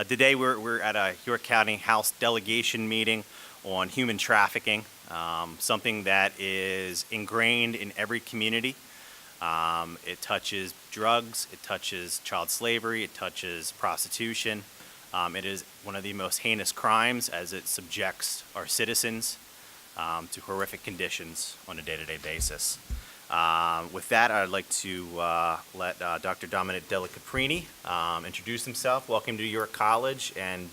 Today we're at a York County House delegation meeting on human trafficking, something that is ingrained in every community. It touches drugs, it touches child slavery, it touches prostitution. It is one of the most heinous crimes as it subjects our citizens to horrific conditions on a day-to-day basis. With that, I'd like to let Dr. Dominic Della Caprini introduce himself, welcome to York College, and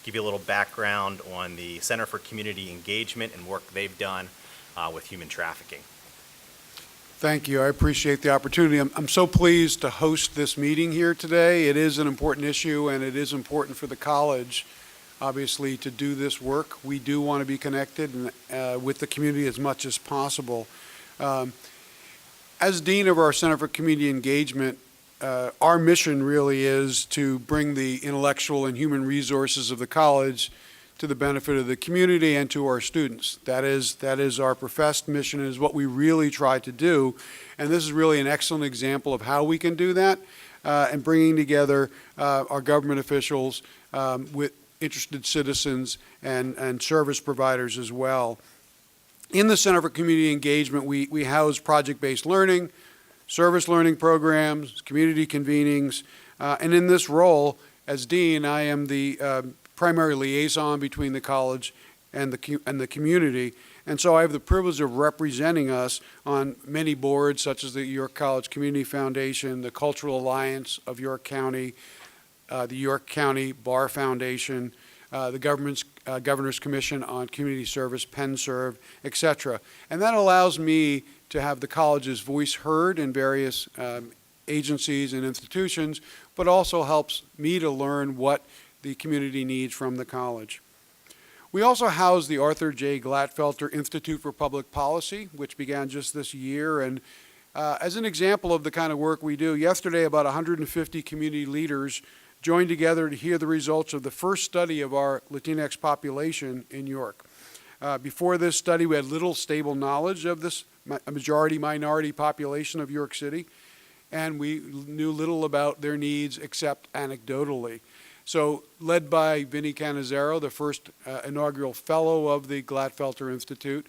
give you a little background on the Center for Community Engagement and work they've done with human trafficking. Thank you. I appreciate the opportunity. I'm so pleased to host this meeting here today. It is an important issue, and it is important for the college, obviously, to do this work. We do want to be connected with the community as much as possible. As Dean of our Center for Community Engagement, our mission really is to bring the intellectual and human resources of the college to the benefit of the community and to our students. That is our professed mission, is what we really try to do. And this is really an excellent example of how we can do that, and bringing together our government officials with interested citizens and service providers as well. In the Center for Community Engagement, we house project-based learning, service learning programs, community convenings, and in this role, as Dean, I am the primary liaison between the college and the community, and so I have the privilege of representing us on many boards, such as the York College Community Foundation, the Cultural Alliance of York County, the York County Bar Foundation, the Governor's Commission on Community Service, PennServe, etc. And that allows me to have the college's voice heard in various agencies and institutions, but also helps me to learn what the community needs from the college. We also house the Arthur J. Glatfelter Institute for Public Policy, which began just this year. And as an example of the kind of work we do, yesterday about 150 community leaders joined together to hear the results of the first study of our Latinx population in York. Before this study, we had little stable knowledge of this majority-minority population of York City, and we knew little about their needs except anecdotally. So, led by Vinnie Cannizzaro, the first inaugural fellow of the Glatfelter Institute,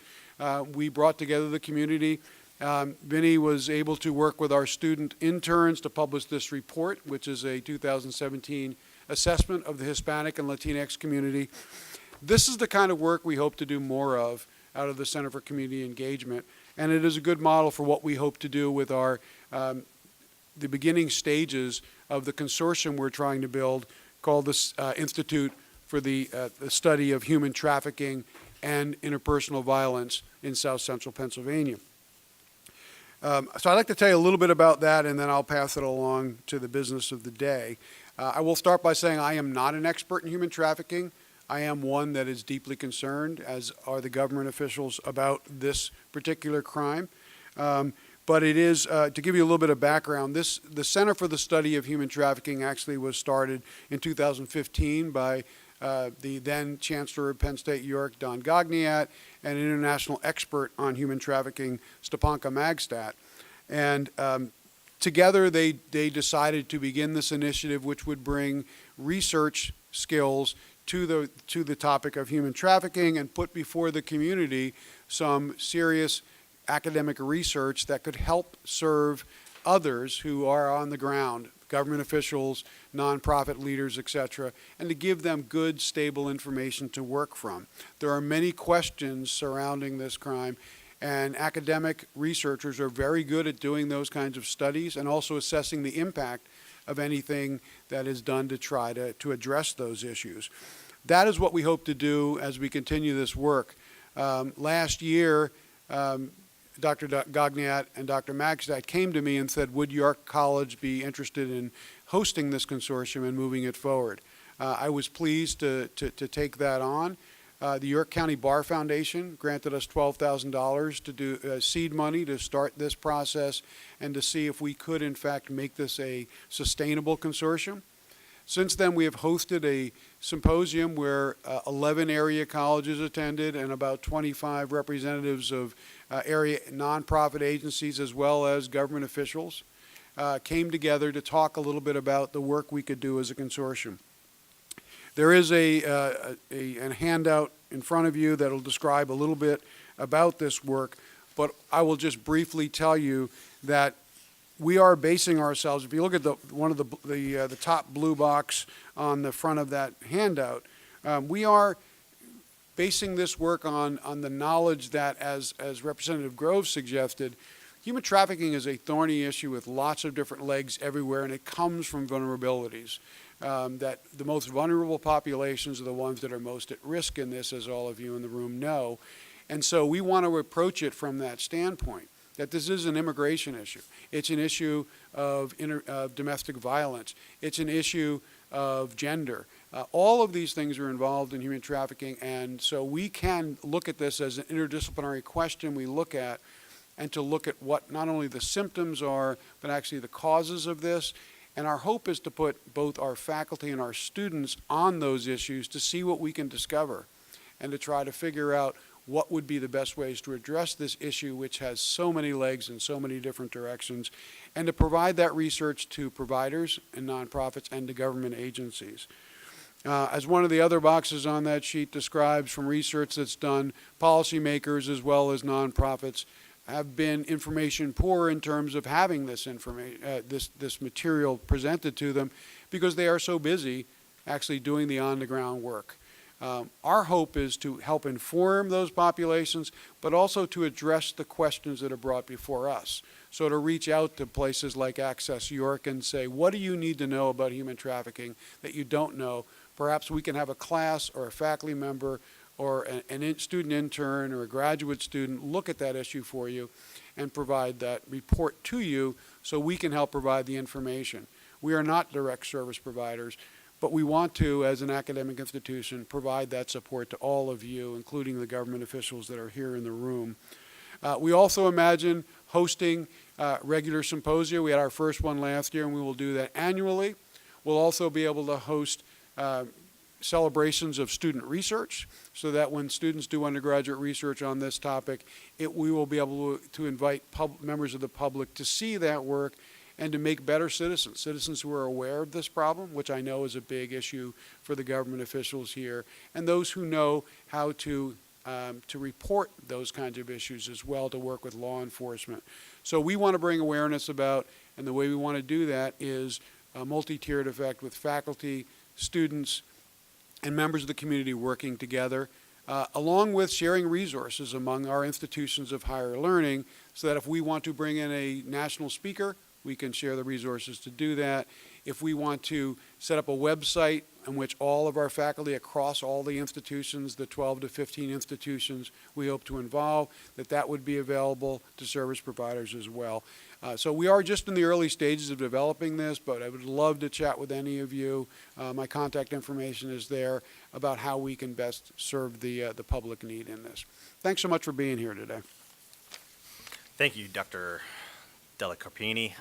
we brought together the community. Vinnie was able to work with our student interns to publish this report, which is a 2017 assessment of the Hispanic and Latinx community. This is the kind of work we hope to do more of out of the Center for Community Engagement, and it is a good model for what we hope to do with our the beginning stages of the consortium we're trying to build, called the Institute for the Study of Human Trafficking and Interpersonal Violence in South Central Pennsylvania. So I'd like to tell you a little bit about that, and then I'll pass it along to the business of the day. I will start by saying I am not an expert in human trafficking. I am one that is deeply concerned, as are the government officials, about this particular crime. But it is, to give you a little bit of background, the Center for the Study of Human Trafficking actually was started in 2015 by the then Chancellor of Penn State York, Don Gogniat, and an international expert on human trafficking, Stepanka Magstadt. And together they decided to begin this initiative, which would bring research skills to the topic of human trafficking and put before the community some serious academic research that could help serve others who are on the ground, government officials, nonprofit leaders, etc., and to give them good, stable information to work from. There are many questions surrounding this crime, and academic researchers are very good at doing those kinds of studies and also assessing the impact of anything that is done to try to address those issues. That is what we hope to do as we continue this work. Last year, Dr. Gogniat and Dr. Magstadt came to me and said, would York College be interested in hosting this consortium and moving it forward? I was pleased to take that on. The York County Bar Foundation granted us $12,000 to do seed money to start this process and to see if we could, in fact, make this a sustainable consortium. Since then, we have hosted a symposium where 11 area colleges attended and about 25 representatives of area nonprofit agencies as well as government officials came together to talk a little bit about the work we could do as a consortium. There is a handout in front of you that'll describe a little bit about this work, but I will just briefly tell you that we are basing ourselves, if you look at one of the top blue box on the front of that handout, we are basing this work on the knowledge that, as Representative Grove suggested, human trafficking is a thorny issue with lots of different legs everywhere, and it comes from vulnerabilities. That the most vulnerable populations are the ones that are most at risk in this, as all of you in the room know. And so we want to approach it from that standpoint, that this is an immigration issue. It's an issue of domestic violence. It's an issue of gender. All of these things are involved in human trafficking, and so we can look at this as an interdisciplinary question we look at, and to look at what not only the symptoms are, but actually the causes of this. And our hope is to put both our faculty and our students on those issues to see what we can discover, and to try to figure out what would be the best ways to address this issue, which has so many legs in so many different directions, and to provide that research to providers and nonprofits and to government agencies. As one of the other boxes on that sheet describes, from research that's done, policymakers as well as nonprofits have been information poor in terms of having this this material presented to them, because they are so busy actually doing the on-the-ground work. Our hope is to help inform those populations, but also to address the questions that are brought before us. So to reach out to places like Access York and say, what do you need to know about human trafficking that you don't know? Perhaps we can have a class or a faculty member or a student intern or a graduate student look at that issue for you and provide that report to you so we can help provide the information. We are not direct service providers, but we want to, as an academic institution, provide that support to all of you, including the government officials that are here in the room. We also imagine hosting regular symposia. We had our first one last year, and we will do that annually. We'll also be able to host celebrations of student research, so that when students do undergraduate research on this topic, we will be able to invite members of the public to see that work and to make better citizens who are aware of this problem, which I know is a big issue for the government officials here, and those who know how to report those kinds of issues as well, to work with law enforcement. So we want to bring awareness about, and the way we want to do that is a multi-tiered effect with faculty, students, and members of the community working together, along with sharing resources among our institutions of higher learning, so that if we want to bring in a national speaker, we can share the resources to do that. If we want to set up a website in which all of our faculty across all the institutions, the 12 to 15 institutions we hope to involve, that would be available to service providers as well. So we are just in the early stages of developing this, but I would love to chat with any of you. My contact information is there about how we can best serve the public need in this. Thanks so much for being here today. Thank you, Dr. Delacarpini.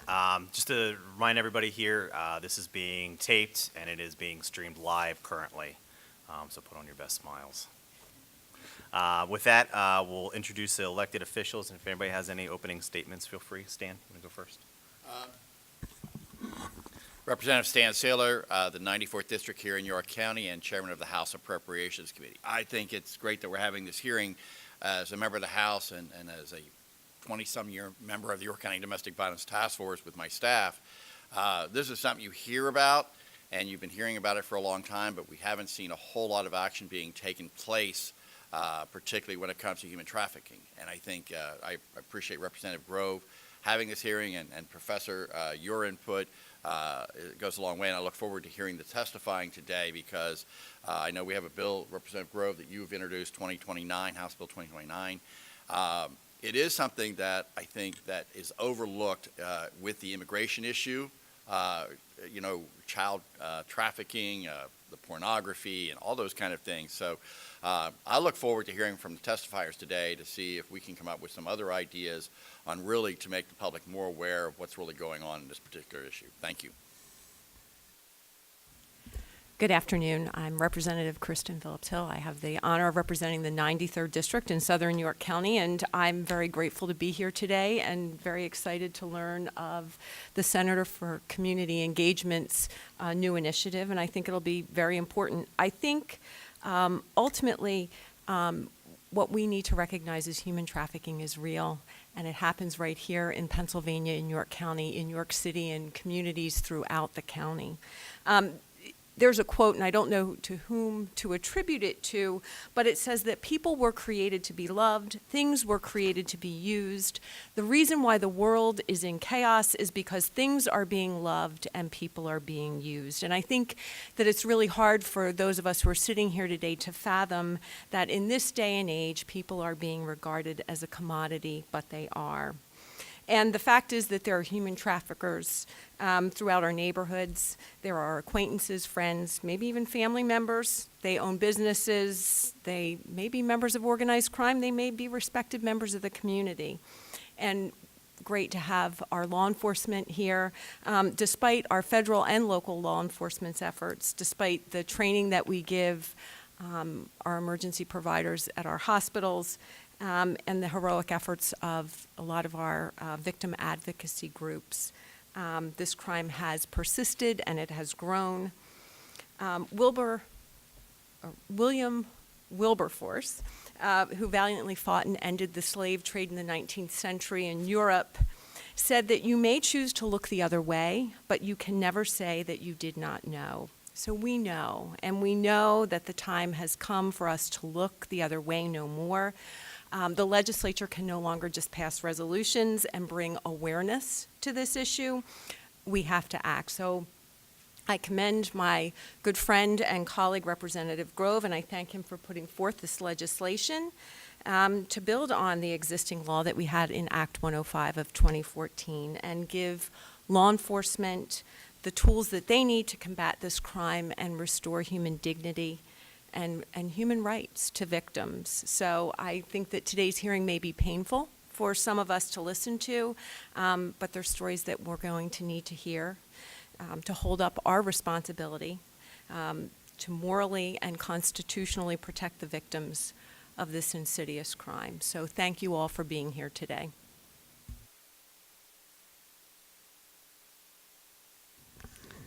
Just to remind everybody here, this is being taped and it is being streamed live currently, so put on your best smiles. With that, we'll introduce the elected officials, and if anybody has any opening statements, feel free. Stan, you want to go first? Representative Stan Saylor, the 94th District here in York County and Chairman of the House Appropriations Committee. I think it's great that we're having this hearing as a member of the House and as a 20-some-year member of the York County Domestic Violence Task Force with my staff. This is something you hear about, and you've been hearing about it for a long time, but we haven't seen a whole lot of action being taken place, particularly when it comes to human trafficking. And I think I appreciate Representative Grove having this hearing, and Professor, your input. It goes a long way, and I look forward to hearing the testifying today, because I know we have a bill, Representative Grove, that you've introduced, 2029, House Bill 2029. It is something that I think that is overlooked with the immigration issue, child trafficking, the pornography, and all those kind of things. So I look forward to hearing from the testifiers today to see if we can come up with some other ideas on really to make the public more aware of what's really going on in this particular issue. Thank you. Good afternoon. I'm Representative Kristen Phillips-Hill. I have the honor of representing the 93rd District in Southern York County, and I'm very grateful to be here today and very excited to learn of the Senator for Community Engagement's new initiative, and I think it'll be very important. I think ultimately what we need to recognize is human trafficking is real, and it happens right here in Pennsylvania, in York County, in York City, and communities throughout the county. There's a quote, and I don't know to whom to attribute it to, but it says that people were created to be loved, things were created to be used. The reason why the world is in chaos is because things are being loved and people are being used. And I think that it's really hard for those of us who are sitting here today to fathom that in this day and age, people are being regarded as a commodity, but they are. And the fact is that there are human traffickers throughout our neighborhoods. There are acquaintances, friends, maybe even family members. They own businesses. They may be members of organized crime. They may be respected members of the community. And great to have our law enforcement here. Despite our federal and local law enforcement's efforts, despite the training that we give our emergency providers at our hospitals, and the heroic efforts of a lot of our victim advocacy groups. This crime has persisted and it has grown. William Wilberforce, who valiantly fought and ended the slave trade in the 19th century in Europe, said that you may choose to look the other way, but you can never say that you did not know. So we know, and we know that the time has come for us to look the other way no more. The legislature can no longer just pass resolutions and bring awareness to this issue. We have to act. So I commend my good friend and colleague, Representative Grove, and I thank him for putting forth this legislation to build on the existing law that we had in Act 105 of 2014 and give law enforcement the tools that they need to combat this crime and restore human dignity and human rights to victims. So I think that today's hearing may be painful for some of us to listen to, but they're stories that we're going to need to hear to hold up our responsibility to morally and constitutionally protect the victims of this insidious crime. So thank you all for being here today.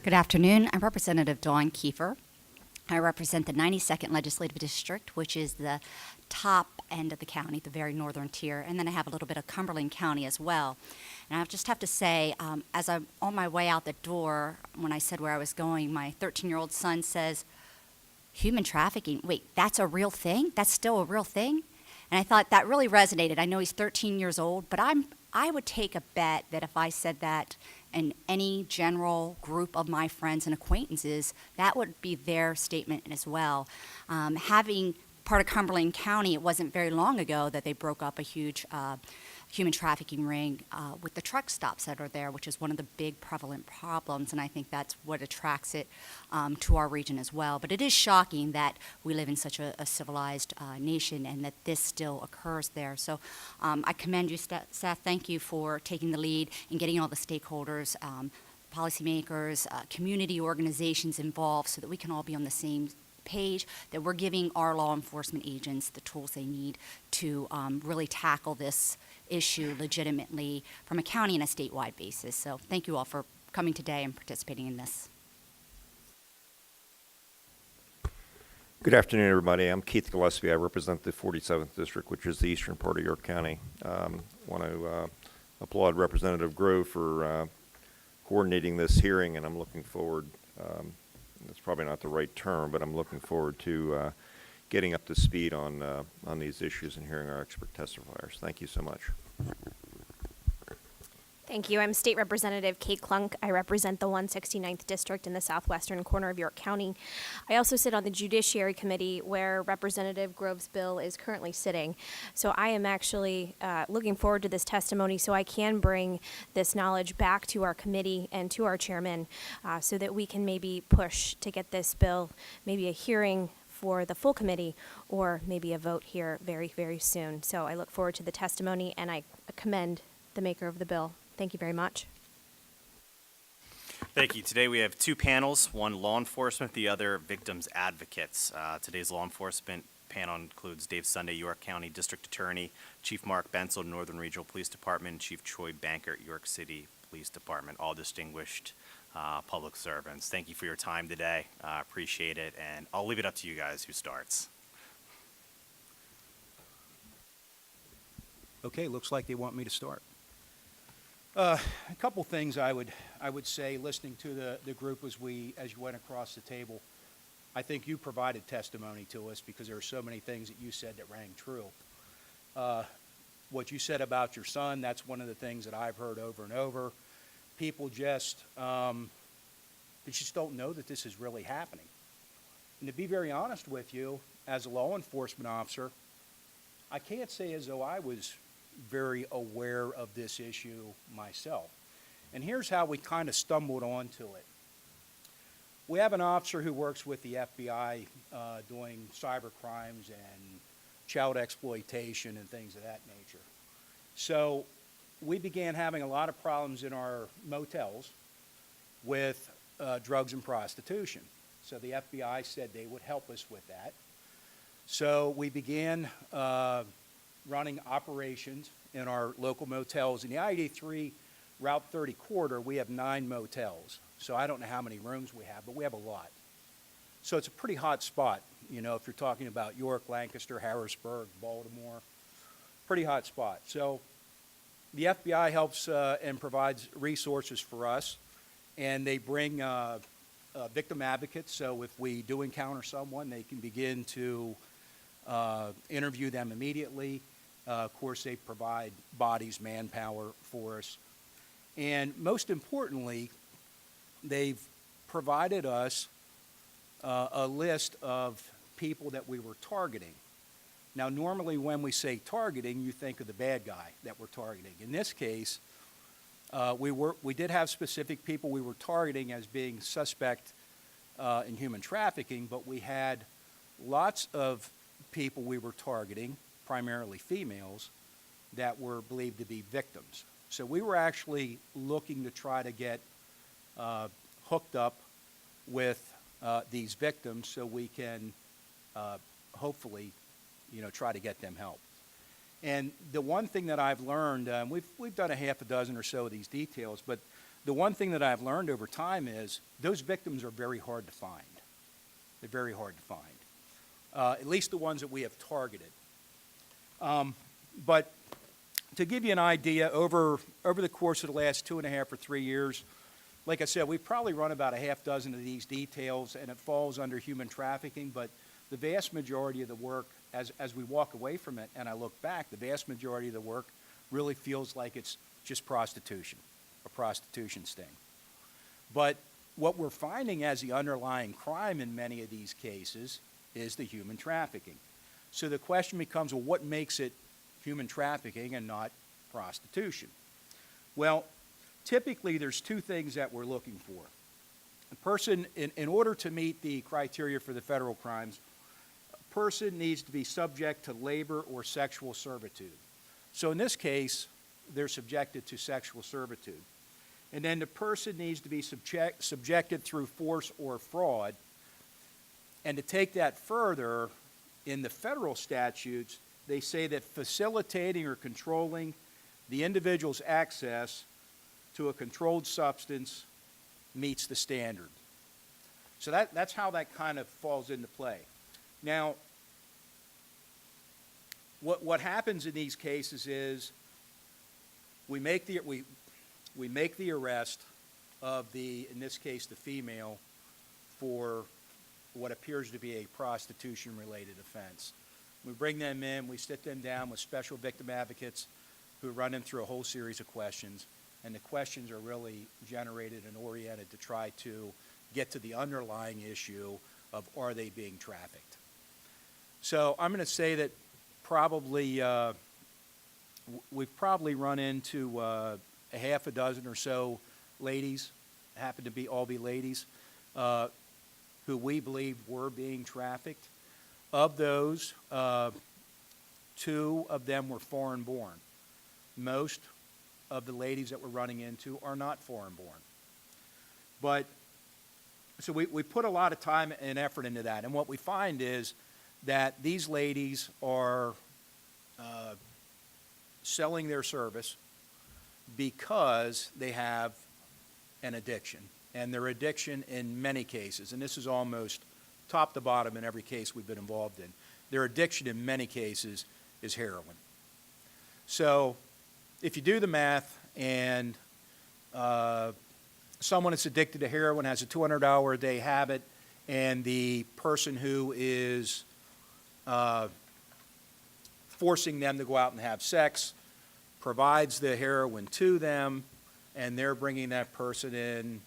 Good afternoon. I'm Representative Dawn Kiefer. I represent the 92nd Legislative District, which is the top end of the county, the very northern tier, and then I have a little bit of Cumberland County as well. And I just have to say, as I'm on my way out the door, when I said where I was going, my 13-year-old son says, human trafficking, wait, that's a real thing? That's still a real thing? And I thought that really resonated. I know he's 13 years old, but I would take a bet that if I said that in any general group of my friends and acquaintances, that would be their statement as well. Having part of Cumberland County, it wasn't very long ago that they broke up a huge human trafficking ring with the truck stops that are there, which is one of the big prevalent problems, and I think that's what attracts it to our region as well. But it is shocking that we live in such a civilized nation and that this still occurs there. So I commend you, Seth. Thank you for taking the lead and getting all the stakeholders, policymakers, community organizations involved so that we can all be on the same page, that we're giving our law enforcement agents the tools they need to really tackle this issue legitimately from a county and a statewide basis. So thank you all for coming today and participating in this. Good afternoon, everybody. I'm Keith Gillespie. I represent the 47th District, which is the eastern part of York County. Want to applaud Representative Grove for coordinating this hearing, and I'm looking forward, it's probably not the right term, but I'm looking forward to getting up to speed on these issues and hearing our expert testifiers. Thank you so much. Thank you. I'm State Representative Kate Klunk. I represent the 169th District in the southwestern corner of York County. I also sit on the Judiciary Committee where Representative Grove's bill is currently sitting. So I am actually looking forward to this testimony so I can bring this knowledge back to our committee and to our chairman so that we can maybe push to get this bill, maybe a hearing for the full committee or maybe a vote here very, very soon. So I look forward to the testimony and I commend the maker of the bill. Thank you very much. Thank you. Today we have two panels, one law enforcement, the other victims advocates. Today's law enforcement panel includes Dave Sunday, York County District Attorney, Chief Mark Bensel, Northern Regional Police Department, and Chief Troy Banker, York City Police Department, all distinguished public servants. Thank you for your time today. Appreciate it, and I'll leave it up to you guys who starts. Okay, looks like they want me to start. A couple things I would say, listening to the group as you went across the table. I think you provided testimony to us because there are so many things that you said that rang true. What you said about your son, that's one of the things that I've heard over and over. People just don't know that this is really happening. And to be very honest with you, as a law enforcement officer, I can't say as though I was very aware of this issue myself. And here's how we kind of stumbled onto it. We have an officer who works with the FBI doing cyber crimes and child exploitation and things of that nature. So we began having a lot of problems in our motels with drugs and prostitution. So the FBI said they would help us with that. So we began running operations in our local motels. In the I-83 Route 30 corridor, we have 9 motels. So I don't know how many rooms we have, but we have a lot. So it's a pretty hot spot, you know, if you're talking about York, Lancaster, Harrisburg, Baltimore. Pretty hot spot. So the FBI helps and provides resources for us, and they bring victim advocates. So if we do encounter someone, they can begin to interview them immediately. Of course, they provide bodies, manpower for us. And most importantly, they've provided us a list of people that we were targeting. Now, normally when we say targeting, you think of the bad guy that we're targeting. In this case, we did have specific people we were targeting as being suspect in human trafficking, but we had lots of people we were targeting, primarily females, that were believed to be victims. So we were actually looking to try to get hooked up with these victims so we can hopefully, try to get them help. And the one thing that I've learned, we've done a half a dozen or so of these details, but the one thing that I've learned over time is those victims are very hard to find. They're very hard to find, at least the ones that we have targeted. But to give you an idea, over the course of the last 2.5 or 3 years, like I said, we've probably run about a half dozen of these details, and it falls under human trafficking, but the vast majority of the work, as we walk away from it and I look back, the vast majority of the work really feels like it's just prostitution, a prostitution sting. But what we're finding as the underlying crime in many of these cases is the human trafficking. So the question becomes, well, what makes it human trafficking and not prostitution? Well, typically there's 2 things that we're looking for. A person, in order to meet the criteria for the federal crimes, a person needs to be subject to labor or sexual servitude. So in this case, they're subjected to sexual servitude. And then the person needs to be subjected through force or fraud. And to take that further, in the federal statutes, they say that facilitating or controlling the individual's access to a controlled substance meets the standard. So that's how that kind of falls into play. Now, what happens in these cases is we make the arrest of in this case, the female, for what appears to be a prostitution-related offense. We bring them in, we sit them down with special victim advocates who run them through a whole series of questions, and the questions are really generated and oriented to try to get to the underlying issue of, are they being trafficked? So I'm going to say that we've probably run into a half a dozen or so ladies, happen to all be ladies, who we believe were being trafficked. Of those, 2 of them were foreign born. Most of the ladies that we're running into are not foreign born. But, so we put a lot of time and effort into that. And what we find is that these ladies are selling their service because they have an addiction. And their addiction in many cases, and this is almost top to bottom in every case we've been involved in, their addiction in many cases is heroin. So if you do the math and someone that's addicted to heroin has a 200-hour a day habit, and the person who is forcing them to go out and have sex provides the heroin to them, and they're bringing that person in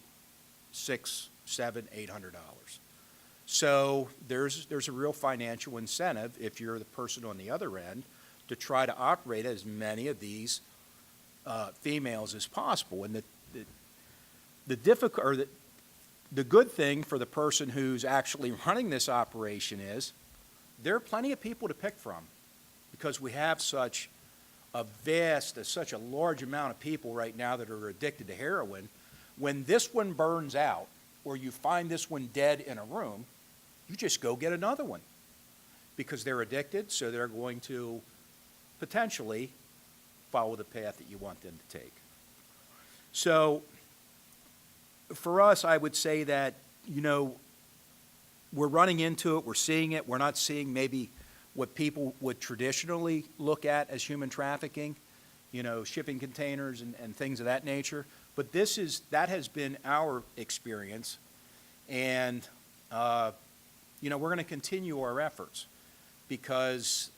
$600, $700, $800. So there's a real financial incentive if you're the person on the other end to try to operate as many of these females as possible. And the good thing for the person who's actually running this operation is there are plenty of people to pick from, because we have such a large amount of people right now that are addicted to heroin. When this one burns out, or you find this one dead in a room, you just go get another one, because they're addicted, so they're going to potentially follow the path that you want them to take. So for us, I would say that, we're running into it, we're seeing it, we're not seeing maybe what people would traditionally look at as human trafficking, shipping containers and things of that nature. But that has been our experience, and we're going to continue our efforts, because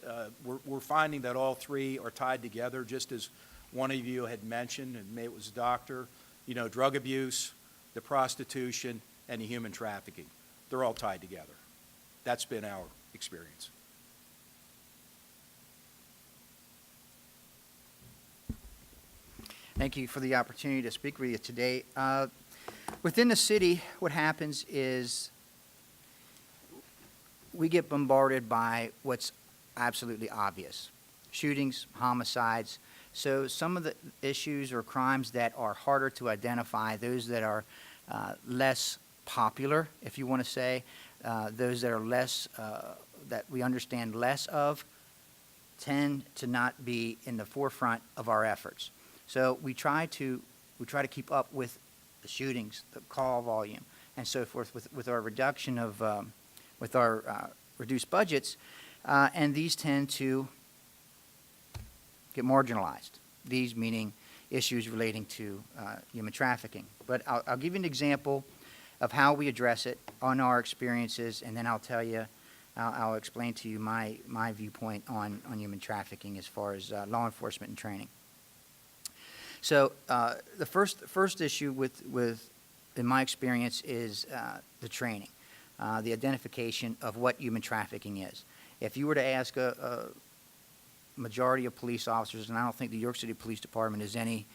we're finding that all three are tied together, just as one of you had mentioned, and maybe it was a doctor, drug abuse, the prostitution, and the human trafficking. They're all tied together. That's been our experience. Thank you for the opportunity to speak with you today. Within the city, what happens is we get bombarded by what's absolutely obvious: shootings, homicides. So some of the issues or crimes that are harder to identify, those that are less popular, if you want to say, those that are less, that we understand less of, tend to not be in the forefront of our efforts. So we try to keep up with the shootings, the call volume, and so forth with our reduction of, with our reduced budgets, and these tend to get marginalized. These meaning issues relating to human trafficking. But I'll give you an example of how we address it on our experiences, and then I'll explain to you my viewpoint on human trafficking as far as law enforcement and training. So the first issue in my experience, is the training, the identification of what human trafficking is. If you were to ask a majority of police officers, and I don't think the York City Police Department is any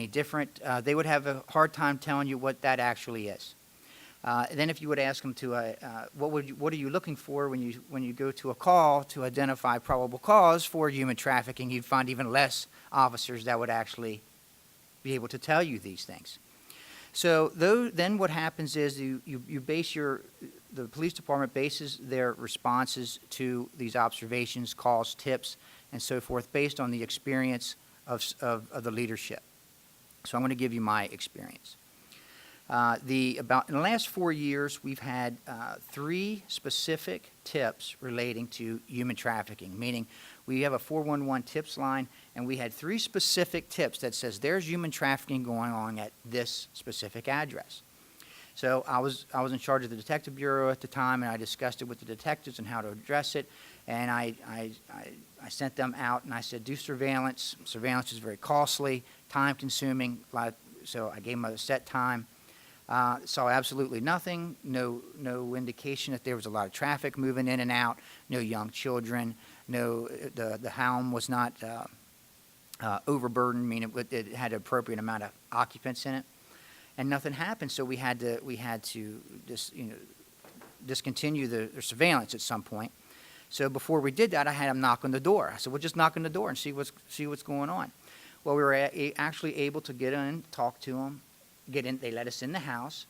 different, they would have a hard time telling you what that actually is. Then if you would ask them to, what are you looking for when you go to a call to identify probable cause for human trafficking, you'd find even less officers that would actually be able to tell you these things. So then what happens is you base the police department bases their responses to these observations, calls, tips, and so forth based on the experience of the leadership. So I'm going to give you my experience. In the last 4 years, we've had 3 specific tips relating to human trafficking, meaning we have a 411 tips line, and we had 3 specific tips that says there's human trafficking going on at this specific address. So I was in charge of the detective bureau at the time, and I discussed it with the detectives and how to address it, and I sent them out, and I said, do surveillance. Surveillance is very costly, time-consuming, so I gave them a set time. Saw absolutely nothing, no indication that there was a lot of traffic moving in and out, no young children, the hound was not overburdened, meaning it had an appropriate amount of occupants in it, and nothing happened. So we had to discontinue the surveillance at some point. So before we did that, I had them knock on the door. I said, "Well, just knock on the door and see what's going on." Well, we were actually able to get in, talk to them. They let us in the house.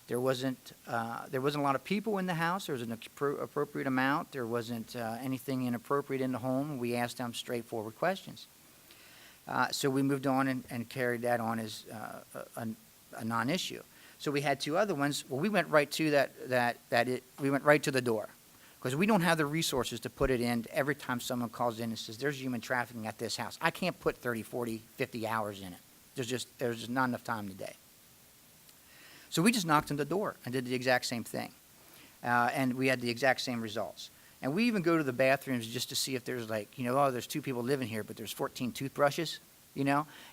There wasn't a lot of people in the house. There was an appropriate amount. There wasn't anything inappropriate in the home. We asked them straightforward questions. So we moved on and carried that on as a non-issue. So we had two other ones. Well, we went right to we went right to the door, because we don't have the resources to put it in every time someone calls in and says, there's human trafficking at this house. I can't put 30, 40, 50 hours in it. There's just not enough time today. So we just knocked on the door and did the exact same thing. And we had the exact same results. And we even go to the bathrooms just to see if there's there's 2 people living here, but there's 14 toothbrushes,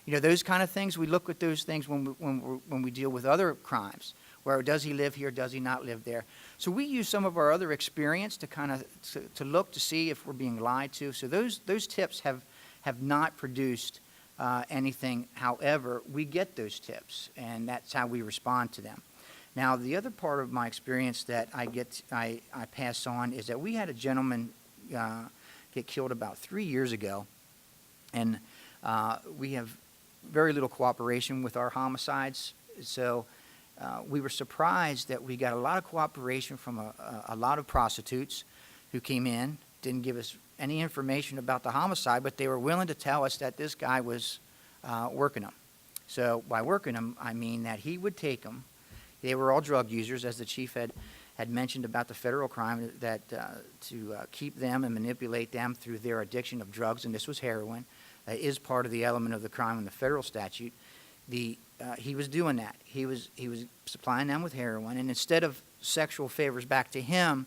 those kind of things. We look at those things when we deal with other crimes, where does he live here, does he not live there? So we use some of our other experience to kind of to look to see if we're being lied to. So those tips have not produced anything. However, we get those tips, and that's how we respond to them. Now, the other part of my experience that I pass on is that we had a gentleman get killed about 3 years ago, and we have very little cooperation with our homicides. So we were surprised that we got a lot of cooperation from a lot of prostitutes who came in, didn't give us any information about the homicide, but they were willing to tell us that this guy was working them. So by working them, I mean that he would take them. They were all drug users, as the chief had mentioned about the federal crime, that to keep them and manipulate them through their addiction of drugs, and this was heroin, is part of the element of the crime in the federal statute. He was doing that. He was supplying them with heroin, and instead of sexual favors back to him,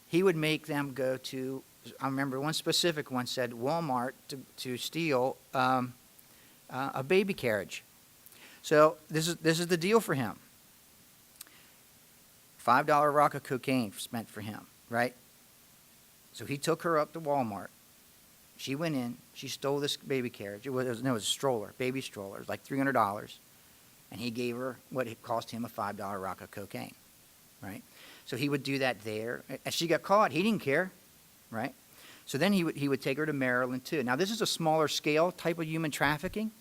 he would make them go to, I remember one specific one said, Walmart to steal a baby carriage. So this is the deal for him. $5 rock of cocaine spent for him, right? So he took her up to Walmart. She went in. She stole this baby carriage. It was a stroller, baby stroller. It was like $300. And he gave her what it cost him, a $5 rock of cocaine, right? So he would do that there. As she got caught, he didn't care, right? So then he would take her to Maryland, too. Now, this is a smaller scale type of human trafficking,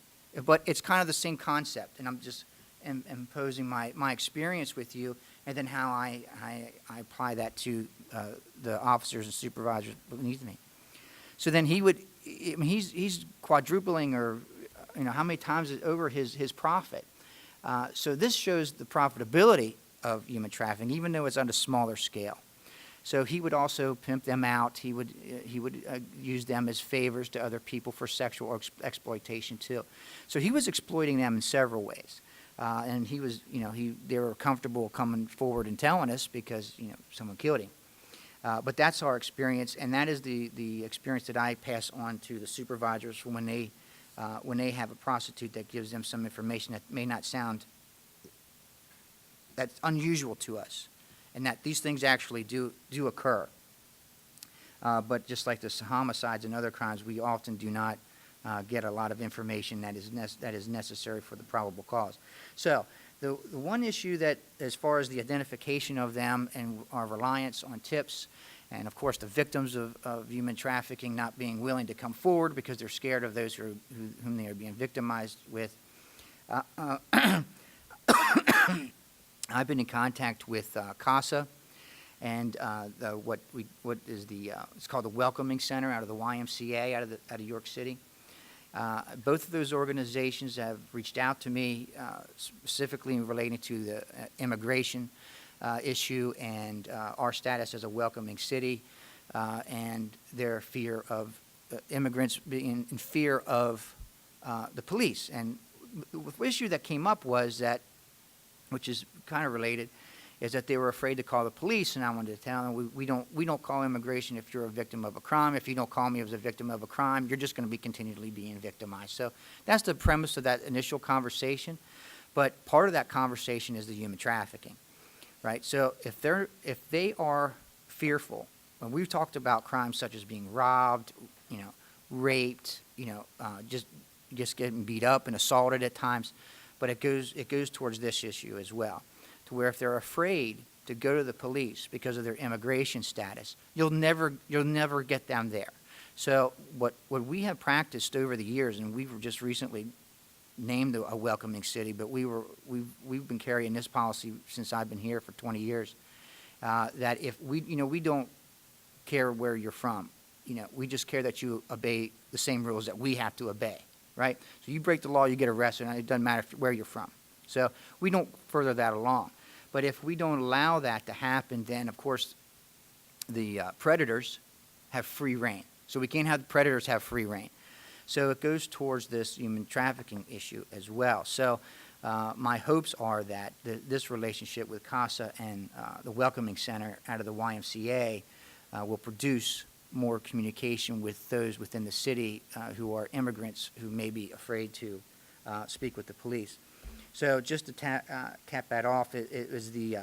but it's kind of the same concept. And I'm just imposing my experience with you, and then how I apply that to the officers and supervisors beneath me. So then he's quadrupling, or how many times over his profit. So this shows the profitability of human trafficking, even though it's on a smaller scale. So he would also pimp them out. He would use them as favors to other people for sexual exploitation too. So he was exploiting them in several ways. And he was, they were comfortable coming forward and telling us because, someone killed him. But that's our experience, and that is the experience that I pass on to the supervisors for when they have a prostitute that gives them some information that may not sound that's unusual to us, and that these things actually do occur. But just like the homicides and other crimes, we often do not get a lot of information that is necessary for the probable cause. So the one issue that, as far as the identification of them and our reliance on tips, and of course the victims of human trafficking not being willing to come forward because they're scared of those whom they are being victimized with. I've been in contact with CASA and it's called the Welcoming Center out of the YMCA out of York City. Both of those organizations have reached out to me specifically relating to the immigration issue and our status as a welcoming city and their fear of immigrants being in fear of the police. And the issue that came up was that, which is kind of related, is that they were afraid to call the police, and I wanted to tell them we don't call immigration if you're a victim of a crime. If you don't call me as a victim of a crime, you're just going to be continually being victimized. So that's the premise of that initial conversation. But part of that conversation is the human trafficking, right? So if they are fearful, when we've talked about crimes such as being robbed, raped, just getting beat up and assaulted at times, but it goes towards this issue as well, to where if they're afraid to go to the police because of their immigration status, you'll never get them there. So what we have practiced over the years, and we've just recently named a welcoming city, but we've been carrying this policy since I've been here for 20 years, that if we don't care where you're from. We just care that you obey the same rules that we have to obey, right? So you break the law, you get arrested, and it doesn't matter where you're from. So we don't further that along. But if we don't allow that to happen, then, of course, the predators have free reign. So we can't have the predators have free reign. So it goes towards this human trafficking issue as well. So my hopes are that this relationship with CASA and the Welcoming Center out of the YMCA will produce more communication with those within the city who are immigrants who may be afraid to speak with the police. So just to cap that off, it was the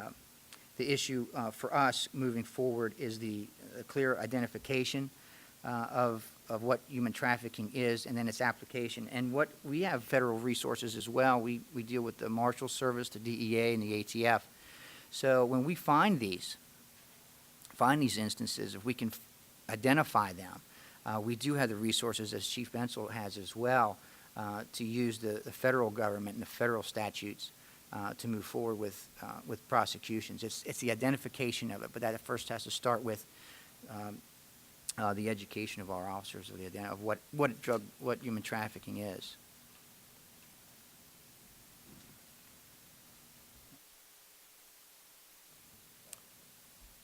issue for us moving forward is the clear identification of what human trafficking is, and then its application. And what we have federal resources as well. We deal with the Marshal Service, the DEA, and the ATF. So when we find these instances, if we can identify them, we do have the resources, as Chief Bensel has as well, to use the federal government and the federal statutes to move forward with prosecutions. It's the identification of it, but that first has to start with the education of our officers of what human trafficking is.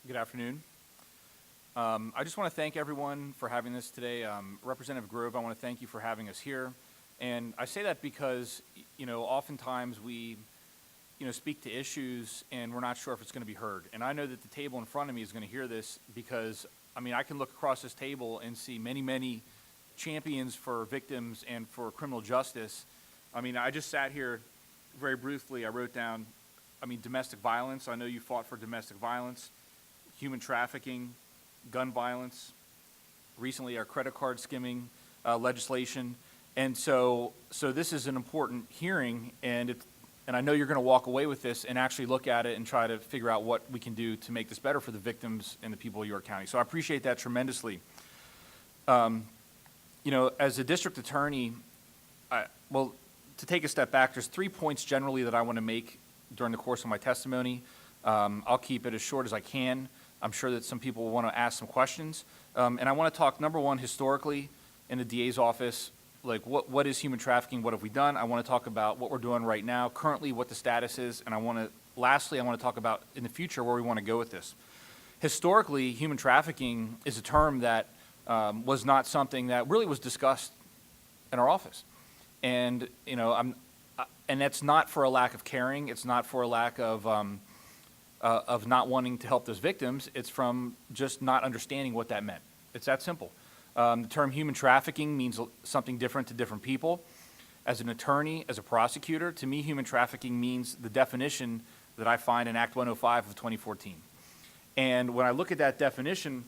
Good afternoon. I just want to thank everyone for having this today. Representative Grove, I want to thank you for having us here. And I say that because, oftentimes we, speak to issues and we're not sure if it's going to be heard. And I know that the table in front of me is going to hear this because, I can look across this table and see many, many champions for victims and for criminal justice. I just sat here very briefly. I wrote down, domestic violence. I know you fought for domestic violence, human trafficking, gun violence, recently our credit card skimming legislation. And so this is an important hearing, and I know you're going to walk away with this and actually look at it and try to figure out what we can do to make this better for the victims and the people of York County. So I appreciate that tremendously. As a district attorney, to take a step back, there's 3 points generally that I want to make during the course of my testimony. I'll keep it as short as I can. I'm sure that some people will want to ask some questions. And I want to talk, number one, historically in the DA's office, like what is human trafficking, what have we done? I want to talk about what we're doing right now, currently what the status is, and lastly, I want to talk about in the future where we want to go with this. Historically, human trafficking is a term that was not something that really was discussed in our office. And, and that's not for a lack of caring. It's not for a lack of not wanting to help those victims. It's from just not understanding what that meant. It's that simple. The term human trafficking means something different to different people. As an attorney, as a prosecutor, to me, human trafficking means the definition that I find in Act 105 of 2014. And when I look at that definition,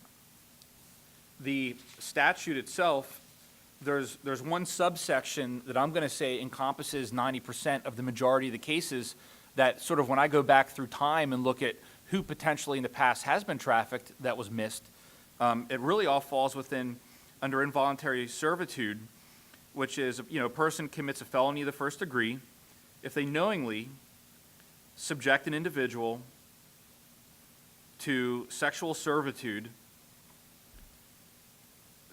the statute itself, there's one subsection that I'm going to say encompasses 90% of the majority of the cases that sort of when I go back through time and look at who potentially in the past has been trafficked that was missed, it really all falls under involuntary servitude, which is, a person commits a felony of the first degree if they knowingly subject an individual to sexual servitude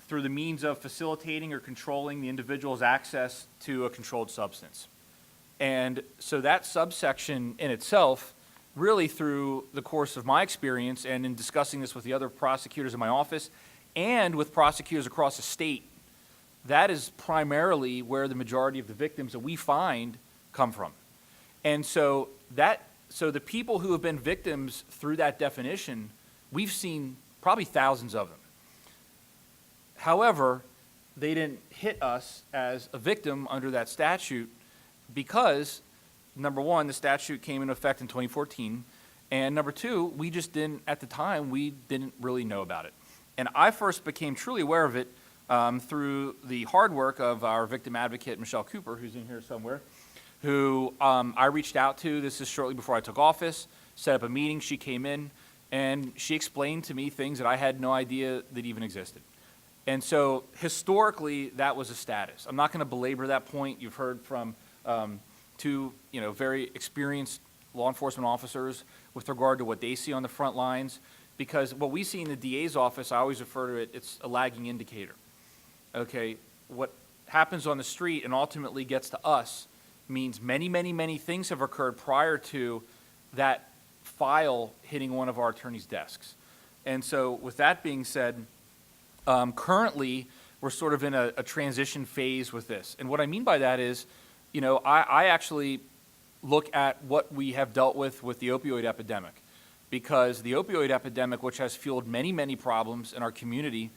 through the means of facilitating or controlling the individual's access to a controlled substance. And so that subsection in itself, really through the course of my experience and in discussing this with the other prosecutors in my office and with prosecutors across the state, that is primarily where the majority of the victims that we find come from. And so the people who have been victims through that definition, we've seen probably thousands of them. However, they didn't hit us as a victim under that statute because, number one, the statute came into effect in 2014, and number two, we just didn't, at the time, we didn't really know about it. And I first became truly aware of it through the hard work of our victim advocate, Michelle Cooper, who's in here somewhere, who I reached out to. This is shortly before I took office, set up a meeting. She came in, and she explained to me things that I had no idea that even existed. And so historically, that was a status. I'm not going to belabor that point. You've heard from to, very experienced law enforcement officers with regard to what they see on the front lines. Because what we see in the DA's office, I always refer to it, it's a lagging indicator. Okay, what happens on the street and ultimately gets to us means many, many, many things have occurred prior to that file hitting one of our attorneys' desks. And so with that being said, currently we're sort of in a transition phase with this. And what I mean by that is, I actually look at what we have dealt with the opioid epidemic. Because the opioid epidemic, which has fueled many, many problems in our community,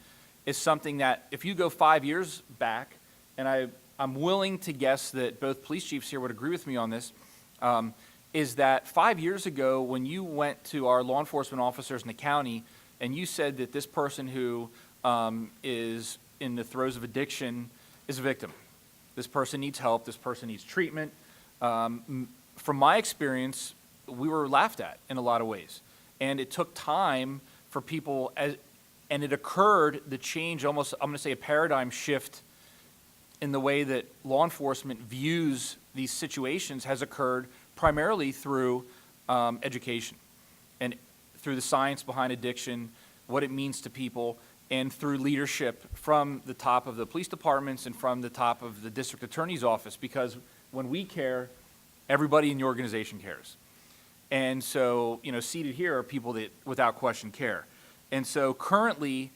is something that if you go 5 years back, and I'm willing to guess that both police chiefs here would agree with me on this, is that 5 years ago when you went to our law enforcement officers in the county and you said that this person who is in the throes of addiction is a victim. This person needs help, this person needs treatment. From my experience, we were laughed at in a lot of ways. And it took time for people, and it occurred, the change, almost, I'm going to say a paradigm shift in the way that law enforcement views these situations has occurred primarily through education and through the science behind addiction, what it means to people, and through leadership from the top of the police departments and from the top of the district attorney's office. Because when we care, everybody in the organization cares. And so, seated here are people that, without question, care. And so currently,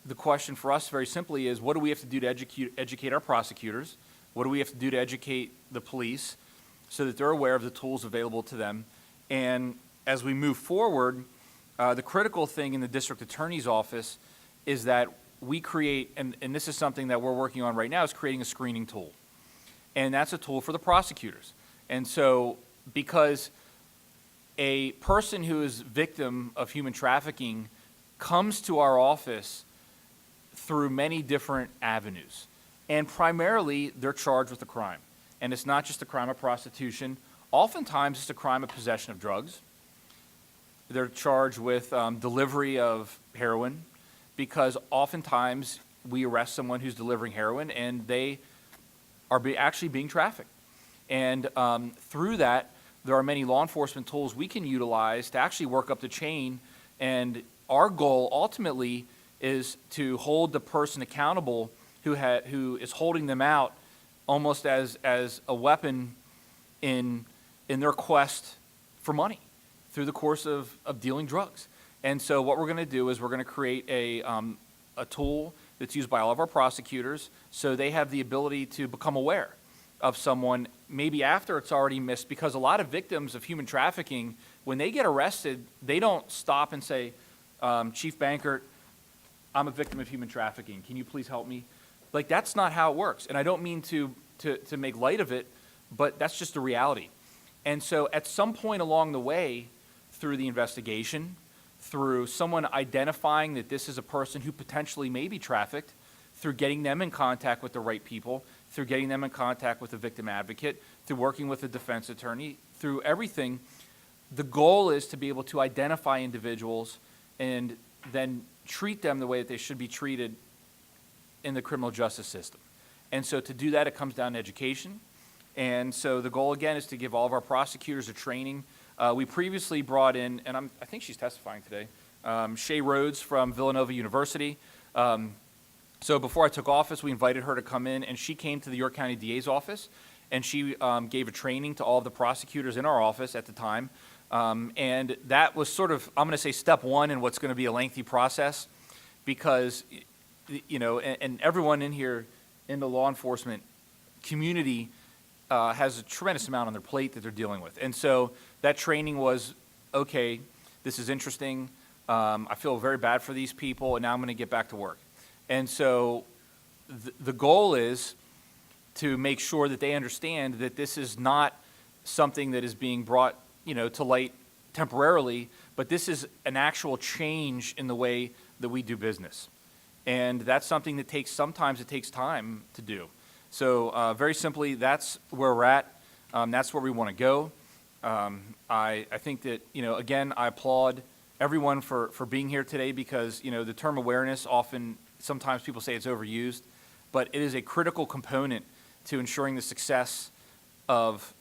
the question for us very simply is, what do we have to do to educate our prosecutors? What do we have to do to educate the police so that they're aware of the tools available to them? And as we move forward, the critical thing in the district attorney's office is that we create, and this is something that we're working on right now, is creating a screening tool. And that's a tool for the prosecutors. And so, because a person who is victim of human trafficking comes to our office through many different avenues. And primarily, they're charged with a crime. And it's not just a crime of prostitution. Oftentimes, it's a crime of possession of drugs. They're charged with delivery of heroin, because oftentimes we arrest someone who's delivering heroin and they are actually being trafficked. And through that, there are many law enforcement tools we can utilize to actually work up the chain. And our goal ultimately is to hold the person accountable who is holding them out almost as a weapon in their quest for money through the course of dealing drugs. And so what we're going to do is we're going to create a tool that's used by all of our prosecutors so they have the ability to become aware of someone maybe after it's already missed, because a lot of victims of human trafficking, when they get arrested, they don't stop and say, Chief Bankert, I'm a victim of human trafficking. Can you please help me? Like, that's not how it works. And I don't mean to make light of it, but that's just the reality. And so at some point along the way, through the investigation, through someone identifying that this is a person who potentially may be trafficked, through getting them in contact with the right people, through getting them in contact with a victim advocate, through working with a defense attorney, through everything, the goal is to be able to identify individuals and then treat them the way that they should be treated in the criminal justice system. And so to do that, it comes down to education. And so the goal, again, is to give all of our prosecutors a training. We previously brought in, and I think she's testifying today, Shay Rhodes from Villanova University. So before I took office, we invited her to come in, and she came to the York County DA's office, and she gave a training to all of the prosecutors in our office at the time. And that was sort of, I'm going to say, step one in what's going to be a lengthy process, because, and everyone in here in the law enforcement community has a tremendous amount on their plate that they're dealing with. And so that training was, okay, this is interesting. I feel very bad for these people, and now I'm going to get back to work. And so the goal is to make sure that they understand that this is not something that is being brought, to light temporarily, but this is an actual change in the way that we do business. And that's something that sometimes it takes time to do. So very simply, that's where we're at. That's where we want to go. I think that, again, I applaud everyone for being here today, because, the term awareness sometimes people say it's overused, but it is a critical component to ensuring the success of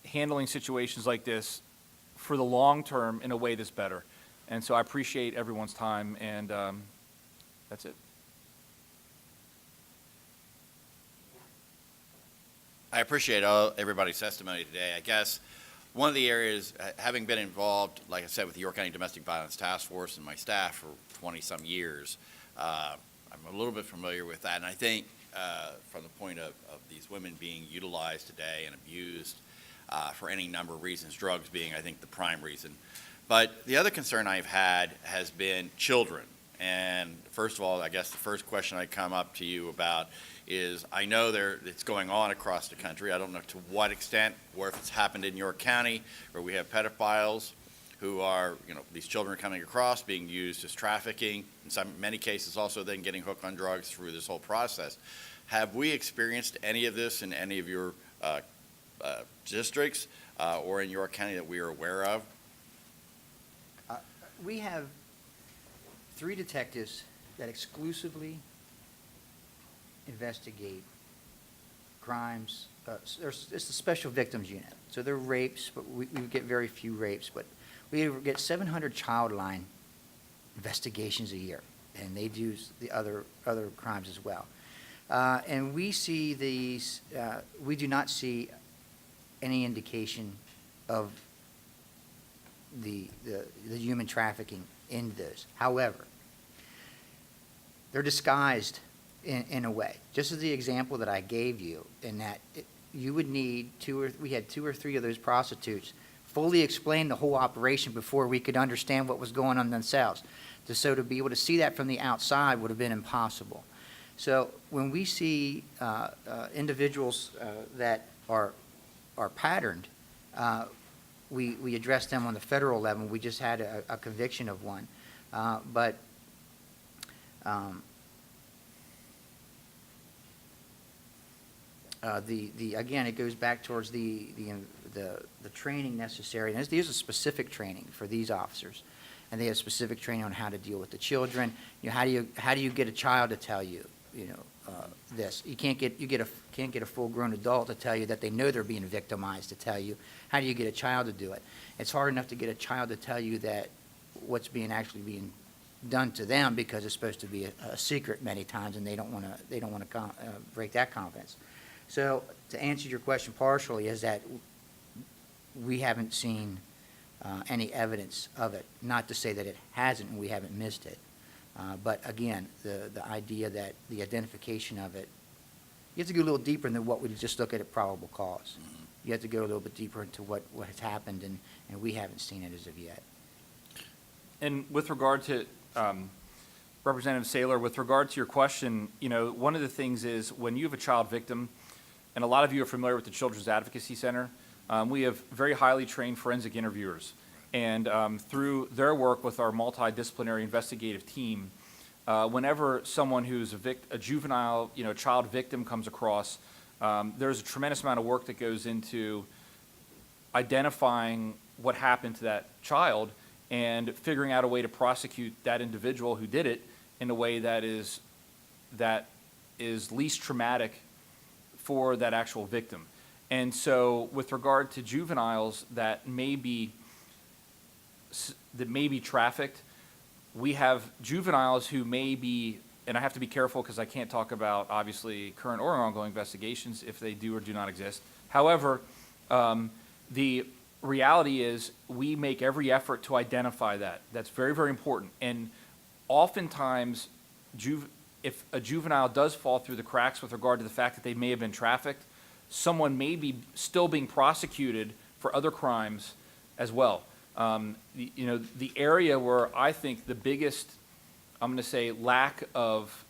handling situations like this for the long term in a way that's better. And so I appreciate everyone's time, and that's it. I appreciate everybody's testimony today. I guess one of the areas, having been involved, like I said, with the York County Domestic Violence Task Force and my staff for 20-some years, I'm a little bit familiar with that. And I think from the point of these women being utilized today and abused for any number of reasons, drugs being, I think, the prime reason. But the other concern I've had has been children. And first of all, I guess the first question I come up to you about is, I know it's going on across the country. I don't know to what extent, or if it's happened in York County, where we have pedophiles who are, these children coming across, being used as trafficking, in many cases also then getting hooked on drugs through this whole process. Have we experienced any of this in any of your districts or in York County that we are aware of? We have 3 detectives that exclusively investigate crimes. It's the Special Victims Unit. So they're rapes, but we get very few rapes. But we get 700 child line investigations a year, and they do the other crimes as well. And we see these. We do not see any indication of the human trafficking in those. However, they're disguised in a way. Just as the example that I gave you, in that you would need we had 2 or 3 of those prostitutes fully explain the whole operation before we could understand what was going on themselves. So to be able to see that from the outside would have been impossible. So when we see individuals that are patterned, we address them on the federal level. We just had a conviction of one. But again, it goes back towards the training necessary. And these are specific training for these officers, and they have specific training on how to deal with the children. How do you get a child to tell you, this? You can't get a full-grown adult to tell you that they know they're being victimized to tell you. How do you get a child to do it? It's hard enough to get a child to tell you that what's actually being done to them, because it's supposed to be a secret many times, and they don't want to break that confidence. So to answer your question partially is that we haven't seen any evidence of it. Not to say that it hasn't and we haven't missed it. But again, the idea that the identification of it, you have to go a little deeper than what we just look at probable cause. You have to go a little bit deeper into what has happened, and we haven't seen it as of yet. And with regard to Representative Saylor, with regard to your question, one of the things is when you have a child victim, and a lot of you are familiar with the Children's Advocacy Center, we have very highly trained forensic interviewers. And through their work with our multidisciplinary investigative team, whenever someone who's a juvenile, child victim comes across, there's a tremendous amount of work that goes into identifying what happened to that child and figuring out a way to prosecute that individual who did it in a way that is least traumatic for that actual victim. And so with regard to juveniles that may be trafficked, we have juveniles who may be, and I have to be careful because I can't talk about, obviously, current or ongoing investigations if they do or do not exist. However, the reality is we make every effort to identify that. That's very, very important. And oftentimes, if a juvenile does fall through the cracks with regard to the fact that they may have been trafficked, someone may be still being prosecuted for other crimes as well. The area where I think the biggest, I'm going to say, lack of,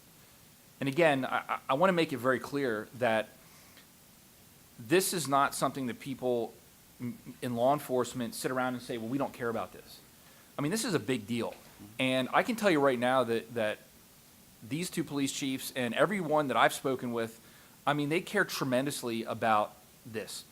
and again, I want to make it very clear that this is not something that people in law enforcement sit around and say, well, we don't care about this. I mean, this is a big deal. And I can tell you right now that these 2 police chiefs and everyone that I've spoken with, I mean, they care tremendously about this,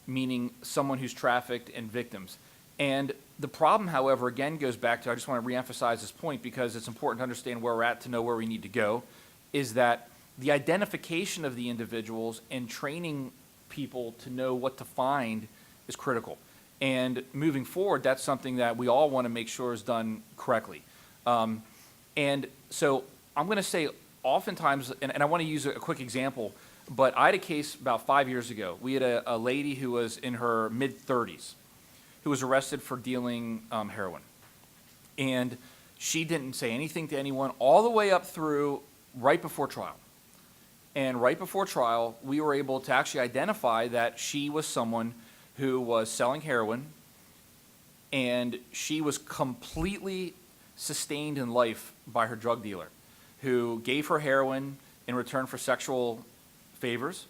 meaning someone who's trafficked and victims. And the problem, however, again, goes back to, I just want to reemphasize this point because it's important to understand where we're at to know where we need to go, is that the identification of the individuals and training people to know what to find is critical. And moving forward, that's something that we all want to make sure is done correctly. And so I'm going to say oftentimes, and I want to use a quick example, but I had a case about 5 years ago. We had a lady who was in her mid-30s who was arrested for dealing heroin. And she didn't say anything to anyone all the way up through right before trial. And right before trial, we were able to actually identify that she was someone who was selling heroin, and she was completely sustained in life by her drug dealer, who gave her heroin in return for sexual favors,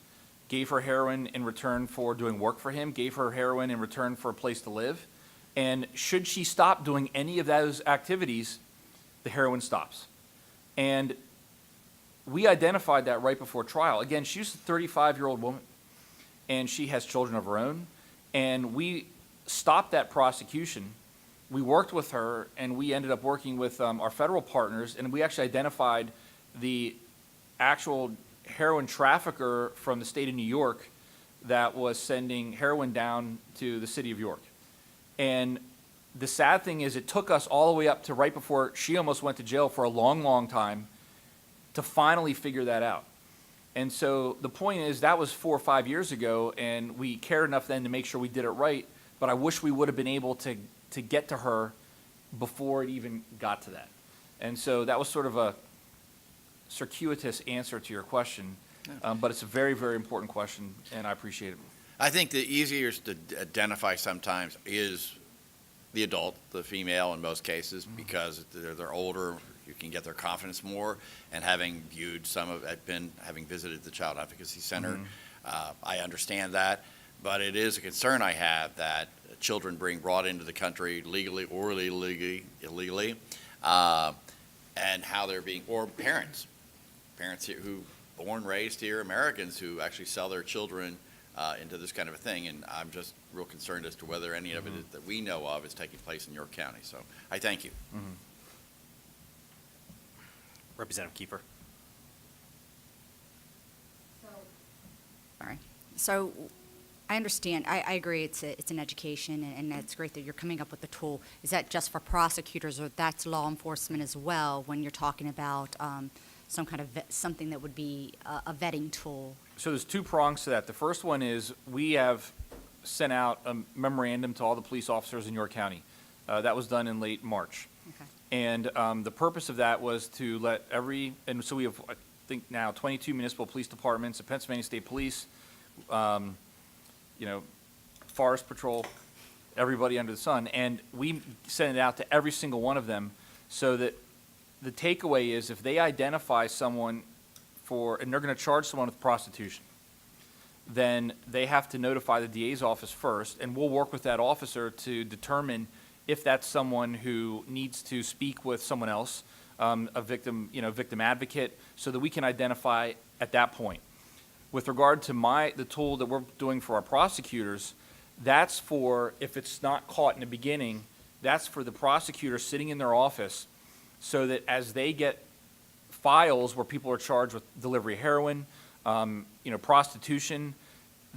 gave her heroin in return for doing work for him, gave her heroin in return for a place to live. And should she stop doing any of those activities, the heroin stops. And we identified that right before trial. Again, she's a 35-year-old woman, and she has children of her own. And we stopped that prosecution. We worked with her, and we ended up working with our federal partners, and we actually identified the actual heroin trafficker from the state of New York that was sending heroin down to the city of York. And the sad thing is, it took us all the way up to right before she almost went to jail for a long, long time to finally figure that out. And so the point is, that was 4 or 5 years ago, and we cared enough then to make sure we did it right, but I wish we would have been able to get to her before it even got to that. And so that was sort of a circuitous answer to your question, but it's a very, very important question, and I appreciate it. I think the easiest to identify sometimes is the adult, the female in most cases, because they're older, you can get their confidence more, and having viewed having visited the Child Advocacy Center, I understand that, but it is a concern I have that children being brought into the country legally or illegally, and how they're being, or parents here who born, raised here, Americans who actually sell their children into this kind of a thing, and I'm just real concerned as to whether any of it that we know of is taking place in York County. So I thank you. Representative Kiefer. Sorry. So I understand. I agree it's an education, and it's great that you're coming up with the tool. Is that just for prosecutors, or that's law enforcement as well when you're talking about some kind of something that would be a vetting tool? So there's two prongs to that. The first one is we have sent out a memorandum to all the police officers in York County. That was done in late March. Okay. And the purpose of that was to let and so we have, I think now, 22 municipal police departments, the Pennsylvania State Police, Forest Patrol, everybody under the sun. And we sent it out to every single one of them so that the takeaway is, if they identify someone and they're going to charge someone with prostitution, then they have to notify the DA's office first, and we'll work with that officer to determine if that's someone who needs to speak with someone else, a victim advocate, so that we can identify at that point. With regard to the tool that we're doing for our prosecutors, that's for, if it's not caught in the beginning, that's for the prosecutor sitting in their office, so that as they get files where people are charged with delivery of heroin, prostitution,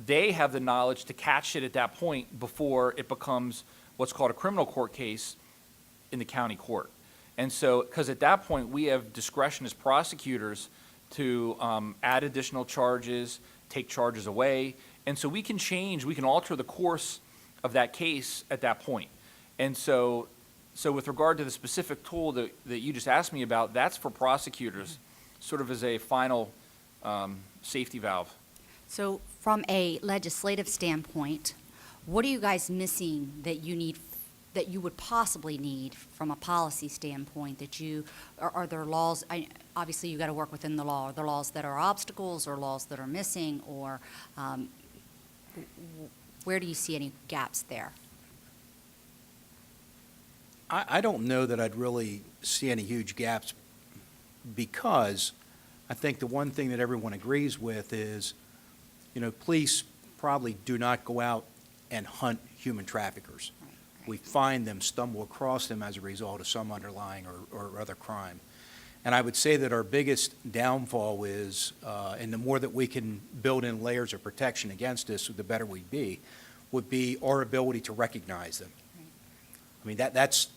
they have the knowledge to catch it at that point before it becomes what's called a criminal court case in the county court. And so, because at that point we have discretion as prosecutors to add additional charges, take charges away, and so we can alter the course of that case at that point. And so with regard to the specific tool that you just asked me about, that's for prosecutors, sort of as a final safety valve. So from a legislative standpoint, what are you guys missing that you would possibly need from a policy standpoint? Are there laws? Obviously, you got to work within the law. Are there laws that are obstacles, or laws that are missing, or where do you see any gaps there? I don't know that I'd really see any huge gaps, because I think the one thing that everyone agrees with is, police probably do not go out and hunt human traffickers. We find them, stumble across them as a result of some underlying or other crime. And I would say that our biggest downfall is, and the more that we can build in layers of protection against this, the better we'd be, would be our ability to recognize them. I mean, that's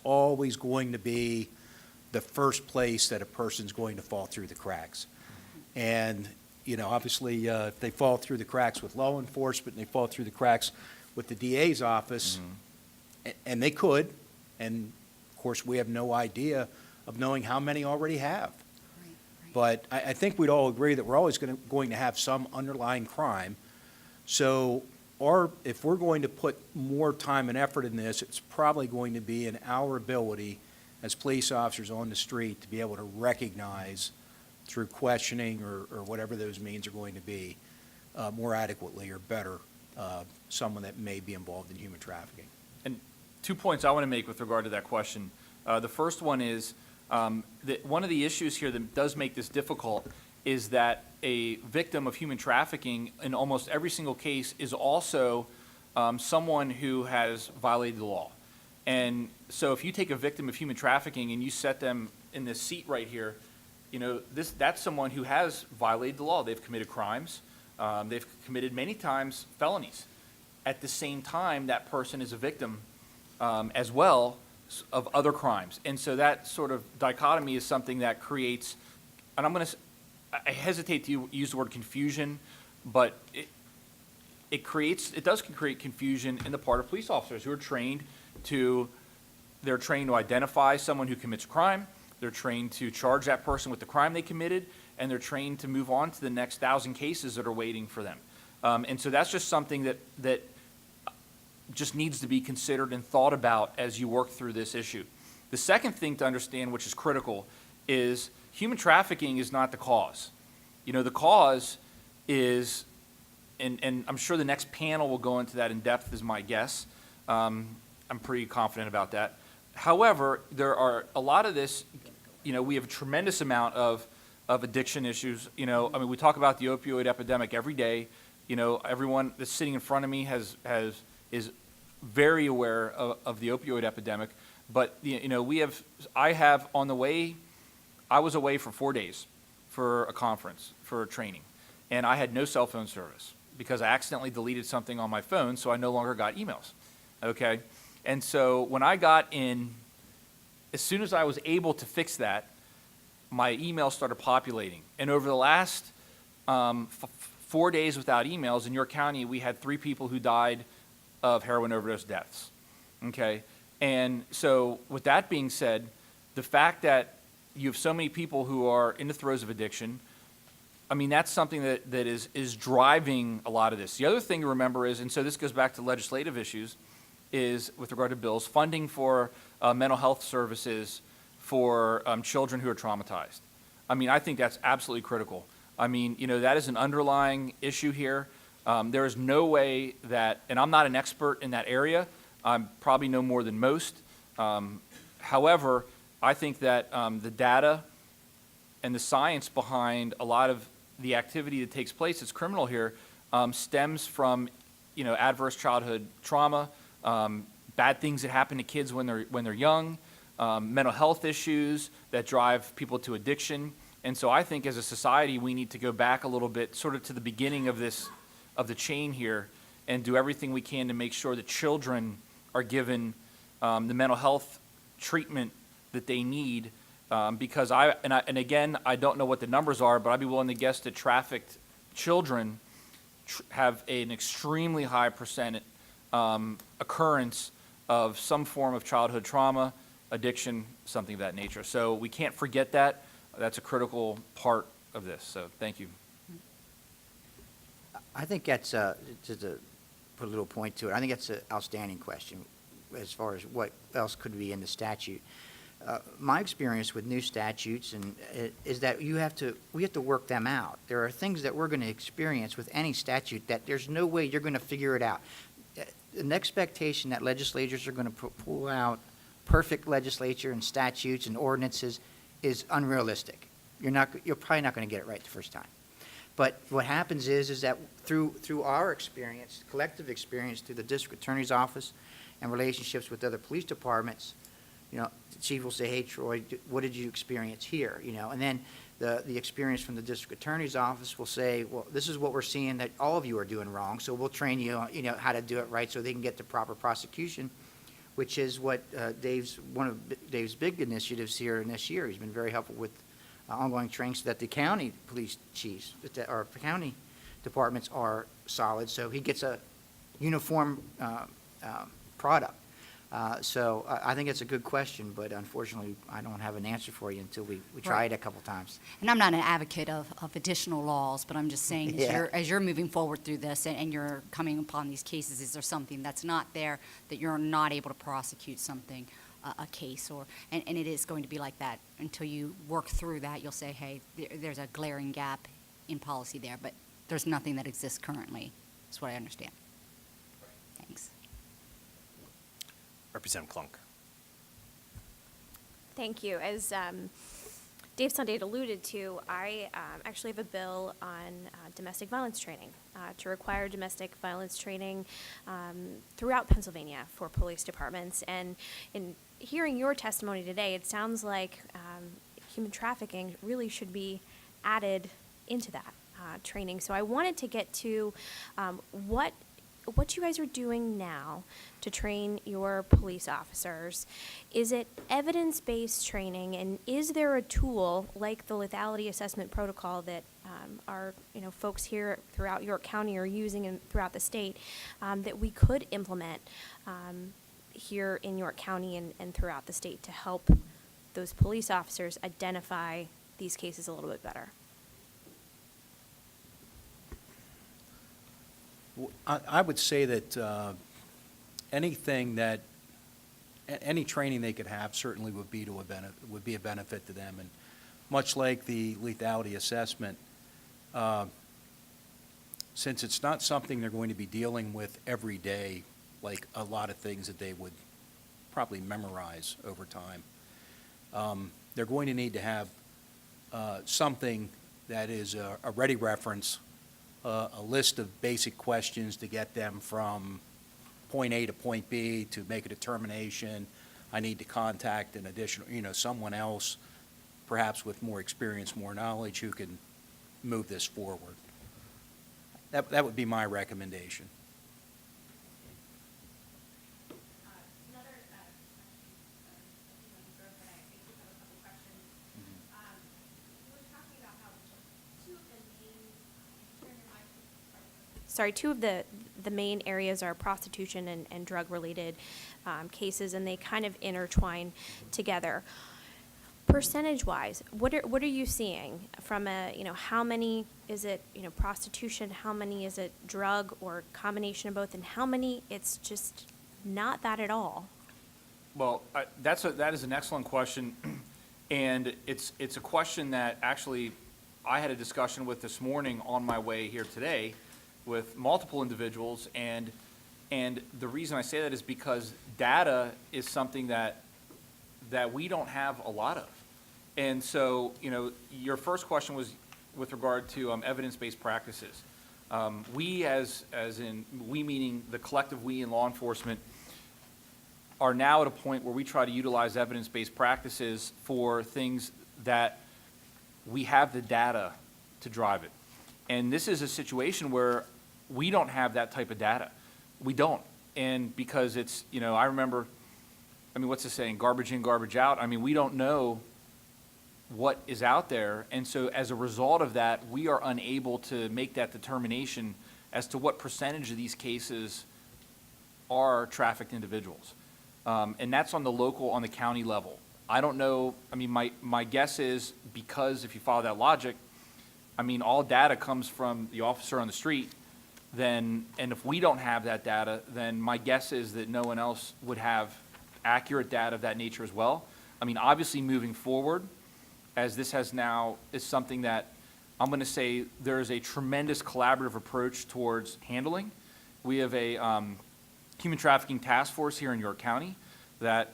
always going to be the first place that a person's going to fall through the cracks. And, you know, obviously, if they fall through the cracks with law enforcement, and they fall through the cracks with the DA's office, and they could, and of course, we have no idea of knowing how many already have. But I think we'd all agree that we're always going to have some underlying crime. So if we're going to put more time and effort in this, it's probably going to be in our ability as police officers on the street to be able to recognize through questioning or whatever those means are going to be more adequately or better someone that may be involved in human trafficking. And 2 points I want to make with regard to that question. The first one is that one of the issues here that does make this difficult is that a victim of human trafficking in almost every single case is also someone who has violated the law. And so if you take a victim of human trafficking and you set them in this seat right here, you know, that's someone who has violated the law. They've committed crimes. They've committed many times felonies. At the same time, that person is a victim as well of other crimes. And so that sort of dichotomy is something that creates, and I hesitate to use the word confusion, but it does create confusion in the part of police officers who are trained to identify someone who commits a crime, they're trained to charge that person with the crime they committed, and they're trained to move on to the next 1,000 cases that are waiting for them. And so that's just something that just needs to be considered and thought about as you work through this issue. The second thing to understand, which is critical, is human trafficking is not the cause. You know, the cause is, and I'm sure the next panel will go into that in depth, is my guess. I'm pretty confident about that. However, there are a lot of this, you know, we have a tremendous amount of addiction issues. You know, I mean, we talk about the opioid epidemic every day. You know, everyone that's sitting in front of me is very aware of the opioid epidemic. But, you know, I was away for 4 days for a conference, for a training, and I had no cell phone service because I accidentally deleted something on my phone, so I no longer got emails, okay? And so when I got in, as soon as I was able to fix that, my emails started populating. And over the last 4 days without emails, in York County, we had 3 people who died of heroin overdose deaths, okay? And so with that being said, the fact that you have so many people who are in the throes of addiction, I mean, that's something that is driving a lot of this. The other thing to remember is, and so this goes back to legislative issues, is with regard to bills, funding for mental health services for children who are traumatized. I mean, I think that's absolutely critical. I mean, you know, that is an underlying issue here. There is no way that, and I'm not an expert in that area, I probably know more than most. However, I think that the data and the science behind a lot of the activity that takes place that's criminal here stems from, you know, adverse childhood trauma, bad things that happen to kids when they're young, mental health issues that drive people to addiction. And so I think as a society we need to go back a little bit, sort of to the beginning of the chain here, and do everything we can to make sure that children are given the mental health treatment that they need. Because again, I don't know what the numbers are, but I'd be willing to guess that trafficked children have an extremely high percent occurrence of some form of childhood trauma, addiction, something of that nature. So we can't forget that. That's a critical part of this. So thank you. I think that's, just to put a little point to it, I think that's an outstanding question as far as what else could be in the statute. My experience with new statutes is that we have to work them out. There are things that we're going to experience with any statute that there's no way you're going to figure it out. An expectation that legislators are going to pull out perfect legislature and statutes and ordinances is unrealistic. You're probably not going to get it right the first time. But what happens is that through our experience, collective experience through the district attorney's office and relationships with other police departments, you know, the chief will say, hey, Troy, what did you experience here? You know, and then the experience from the district attorney's office will say, well, this is what we're seeing that all of you are doing wrong, so we'll train you, you know, how to do it right so they can get the proper prosecution, which is what one of Dave's big initiatives here in this year. He's been very helpful with ongoing training so that the county police chiefs, or county departments are solid, so he gets a uniform product. So I think it's a good question, but unfortunately, I don't have an answer for you until we try Right. it a couple times. And I'm not an advocate of additional laws, but I'm just saying, Yeah. as you're moving forward through this and you're coming upon these cases, is there something that's not there that you're not able to prosecute something, a case, and it is going to be like that until you work through that? You'll say, hey, there's a glaring gap in policy there, but there's nothing that exists currently, is what I understand. Thanks. Representative Clunk. Thank you. As Dave Sundate alluded to, I actually have a bill on domestic violence training to require domestic violence training throughout Pennsylvania for police departments. And in hearing your testimony today, it sounds like human trafficking really should be added into that training. So I wanted to get to what you guys are doing now to train your police officers. Is it evidence-based training, and is there a tool like the lethality assessment protocol that our folks here throughout York County are using and throughout the state that we could implement here in York County and throughout the state to help those police officers identify these cases a little bit better? I would say that anything that, any training they could have certainly would be a benefit to them. And much like the lethality assessment, since it's not something they're going to be dealing with every day, like a lot of things that they would probably memorize over time, they're going to need to have something that is a ready reference, a list of basic questions to get them from point A to point B to make a determination. I need to contact an additional, someone else, perhaps with more experience, more knowledge, who can move this forward. That would be my recommendation. Sorry, two of the main areas are prostitution and drug-related cases, and they kind of intertwine together. Percentage-wise, what are you seeing from how many is it, prostitution, how many is it drug or combination of both, and how many it's just not that at all? Well, that is an excellent question, and it's a question that actually I had a discussion with this morning on my way here today with multiple individuals, and the reason I say that is because data is something that we don't have a lot of. And so, your first question was with regard to evidence-based practices. We we meaning the collective we in law enforcement, are now at a point where we try to utilize evidence-based practices for things that we have the data to drive it. And this is a situation where we don't have that type of data. We don't. And because it's, I remember, what's the saying? Garbage in, garbage out. We don't know what is out there. And so as a result of that, we are unable to make that determination as to what percentage of these cases are trafficked individuals. And that's on the county level. I don't know, my guess is, because if you follow that logic, all data comes from the officer on the street, and if we don't have that data, then my guess is that no one else would have accurate data of that nature as well. Obviously moving forward, as this is something that I'm going to say there is a tremendous collaborative approach towards handling. We have a human trafficking task force here in York County that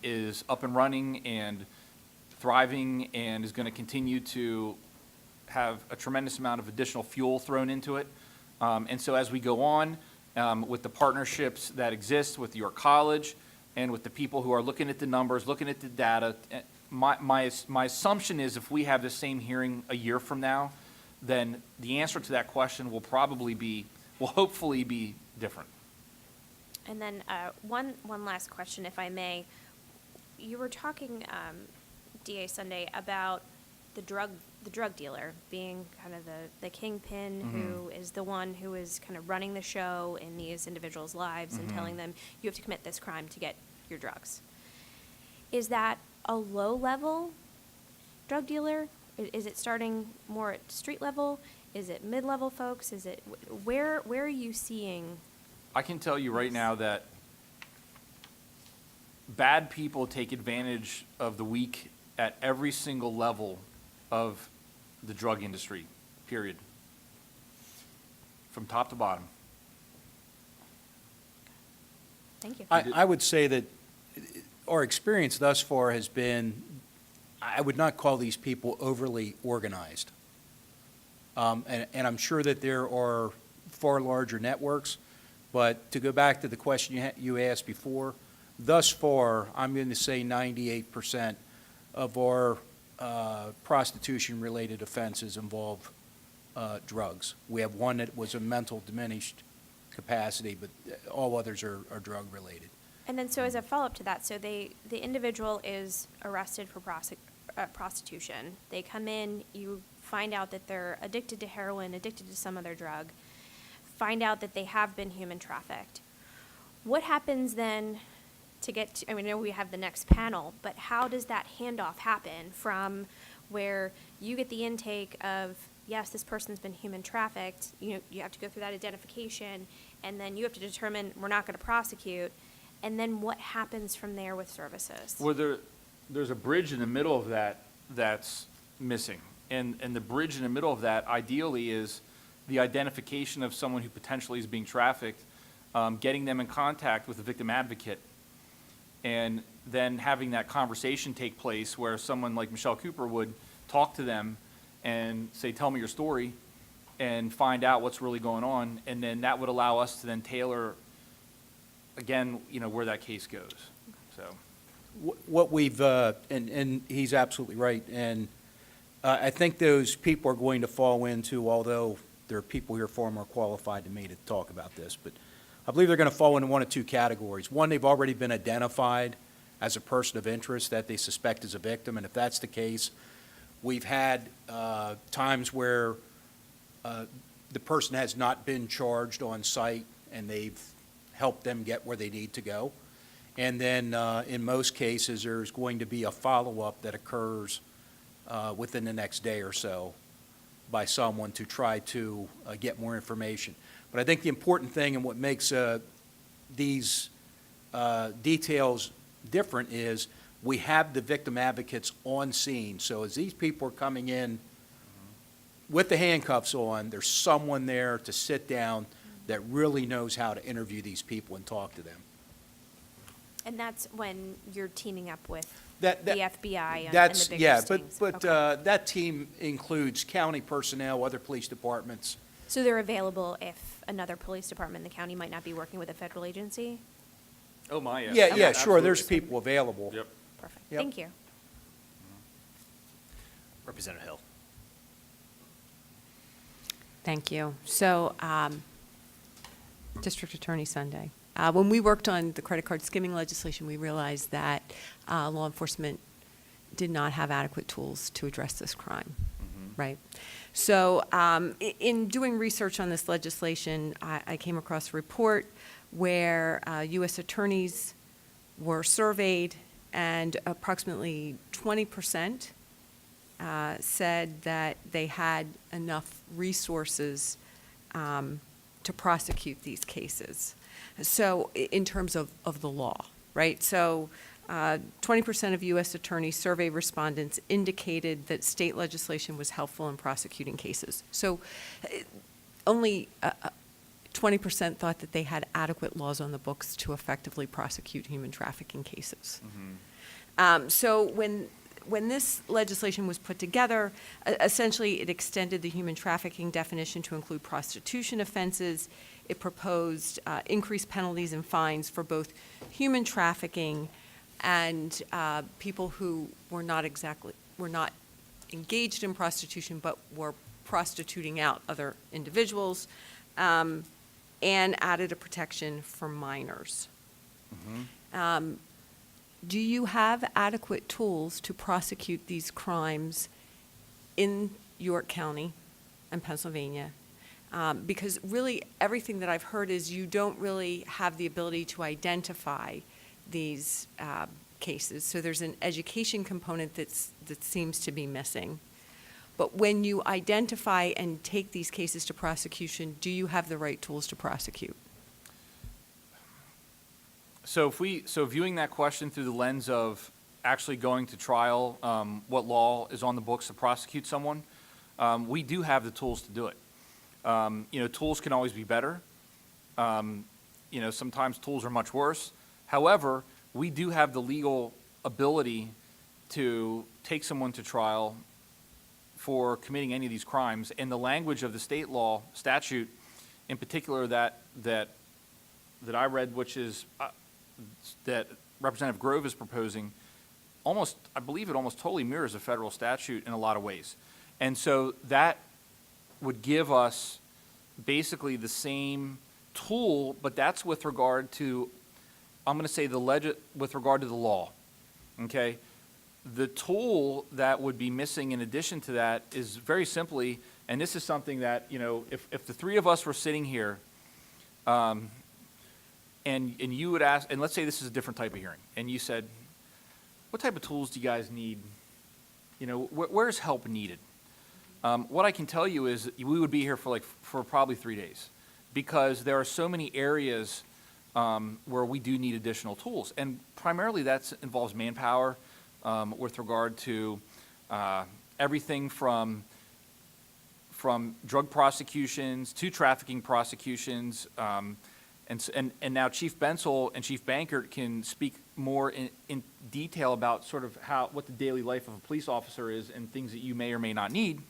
is up and running and thriving and is going to continue to have a tremendous amount of additional fuel thrown into it. And so as we go on with the partnerships that exist with York College, and with the people who are looking at the numbers, looking at the data, my assumption is if we have the same hearing a year from now, then the answer to that question will hopefully be different. And then one last question, if I may. You were talking, DA Sunday, about the drug dealer being kind of the kingpin who is the one who is kind of running the show in these individuals' lives and telling them you have to commit this crime to get your drugs. Is that a low-level drug dealer? Is it starting more at street level? Is it mid-level folks? Is it where are you seeing? I can tell you right now that bad people take advantage of the weak at every single level of the drug industry, period. From top to bottom. Thank you. I would say that our experience thus far has been, I would not call these people overly organized. And I'm sure that there are far larger networks, but to go back to the question you asked before, thus far, I'm going to say 98% of our prostitution-related offenses involve drugs. We have one that was a mental diminished capacity, but all others are drug-related. And then, so as a follow-up to that, so the individual is arrested for prostitution. They come in, you find out that they're addicted to heroin, addicted to some other drug, find out that they have been human trafficked. What happens then to get to, I mean, I know we have the next panel, but how does that handoff happen from where you get the intake of, yes, this person's been human trafficked, you have to go through that identification, and then you have to determine we're not going to prosecute, and then what happens from there with services? Well, there's a bridge in the middle of that that's missing. And the bridge in the middle of that ideally is the identification of someone who potentially is being trafficked, getting them in contact with a victim advocate, and then having that conversation take place where someone like Michelle Cooper would talk to them and say, tell me your story, and find out what's really going on. And then that would allow us to then tailor, again, where that case goes. So. What we've, and he's absolutely right, and I think those people are going to fall into, although there are people here far more qualified than me to talk about this, but I believe they're going to fall into one of two categories. One, they've already been identified as a person of interest that they suspect is a victim, and if that's the case, we've had times where the person has not been charged on site and they've helped them get where they need to go. And then in most cases, there's going to be a follow-up that occurs within the next day or so by someone to try to get more information. But I think the important thing and what makes these details different is we have the victim advocates on scene. So as these people are coming in with the handcuffs on, there's someone there to sit down that really knows how to interview these people and talk to them. And that's when you're teaming up with That- the FBI and That's, the bigger yeah, stings. but Okay. that team includes county personnel, other police departments. So they're available if another police department in the county might not be working with a federal agency? Oh, my, yes. Yeah, yeah, sure, there's Absolutely. people available. Yep. Perfect. Yep. Thank you. Representative Hill. Thank you. So, District Attorney Sunday. When we worked on the credit card skimming legislation, we realized that law enforcement did not have adequate tools to address this crime, right? So in doing research on this legislation, I came across a report where U.S. attorneys were surveyed, and approximately 20% said that they had enough resources to prosecute these cases. So in terms of the law, right? So 20% of U.S. attorney survey respondents indicated that state legislation was helpful in prosecuting cases. So only 20% thought that they had adequate laws on the books to effectively prosecute human trafficking cases. So when this legislation was put together, essentially it extended the human trafficking definition to include prostitution offenses. it proposed increased penalties and fines for both human trafficking and people who were not engaged in prostitution, but were prostituting out other individuals, and added a protection for minors. Do you have adequate tools to prosecute these crimes in York County and Pennsylvania? Because really, everything that I've heard is you don't really have the ability to identify these cases. So there's an education component that seems to be missing. But when you identify and take these cases to prosecution, do you have the right tools to prosecute? So viewing that question through the lens of actually going to trial, what law is on the books to prosecute someone, we do have the tools to do it. Tools can always be better. Sometimes tools are much worse. However, we do have the legal ability to take someone to trial for committing any of these crimes. And the language of the state law statute, in particular that I read, which is that Representative Grove is proposing, I believe it almost totally mirrors a federal statute in a lot of ways. And so that would give us basically the same tool, but that's with regard to, I'm going to say with regard to the law, okay? The tool that would be missing in addition to that is very simply, and this is something that, if the three of us were sitting here, and you would ask, and let's say this is a different type of hearing, and you said, what type of tools do you guys need? Where's help needed? What I can tell you is we would be here for probably 3 days, because there are so many areas where we do need additional tools, and primarily that involves manpower with regard to everything from drug prosecutions to trafficking prosecutions. And now Chief Bensel and Chief Bankert can speak more in detail about sort of what the daily life of a police officer is and things that you may or may not need.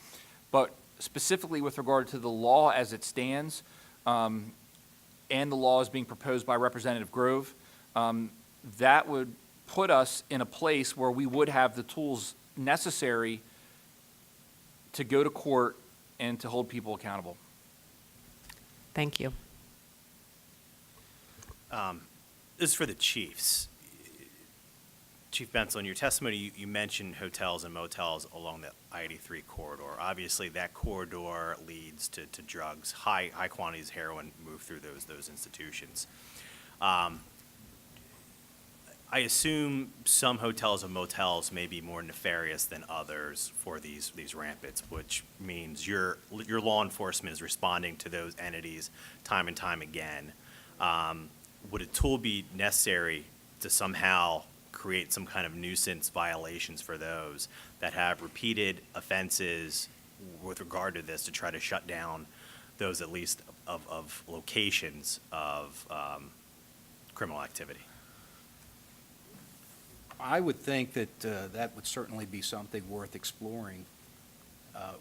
But specifically with regard to the law as it stands, and the laws being proposed by Representative Grove, that would put us in a place where we would have the tools necessary to go to court and to hold people accountable. Thank you. This is for the chiefs. Chief Bensel, in your testimony, you mentioned hotels and motels along the I-83 corridor. Obviously, that corridor leads to drugs. High quantities of heroin move through those institutions. I assume some hotels and motels may be more nefarious than others for these rampants, which means your law enforcement is responding to those entities time and time again. Would a tool be necessary to somehow create some kind of nuisance violations for those that have repeated offenses with regard to this, to try to shut down those at least of locations of criminal activity? I would think that that would certainly be something worth exploring.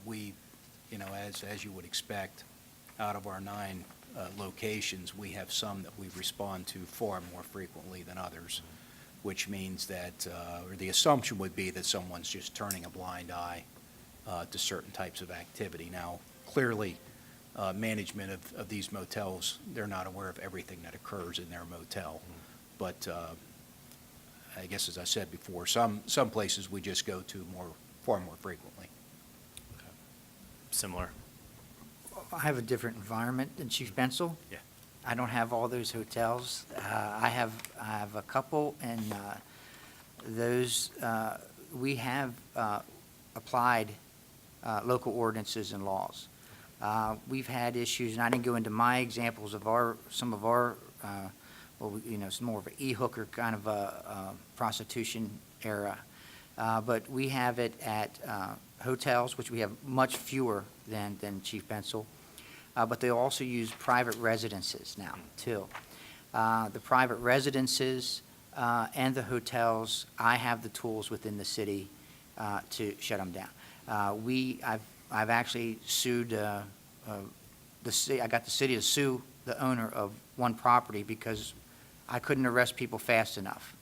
We, as you would expect, out of our 9 locations, we have some that we respond to far more frequently than others, which means that, or the assumption would be that someone's just turning a blind eye to certain types of activity. Now, clearly, management of these motels, they're not aware of everything that occurs in their motel. But I guess, as I said before, some places we just go to far more frequently. Similar? I have a different environment than Chief Bensel. Yeah. I don't have all those hotels. I have a couple, and those we have applied local ordinances and laws. We've had issues, and I didn't go into my examples of some of our it's more of an e-hooker kind of a prostitution era. But we have it at hotels, which we have much fewer than Chief Bensel. But they also use private residences now, too. The private residences and the hotels, I have the tools within the city to shut them down. I've actually sued the city. I got the city to sue the owner of one property because I couldn't arrest people fast enough,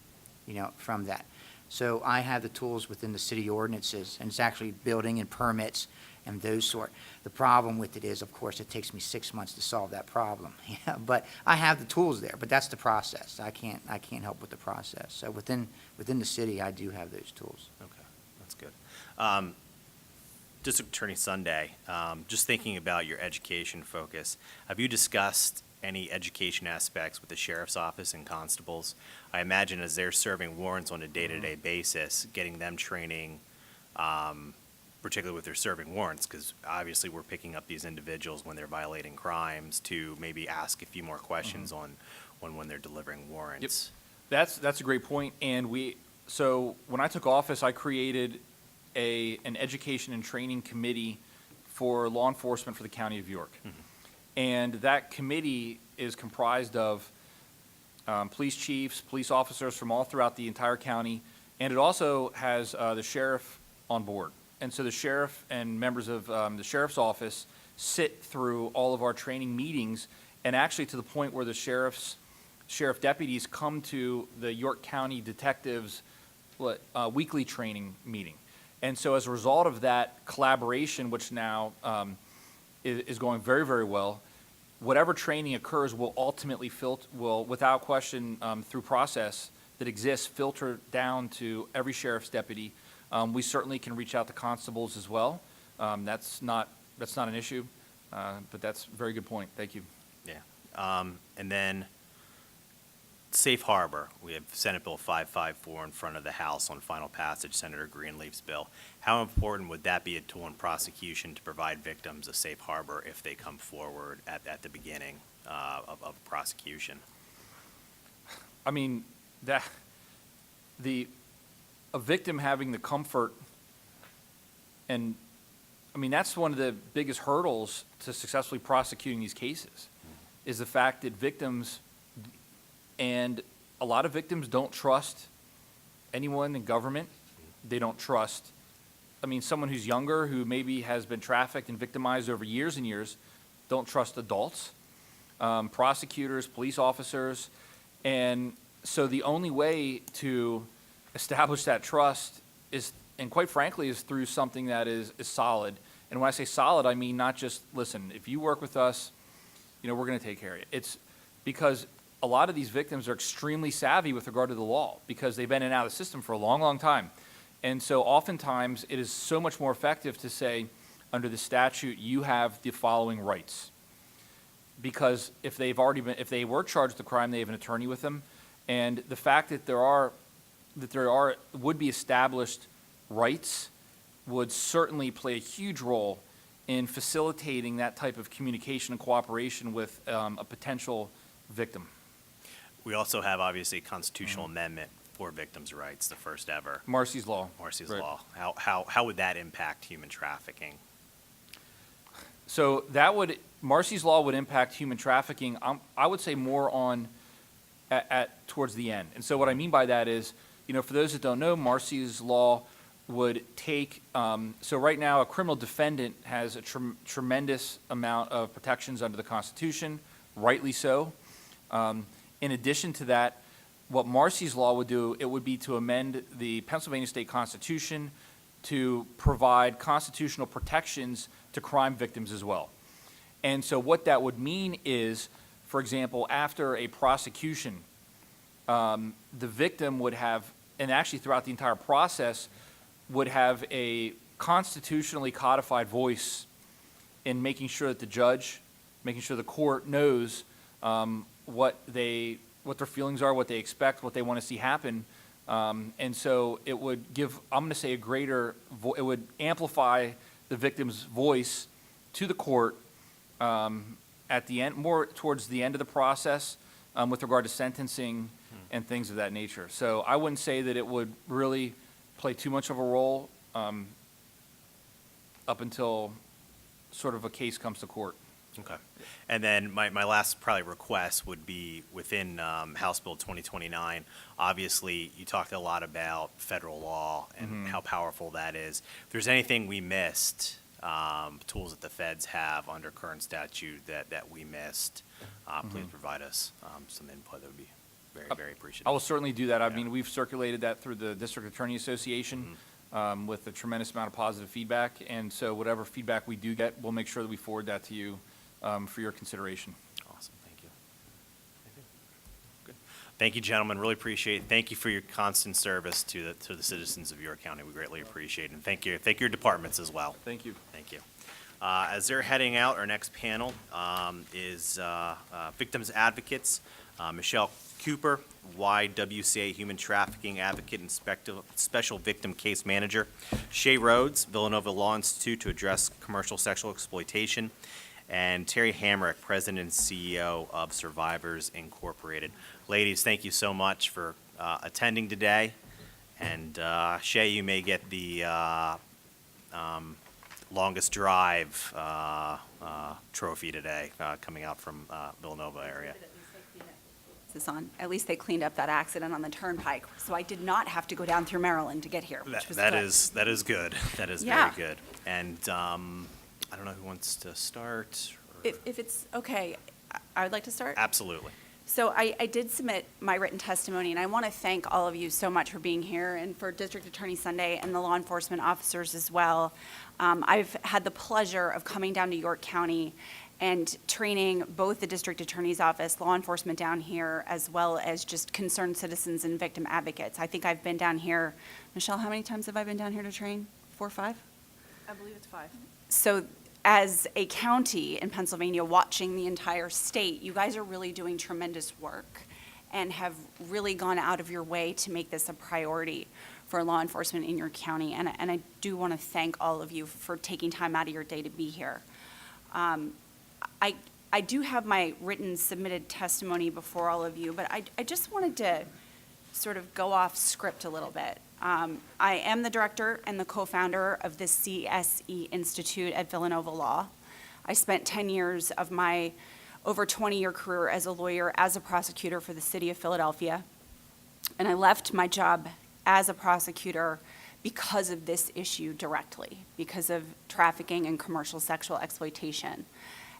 from that. So I have the tools within the city ordinances, and it's actually building and permits and those sort. The problem with it is, of course, it takes me 6 months to solve that problem. Yeah, but I have the tools there, but that's the process. I can't help with the process. So within the city, I do have those tools. Okay, that's good. District Attorney Sunday, just thinking about your education focus, have you discussed any education aspects with the sheriff's office and constables? I imagine as they're serving warrants on a day-to-day basis, getting them training, particularly with their serving warrants, because obviously we're picking up these individuals when they're violating crimes to maybe ask a few more questions on when they're delivering warrants. That's a great point. And so when I took office, I created an education and training committee for law enforcement for the County of York. And that committee is comprised of police chiefs, police officers from all throughout the entire county, and it also has the sheriff on board. And so the sheriff and members of the sheriff's office sit through all of our training meetings, and actually to the point where the sheriff deputies come to the York County detectives weekly training meeting. And so as a result of that collaboration, which now is going very, very well, whatever training occurs will ultimately will without question, through process that exists, filter down to every sheriff's deputy. We certainly can reach out to constables as well. That's not an issue, but that's a very good point. Thank you. Yeah. And then Safe Harbor, we have Senate Bill 554 in front of the House on final passage, Senator Greenleaf's bill. How important would that be a tool in prosecution to provide victims a safe harbor if they come forward at the beginning of a prosecution? I mean, a victim having the comfort, and I mean, that's one of the biggest hurdles to successfully prosecuting these cases, is the fact that victims, and a lot of victims don't trust anyone in government. They don't trust, someone who's younger, who maybe has been trafficked and victimized over years and years, don't trust adults, prosecutors, police officers. And so the only way to establish that trust is, and quite frankly, is through something that is solid. And when I say solid, I mean not just, listen, if you work with us, we're going to take care of you. It's because a lot of these victims are extremely savvy with regard to the law because they've been in and out of the system for a long, long time. And so oftentimes it is so much more effective to say, under the statute, you have the following rights. Because if they were charged with a crime, they have an attorney with them. And the fact that there would be established rights would certainly play a huge role in facilitating that type of communication and cooperation with a potential victim. We also have obviously a constitutional amendment for victims' rights, the first ever. Marcy's Law. Marcy's Right. Law. How would that impact human trafficking? So Marcy's Law would impact human trafficking, I would say more on towards the end. And so what I mean by that is, for those that don't know, Marcy's Law would take, so right now a criminal defendant has a tremendous amount of protections under the Constitution, rightly so. In addition to that, what Marcy's Law would do, it would be to amend the Pennsylvania State Constitution to provide constitutional protections to crime victims as well. And so what that would mean is, for example, after a prosecution, the victim would have, and actually throughout the entire process, would have a constitutionally codified voice in making sure that the judge, making sure the court knows what their feelings are, what they expect, what they want to see happen. And so it would give, I'm going to say, it would amplify the victim's voice to the court at the end, more towards the end of the process with regard to sentencing and things of that nature. So I wouldn't say that it would really play too much of a role up until sort of a case comes to court. Okay. And then my last probably request would be within House Bill 2029. Obviously, you talked a lot about federal law and how powerful that is. If there's anything we missed tools that the feds have under current statute that we missed, please provide us some input. That would be very, very appreciative. I will certainly do that. I Yeah. mean, we've circulated that through the District Attorney Association with a tremendous amount of positive feedback. And so whatever feedback we do get, we'll make sure that we forward that to you for your consideration. Awesome, thank you. Good. Thank you, gentlemen, really appreciate it. Thank you for your constant service to the citizens of York County. We greatly appreciate it. And thank your departments as well. Thank you. Thank you. As they're heading out, our next panel is Victims Advocates. Michelle Cooper, YWCA Human Trafficking Advocate and Special Victim Case Manager. Shay Rhodes, Villanova Law Institute to address commercial sexual exploitation. And Terry Hamrick, President and CEO of Survivors Incorporated. Ladies, thank you so much for attending today. And Shay, you may get the longest drive trophy today, coming out from Villanova area. At least they cleaned up that accident on the turnpike, so I did not have to go down through Maryland to get here, which was That good. is good. That is Yeah. very good. And I don't know who wants to start. Or- If it's okay, I would like to start. Absolutely. So I did submit my written testimony, and I want to thank all of you so much for being here, and for District Attorney Sunday and the law enforcement officers as well. I've had the pleasure of coming down to York County and training both the District Attorney's Office, law enforcement down here, as well as just concerned citizens and victim advocates. I think I've been down here, Michelle, how many times have I been down here to train? 4 or 5? I believe it's 5. So as a county in Pennsylvania watching the entire state, you guys are really doing tremendous work and have really gone out of your way to make this a priority for law enforcement in your county. And I do want to thank all of you for taking time out of your day to be here. I do have my written submitted testimony before all of you, but I just wanted to sort of go off script a little bit. I am the director and the co-founder of the CSE Institute at Villanova Law. I spent 10 years of my over 20-year career as a lawyer, as a prosecutor for the city of Philadelphia. And I left my job as a prosecutor because of this issue directly, because of trafficking and commercial sexual exploitation.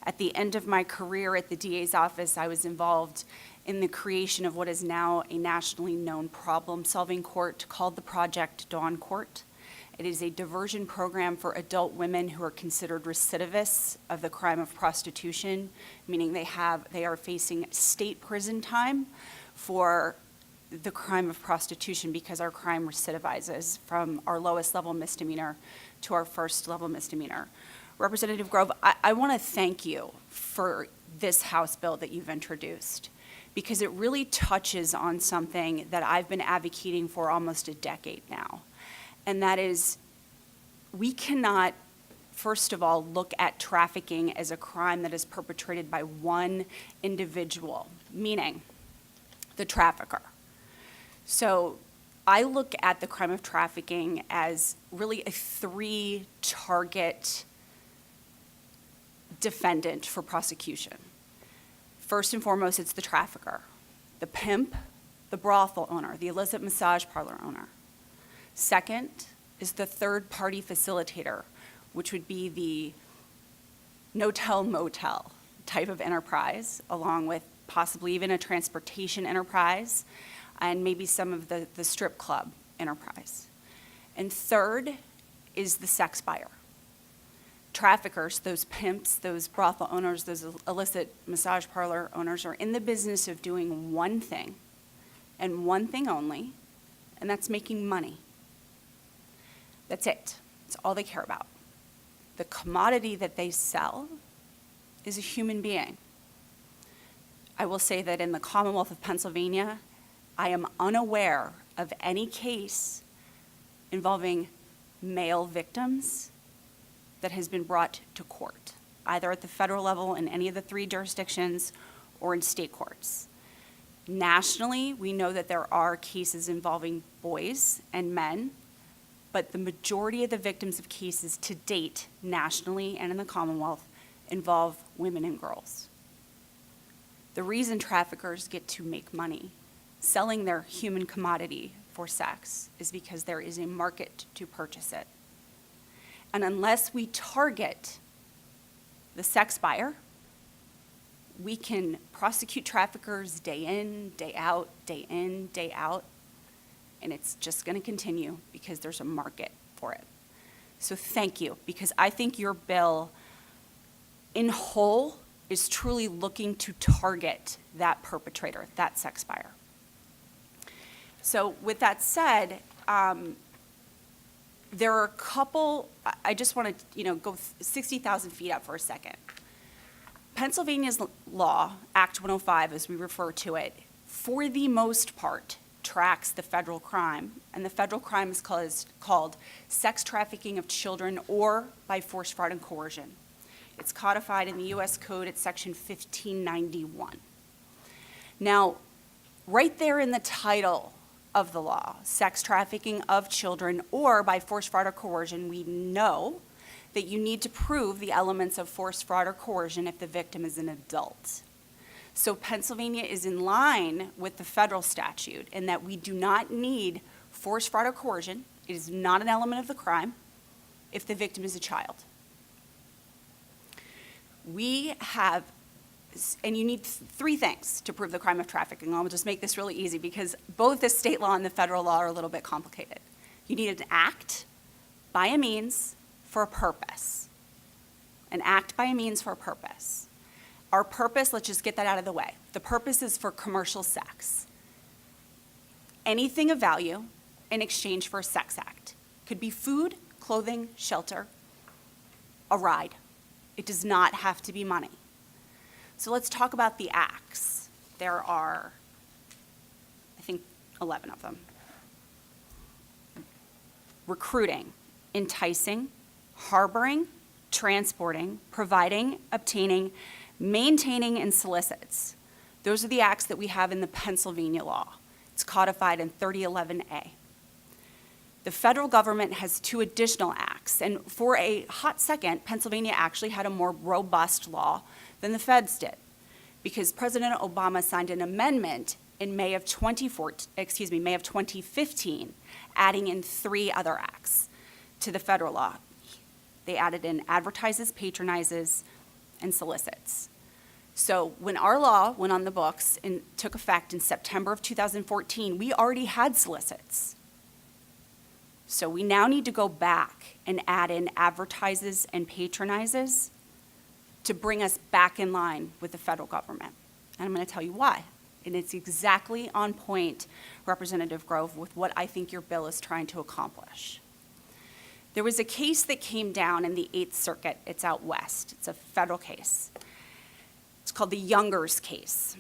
At the end of my career at the DA's office, I was involved in the creation of what is now a nationally known problem-solving court called the Project Dawn Court. It is a diversion program for adult women who are considered recidivists of the crime of prostitution, meaning they are facing state prison time for the crime of prostitution because our crime recidivizes from our lowest level misdemeanor to our first level misdemeanor. Representative Grove, I want to thank you for this House bill that you've introduced, because it really touches on something that I've been advocating for almost a decade now. And that is, we cannot, first of all, look at trafficking as a crime that is perpetrated by one individual, meaning the trafficker. So I look at the crime of trafficking as really a 3-target defendant for prosecution. First and foremost, it's the trafficker, the pimp, the brothel owner, the illicit massage parlor owner. Second is the third-party facilitator, which would be the no-tell-motel type of enterprise, along with possibly even a transportation enterprise, and maybe some of the strip club enterprise. And third is the sex buyer. Traffickers, those pimps, those brothel owners, those illicit massage parlor owners are in the business of doing one thing, and one thing only, and that's making money. That's it. That's all they care about. The commodity that they sell is a human being. I will say that in the Commonwealth of Pennsylvania, I am unaware of any case involving male victims that has been brought to court, either at the federal level in any of the 3 jurisdictions or in state courts. Nationally, we know that there are cases involving boys and men, but the majority of the victims of cases to date, nationally and in the Commonwealth, involve women and girls. The reason traffickers get to make money selling their human commodity for sex is because there is a market to purchase it. And unless we target the sex buyer, we can prosecute traffickers day in, day out, day in, day out, and it's just going to continue because there's a market for it. So thank you, because I think your bill in whole is truly looking to target that perpetrator, that sex buyer. So with that said, there are a couple, I just want to, go 60,000 feet up for a second. Pennsylvania's law, Act 105, as we refer to it, for the most part, tracks the federal crime, and the federal crime is called sex trafficking of children or by force, fraud, and coercion. It's codified in the U.S. Code at Section 1591. Now, right there in the title of the law, sex trafficking of children or by force, fraud, or coercion, we know that you need to prove the elements of force, fraud, or coercion if the victim is an adult. So Pennsylvania is in line with the federal statute in that we do not need force, fraud, or coercion. It is not an element of the crime if the victim is a child. We have, and you need three things to prove the crime of trafficking. I'll just make this really easy because both the state law and the federal law are a little bit complicated. You need an act by a means for a purpose. An act by a means for a purpose. Our purpose, let's just get that out of the way. The purpose is for commercial sex. Anything of value in exchange for a sex act. Could be food, clothing, shelter, a ride. It does not have to be money. So let's talk about the acts. There are, I think, 11 of them. Recruiting, enticing, harboring, transporting, providing, obtaining, maintaining, and solicits. Those are the acts that we have in the Pennsylvania law. It's codified in 3011A. The federal government has two additional acts, and for a hot second, Pennsylvania actually had a more robust law than the feds did, because President Obama signed an amendment in May of 2015, adding in three other acts to the federal law. They added in advertises, patronizes, and solicits. So when our law went on the books and took effect in September of 2014, we already had solicits. So we now need to go back and add in advertises and patronizes to bring us back in line with the federal government. And I'm going to tell you why. And it's exactly on point, Representative Grove, with what I think your bill is trying to accomplish. There was a case that came down in the 8th Circuit. It's out west. It's a federal case. It's called the Youngers case.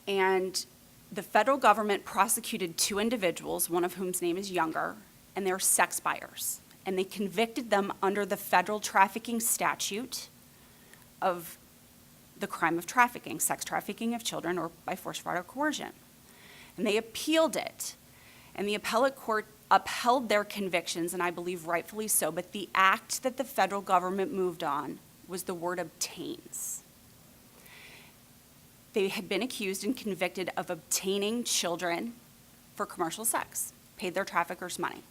And the federal government prosecuted two individuals, one of whom's name is Younger, and they're sex buyers. And they convicted them under the federal trafficking statute of the crime of trafficking, sex trafficking of children or by force, fraud, or coercion. And they appealed it. And the appellate court upheld their convictions, and I believe rightfully so, but the act that the federal government moved on was the word obtains. They had been accused and convicted of obtaining children for commercial sex, paid their traffickers money.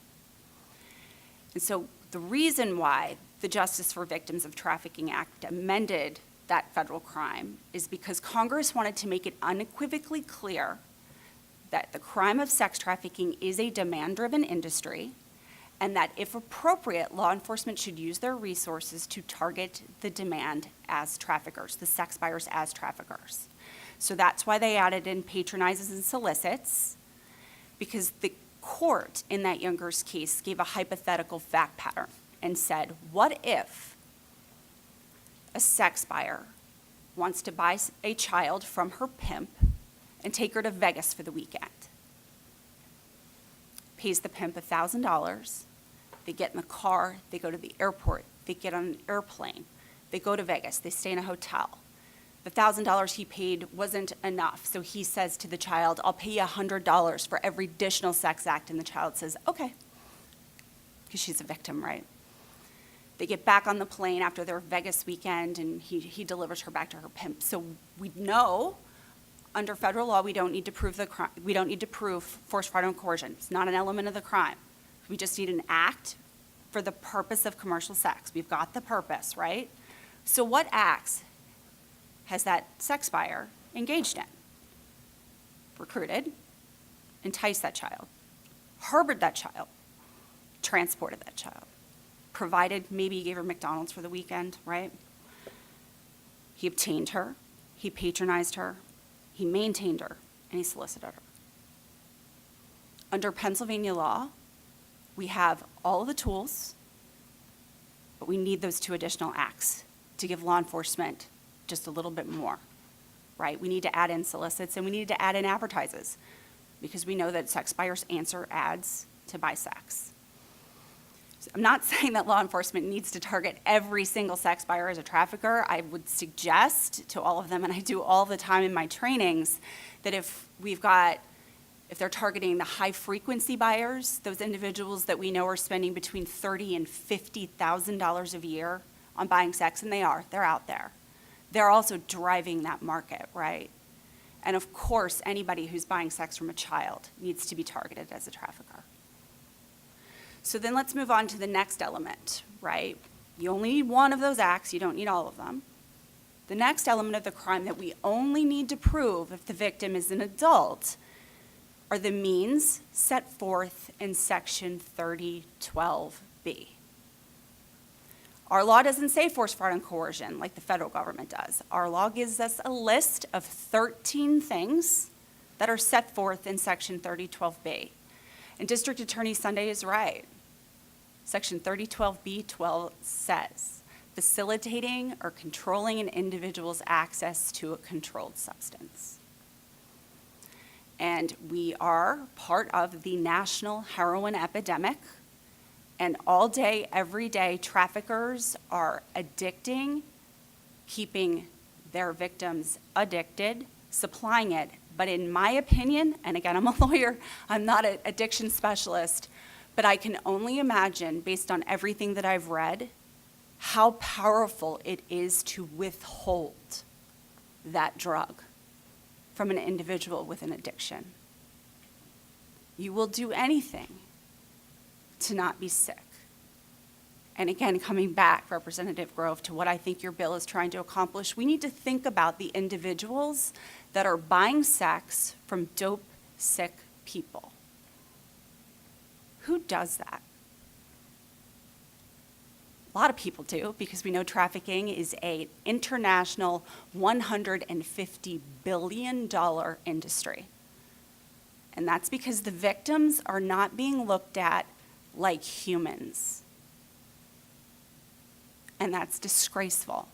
And so the reason why the Justice for Victims of Trafficking Act amended that federal crime is because Congress wanted to make it unequivocally clear that the crime of sex trafficking is a demand-driven industry, and that if appropriate, law enforcement should use their resources to target the demand as traffickers, the sex buyers as traffickers. So that's why they added in patronizes and solicits, because the court in that Youngers case gave a hypothetical fact pattern and said, what if a sex buyer wants to buy a child from her pimp and take her to Vegas for the weekend? Pays the pimp $1,000. They get in the car, they go to the airport, they get on an airplane, they go to Vegas, they stay in a hotel. The $1,000 he paid wasn't enough, so he says to the child, I'll pay you $100 for every additional sex act, and the child says, okay, because she's a victim, right? They get back on the plane after their Vegas weekend, and he delivers her back to her pimp. So we know under federal law we don't need to prove the crime. We don't need to prove force, fraud, and coercion. It's not an element of the crime. We just need an act for the purpose of commercial sex. We've got the purpose, right? So what acts has that sex buyer engaged in? Recruited, enticed that child, harbored that child, transported that child, provided, maybe he gave her McDonald's for the weekend, right? He obtained her, he patronized her, he maintained her, and he solicited her. Under Pennsylvania law, we have all of the tools, but we need those 2 additional acts to give law enforcement just a little bit more, right? We need to add in solicits and we need to add in advertises because we know that sex buyers answer ads to buy sex. So I'm not saying that law enforcement needs to target every single sex buyer as a trafficker. I would suggest to all of them, and I do all the time in my trainings, that if they're targeting the high-frequency buyers, those individuals that we know are spending between $30,000 and $50,000 a year on buying sex, and they're out there. They're also driving that market, right? And of course, anybody who's buying sex from a child needs to be targeted as a trafficker. So then let's move on to the next element, right? You only need one of those acts, you don't need all of them. The next element of the crime that we only need to prove if the victim is an adult are the means set forth in Section 3012B. Our law doesn't say force, fraud, and coercion like the federal government does. Our law gives us a list of 13 things that are set forth in Section 3012B. And District Attorney Sunday is right. Section 3012B12 says, facilitating or controlling an individual's access to a controlled substance. And we are part of the national heroin epidemic. And all day, every day, traffickers are addicting, keeping their victims addicted, supplying it. But in my opinion, and again, I'm a lawyer, I'm not an addiction specialist, but I can only imagine, based on everything that I've read, how powerful it is to withhold that drug from an individual with an addiction. You will do anything to not be sick. And again, coming back, Representative Grove, to what I think your bill is trying to accomplish, we need to think about the individuals that are buying sex from dope, sick people. Who does that? A lot of people do, because we know trafficking is an international $150 billion industry. And that's because the victims are not being looked at like humans. And that's disgraceful.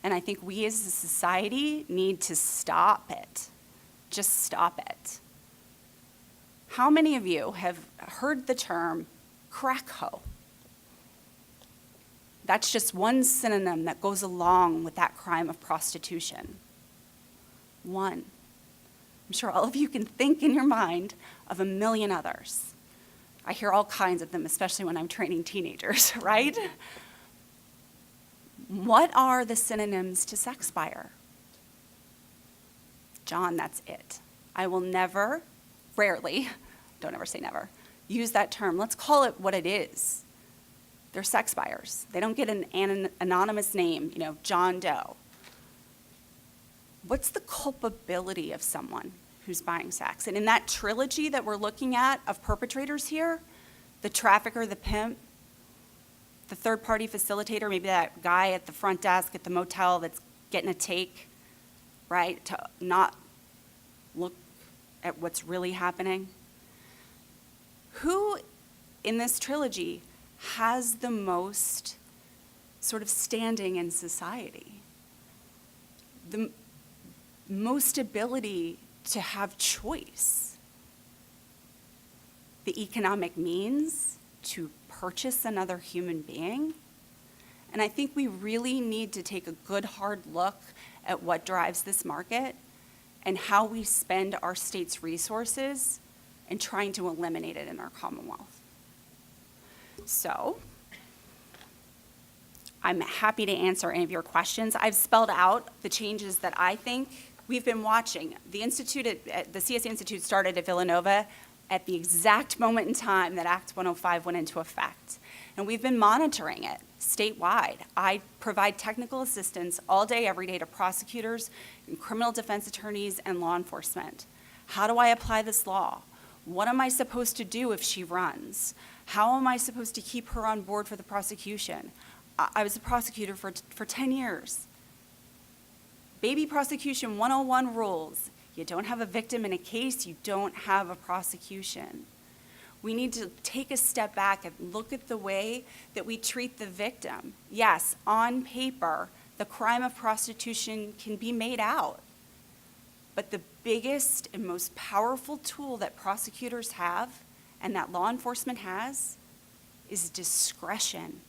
And I think we as a society need to stop it. Just stop it. How many of you have heard the term crack hoe? That's just one synonym that goes along with that crime of prostitution. One. I'm sure all of you can think in your mind of a million others. I hear all kinds of them, especially when I'm training teenagers, right? What are the synonyms to sex buyer? John, that's it. I will never, rarely, don't ever say never, use that term. Let's call it what it is. They're sex buyers. They don't get an anonymous name, John Doe. What's the culpability of someone who's buying sex? And in that trilogy that we're looking at of perpetrators here, the trafficker, the pimp, the third-party facilitator, maybe that guy at the front desk at the motel that's getting a take, right, to not look at what's really happening. Who in this trilogy has the most sort of standing in society? The most ability to have choice? The economic means to purchase another human being? And I think we really need to take a good hard look at what drives this market and how we spend our state's resources in trying to eliminate it in our Commonwealth. So, I'm happy to answer any of your questions. I've spelled out the changes that I think we've been watching. The CS Institute started at Villanova at the exact moment in time that Act 105 went into effect. and we've been monitoring it statewide. I provide technical assistance all day, every day to prosecutors, and criminal defense attorneys, and law enforcement. How do I apply this law? What am I supposed to do if she runs? How am I supposed to keep her on board for the prosecution? I was a prosecutor for 10 years. Baby prosecution 101 rules. You don't have a victim in a case, you don't have a prosecution. We need to take a step back and look at the way that we treat the victim. Yes, on paper, the crime of prostitution can be made out. But the biggest and most powerful tool that prosecutors have and that law enforcement has is discretion.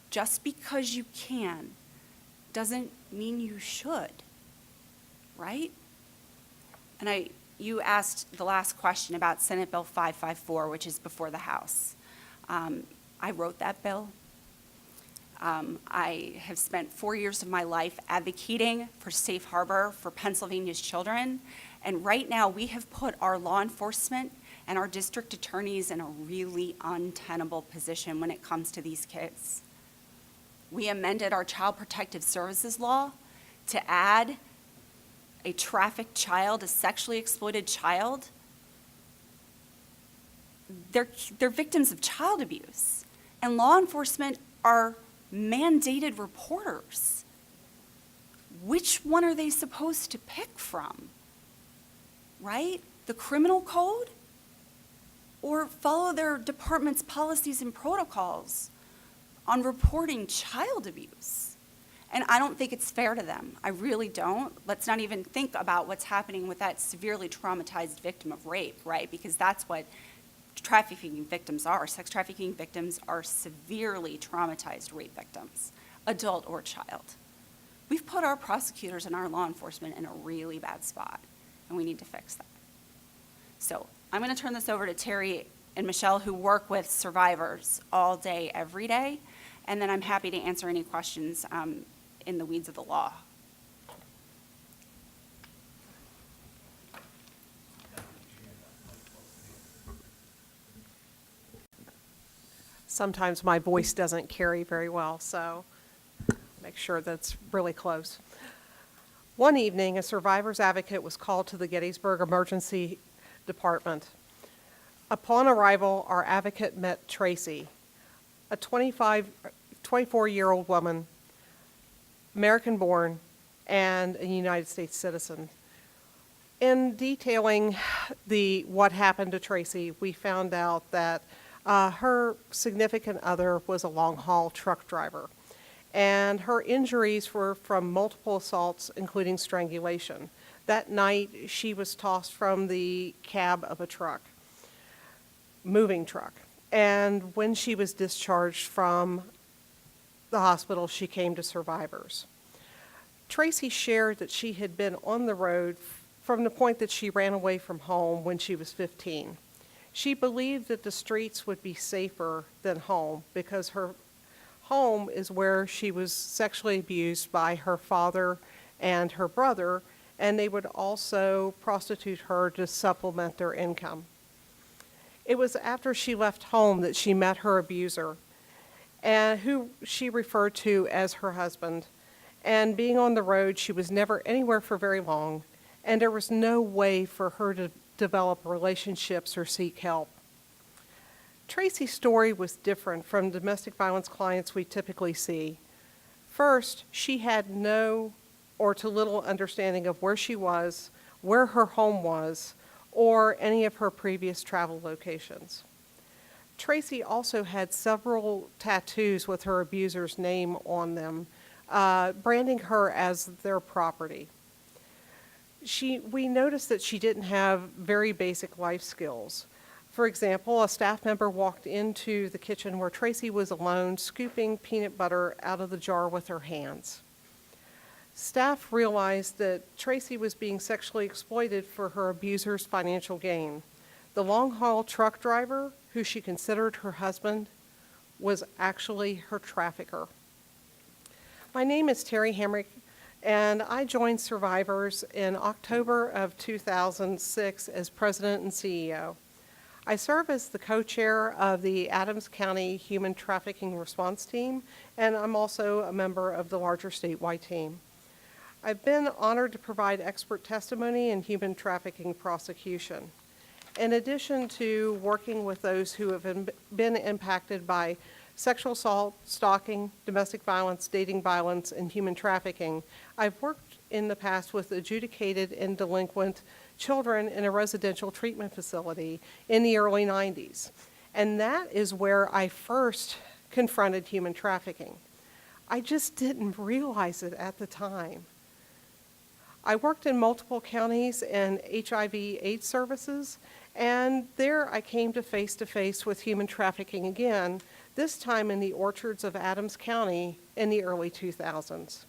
Just because you can doesn't mean you should, right? And you asked the last question about Senate Bill 554, which is before the House. I wrote that bill. I have spent 4 years of my life advocating for safe harbor for Pennsylvania's children. And right now, we have put our law enforcement and our district attorneys in a really untenable position when it comes to these kids. We amended our Child Protective Services law to add a trafficked child, a sexually exploited child. They're victims of child abuse. And law enforcement are mandated reporters. Which one are they supposed to pick from? Right? The criminal code? Or follow their department's policies and protocols on reporting child abuse? And I don't think it's fair to them. I really don't. Let's not even think about what's happening with that severely traumatized victim of rape, right? Because that's what trafficking victims are. Sex trafficking victims are severely traumatized rape victims, adult or child. We've put our prosecutors and our law enforcement in a really bad spot, and we need to fix that. So I'm going to turn this over to Terry and Michelle, who work with survivors all day, every day, and then I'm happy to answer any questions in the weeds of the law. Sometimes my voice doesn't carry very well, so make sure that's really close. One evening, a survivor's advocate was called to the Gettysburg Emergency Department. Upon arrival, our advocate met Tracy, a 24-year-old woman, American-born, and a United States citizen. In detailing what happened to Tracy, we found out that her significant other was a long-haul truck driver, and her injuries were from multiple assaults, including strangulation. That night, she was tossed from the cab of a truck, moving truck, and when she was discharged from the hospital, she came to survivors. Tracy shared that she had been on the road from the point that she ran away from home when she was 15. She believed that the streets would be safer than home because her home is where she was sexually abused by her father and her brother, and they would also prostitute her to supplement their income. It was after she left home that she met her abuser, and who she referred to as her husband. And being on the road, she was never anywhere for very long, and there was no way for her to develop relationships or seek help. Tracy's story was different from domestic violence clients we typically see. First, she had no or to little understanding of where she was, where her home was, or any of her previous travel locations. Tracy also had several tattoos with her abuser's name on them, branding her as their property. We noticed that she didn't have very basic life skills. For example, a staff member walked into the kitchen where Tracy was alone, scooping peanut butter out of the jar with her hands. Staff realized that Tracy was being sexually exploited for her abuser's financial gain. The long-haul truck driver, who she considered her husband, was actually her trafficker. My name is Terry Hamrick, and I joined Survivors in October of 2006 as president and CEO. I serve as the co-chair of the Adams County Human Trafficking Response Team, and I'm also a member of the larger statewide team. I've been honored to provide expert testimony in human trafficking prosecution. In addition to working with those who have been impacted by sexual assault, stalking, domestic violence, dating violence, and human trafficking, I've worked in the past with adjudicated and delinquent children in a residential treatment facility in the early 90s. And that is where I first confronted human trafficking. I just didn't realize it at the time. I worked in multiple counties and HIV/AIDS services, and there I came to face with human trafficking again, this time in the orchards of Adams County in the early 2000s.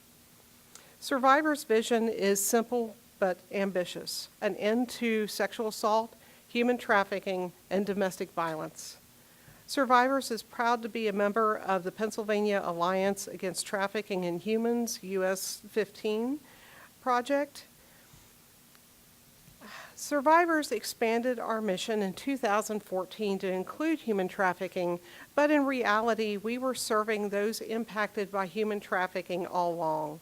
Survivor's vision is simple but ambitious: an end to sexual assault, human trafficking, and domestic violence. Survivors is proud to be a member of the Pennsylvania Alliance Against Trafficking in Humans, US 15 project. Survivors expanded our mission in 2014 to include human trafficking, but in reality, we were serving those impacted by human trafficking all along.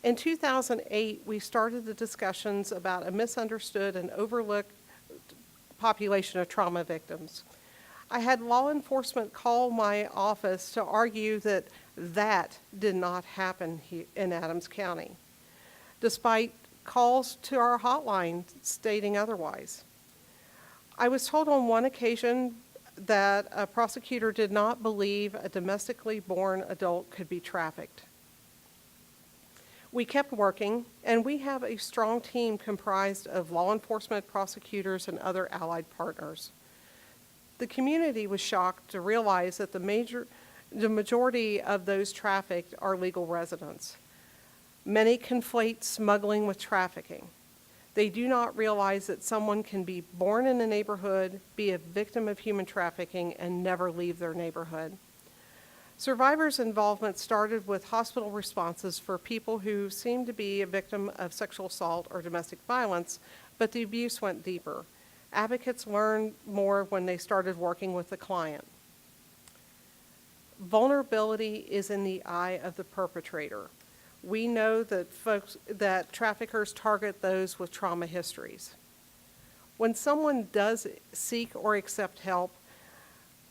In 2008, we started the discussions about a misunderstood and overlooked population of trauma victims. I had law enforcement call my office to argue that did not happen in Adams County, despite calls to our hotline stating otherwise. I was told on one occasion that a prosecutor did not believe a domestically born adult could be trafficked. We kept working, and we have a strong team comprised of law enforcement, prosecutors, and other allied partners. The community was shocked to realize that the majority of those trafficked are legal residents. Many conflate smuggling with trafficking. They do not realize that someone can be born in a neighborhood, be a victim of human trafficking, and never leave their neighborhood. Survivors' involvement started with hospital responses for people who seemed to be a victim of sexual assault or domestic violence, but the abuse went deeper. Advocates learned more when they started working with the client. Vulnerability is in the eye of the perpetrator. We know that traffickers target those with trauma histories. When someone does seek or accept help,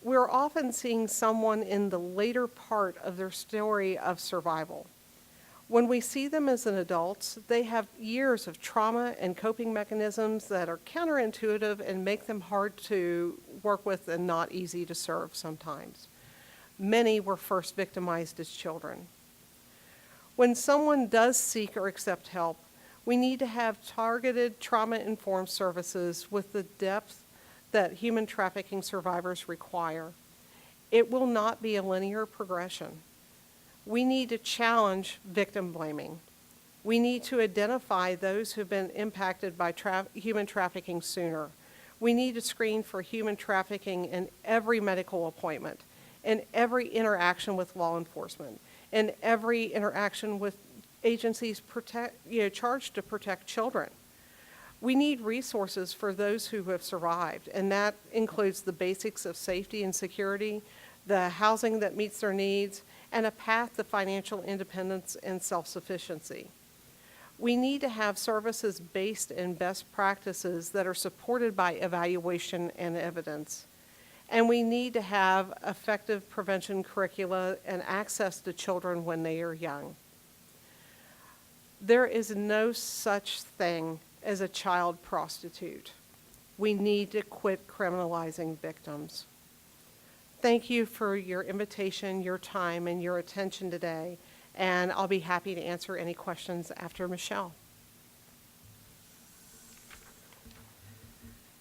we're often seeing someone in the later part of their story of survival. When we see them as an adult, they have years of trauma and coping mechanisms that are counterintuitive and make them hard to work with and not easy to serve sometimes. Many were first victimized as children. When someone does seek or accept help, we need to have targeted trauma-informed services with the depth that human trafficking survivors require. It will not be a linear progression. We need to challenge victim blaming. We need to identify those who've been impacted by human trafficking sooner. We need to screen for human trafficking in every medical appointment, in every interaction with law enforcement, in every interaction with agencies charged to protect children. We need resources for those who have survived, and that includes the basics of safety and security, the housing that meets their needs, and a path to financial independence and self-sufficiency. We need to have services based in best practices that are supported by evaluation and evidence. And we need to have effective prevention curricula and access to children when they are young. There is no such thing as a child prostitute. We need to quit criminalizing victims. Thank you for your invitation, your time, and your attention today, and I'll be happy to answer any questions after Michelle.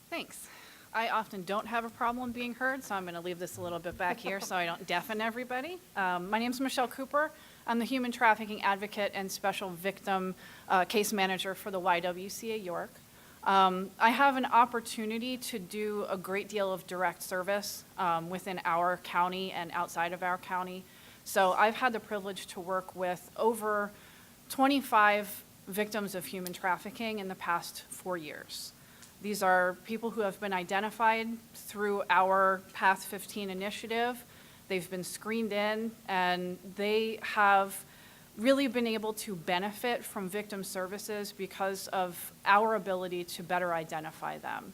Thanks. I often don't have a problem being heard, so I'm going to leave this a little bit back here so I don't deafen everybody. My name is Michelle Cooper. I'm the Human Trafficking Advocate and Special Victim Case Manager for the YWCA York. I have an opportunity to do a great deal of direct service within our county and outside of our county. So I've had the privilege to work with over 25 victims of human trafficking in the past 4 years. These are people who have been identified through our Path 15 initiative. They've been screened in, and they have really been able to benefit from victim services because of our ability to better identify them.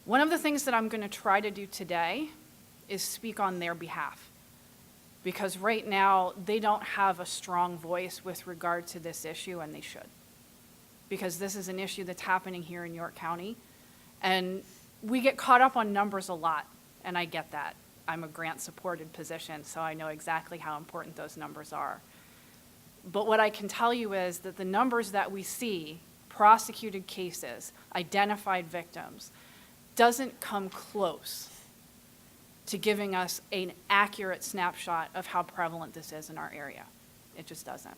One of the things that I'm going to try to do today is speak on their behalf, because right now they don't have a strong voice with regard to this issue, and they should. Because this is an issue that's happening here in York County, and we get caught up on numbers a lot, and I get that. I'm a grant-supported position, so I know exactly how important those numbers are. But what I can tell you is that the numbers that we see, prosecuted cases, identified victims, doesn't come close to giving us an accurate snapshot of how prevalent this is in our area. It just doesn't.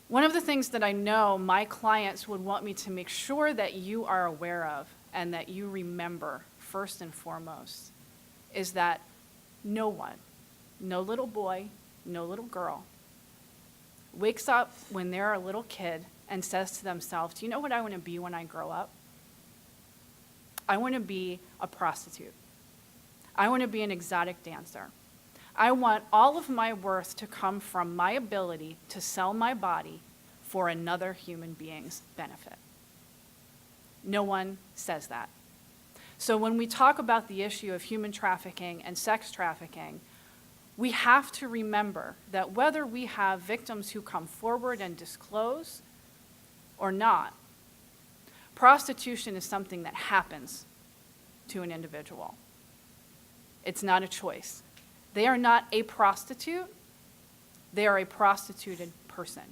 One of the things that I know my clients would want me to make sure that you are aware of and that you remember first and foremost is that no one, no little boy, no little girl, wakes up when they're a little kid and says to themselves, do you know what I want to be when I grow up? I want to be a prostitute. I want to be an exotic dancer. I want all of my worth to come from my ability to sell my body for another human being's benefit. No one says that. So when we talk about the issue of human trafficking and sex trafficking, we have to remember that whether we have victims who come forward and disclose or not, prostitution is something that happens to an individual. It's not a choice. They are not a prostitute, they are a prostituted person.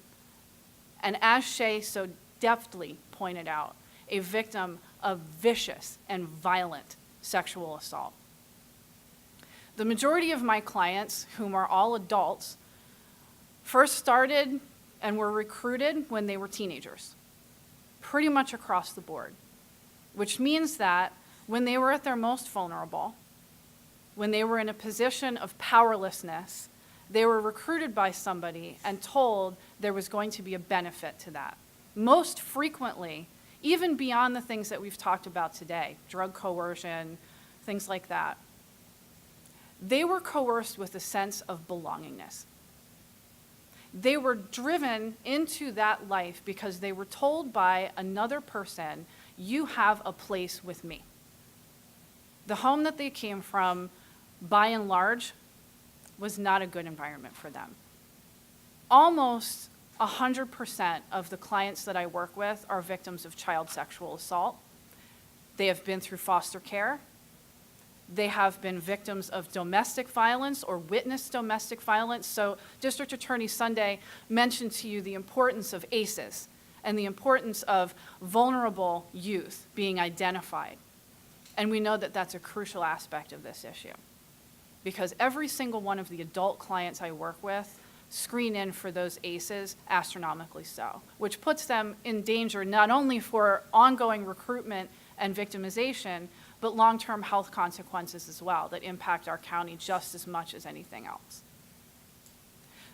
And as Shay so deftly pointed out, a victim of vicious and violent sexual assault. The majority of my clients, whom are all adults, first started and were recruited when they were teenagers, pretty much across the board, which means that when they were at their most vulnerable, when they were in a position of powerlessness, they were recruited by somebody and told there was going to be a benefit to that. Most frequently, even beyond the things that we've talked about today, drug coercion, things like that, they were coerced with a sense of belongingness. They were driven into that life because they were told by another person, you have a place with me. The home that they came from, by and large, was not a good environment for them. Almost 100% of the clients that I work with are victims of child sexual assault. They have been through foster care. They have been victims of domestic violence or witnessed domestic violence. So District Attorney Sunday mentioned to you the importance of ACEs and the importance of vulnerable youth being identified. And we know that that's a crucial aspect of this issue, because every single one of the adult clients I work with screen in for those ACEs, astronomically so, which puts them in danger not only for ongoing recruitment and victimization, but long-term health consequences as well that impact our county just as much as anything else.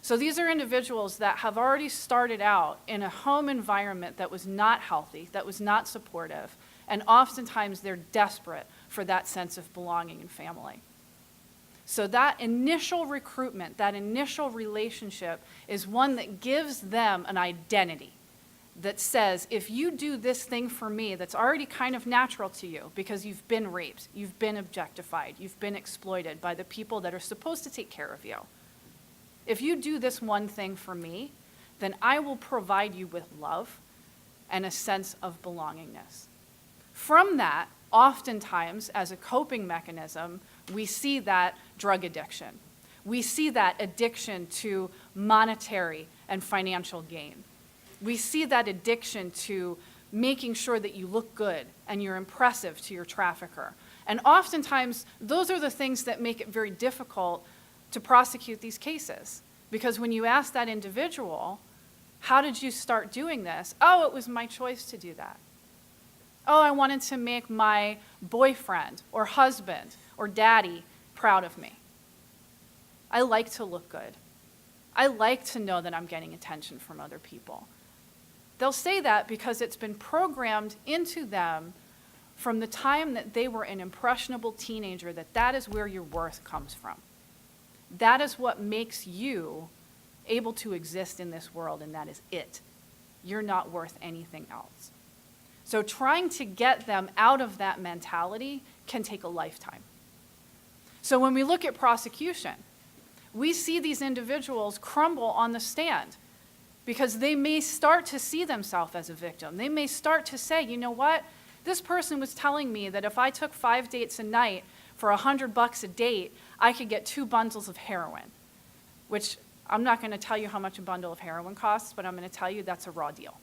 So these are individuals that have already started out in a home environment that was not healthy, that was not supportive, and oftentimes they're desperate for that sense of belonging and family. So that initial recruitment, that initial relationship is one that gives them an identity that says, if you do this thing for me that's already kind of natural to you because you've been raped, you've been objectified, you've been exploited by the people that are supposed to take care of you. If you do this one thing for me, then I will provide you with love and a sense of belongingness. From that, oftentimes, as a coping mechanism, we see that drug addiction. We see that addiction to monetary and financial gain. We see that addiction to making sure that you look good and you're impressive to your trafficker. And oftentimes, those are the things that make it very difficult to prosecute these cases. Because when you ask that individual, how did you start doing this? Oh, it was my choice to do that. Oh, I wanted to make my boyfriend or husband or daddy proud of me. I like to look good. I like to know that I'm getting attention from other people. They'll say that because it's been programmed into them from the time that they were an impressionable teenager, that that is where your worth comes from. That is what makes you able to exist in this world, and that is it. You're not worth anything else. So trying to get them out of that mentality can take a lifetime. So when we look at prosecution, we see these individuals crumble on the stand because they may start to see themselves as a victim. They may start to say, you know what? This person was telling me that if I took 5 dates a night for $100 a date, I could get 2 bundles of heroin, which I'm not going to tell you how much a bundle of heroin costs, but I'm going to tell you that's a raw deal.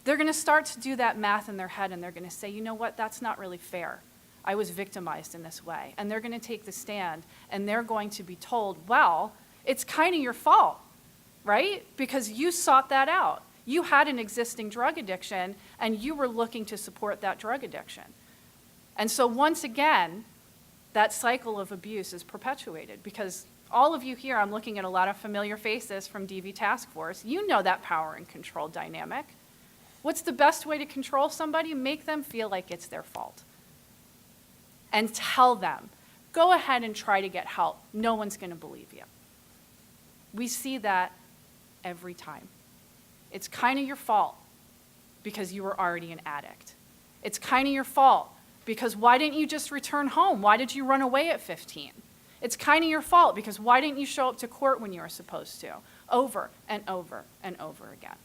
They're going to start to do that math in their head, and they're going to say, you know what, that's not really fair. I was victimized in this way. And they're going to take the stand, and they're going to be told, well, it's kind of your fault, right? Because you sought that out. You had an existing drug addiction, and you were looking to support that drug addiction. And so once again, that cycle of abuse is perpetuated because all of you here, I'm looking at a lot of familiar faces from DV Task Force. You know that power and control dynamic. What's the best way to control somebody? Make them feel like it's their fault. And tell them, go ahead and try to get help. No one's going to believe you. We see that every time. It's kind of your fault because you were already an addict. It's kind of your fault because why didn't you just return home? Why did you run away at 15? It's kind of your fault because why didn't you show up to court when you were supposed to? Over and over and over again.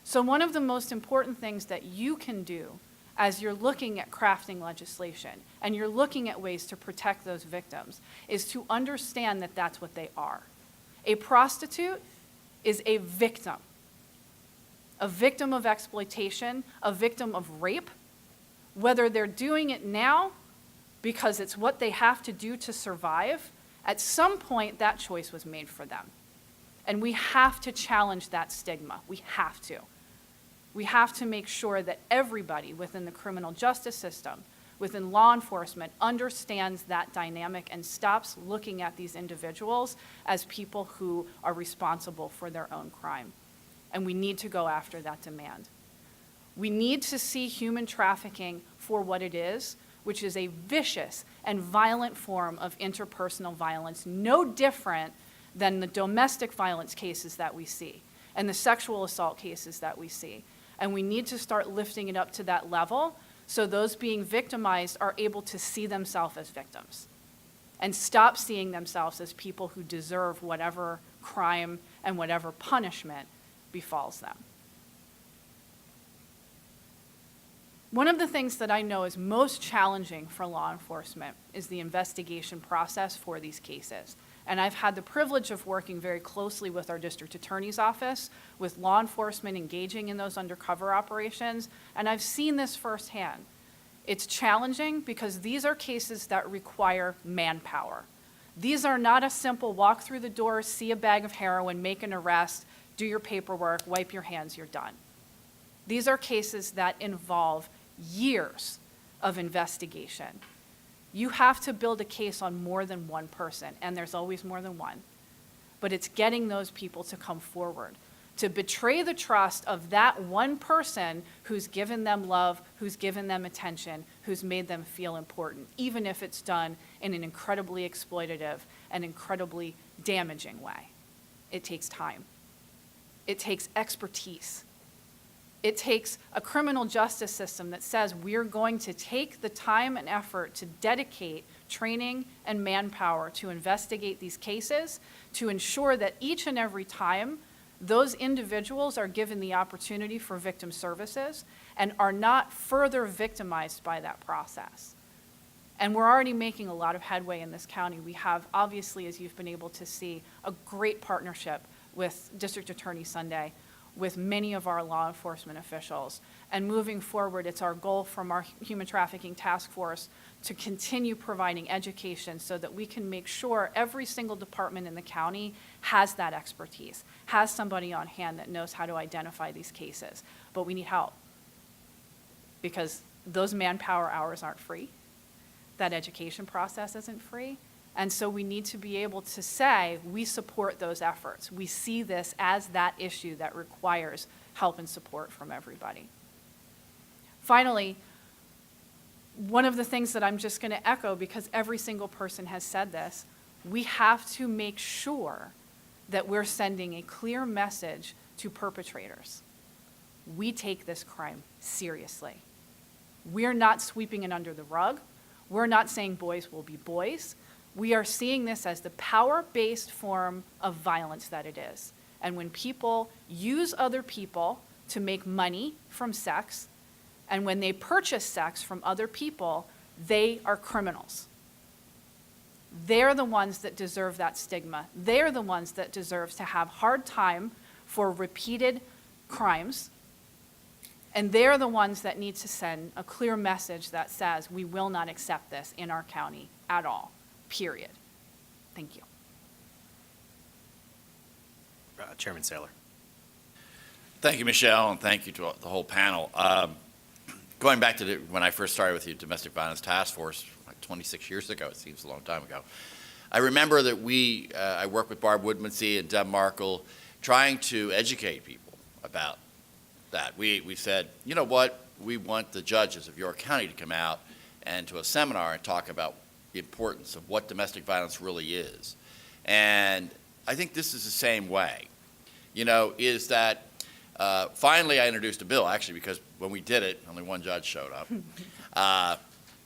So one of the most important things that you can do as you're looking at crafting legislation and you're looking at ways to protect those victims is to understand that that's what they are. A prostitute is a victim of exploitation, a victim of rape, whether they're doing it now because it's what they have to do to survive. At some point, that choice was made for them. And we have to challenge that stigma. We have to. We have to make sure that everybody within the criminal justice system, within law enforcement, understands that dynamic and stops looking at these individuals as people who are responsible for their own crime. And we need to go after that demand. We need to see human trafficking for what it is, which is a vicious and violent form of interpersonal violence, no different than the domestic violence cases that we see and the sexual assault cases that we see. And we need to start lifting it up to that level so those being victimized are able to see themselves as victims and stop seeing themselves as people who deserve whatever crime and whatever punishment befalls them. One of the things that I know is most challenging for law enforcement is the investigation process for these cases. And I've had the privilege of working very closely with our district attorney's office, with law enforcement engaging in those undercover operations, and I've seen this firsthand. It's challenging because these are cases that require manpower. These are not a simple walk through the door, see a bag of heroin, make an arrest, do your paperwork, wipe your hands, you're done. These are cases that involve years of investigation. You have to build a case on more than one person, and there's always more than one. But it's getting those people to come forward, to betray the trust of that one person who's given them love, who's given them attention, who's made them feel important, even if it's done in an incredibly exploitative and incredibly damaging way. It takes time. It takes expertise. It takes a criminal justice system that says we're going to take the time and effort to dedicate training and manpower to investigate these cases, to ensure that each and every time those individuals are given the opportunity for victim services and are not further victimized by that process. And we're already making a lot of headway in this county. We have, obviously, as you've been able to see, a great partnership with District Attorney Sunday, with many of our law enforcement officials. And moving forward, it's our goal from our Human Trafficking Task Force to continue providing education so that we can make sure every single department in the county has that expertise, has somebody on hand that knows how to identify these cases. But we need help because those manpower hours aren't free. That education process isn't free. And so we need to be able to say, we support those efforts. We see this as that issue that requires help and support from everybody. Finally, one of the things that I'm just going to echo, because every single person has said this, we have to make sure that we're sending a clear message to perpetrators. We take this crime seriously. We're not sweeping it under the rug. We're not saying boys will be boys. We are seeing this as the power-based form of violence that it is. And when people use other people to make money from sex, and when they purchase sex from other people, they are criminals. They're the ones that deserve that stigma. They're the ones that deserve to have hard time for repeated crimes. And they're the ones that need to send a clear message that says, we will not accept this in our county at all, period. Thank you. Chairman Saylor. Thank you, Michelle, and thank you to the whole panel. Going back to when I first started with the Domestic Violence Task Force, like 26 years ago, it seems a long time ago, I remember that I worked with Barb Woodmansee and Deb Markle trying to educate people about that. We said, you know what, we want the judges of York County to come out and to a seminar and talk about the importance of what domestic violence really is. And I think this is the same way, is that finally I introduced a bill, actually, because when we did it, only one judge showed up.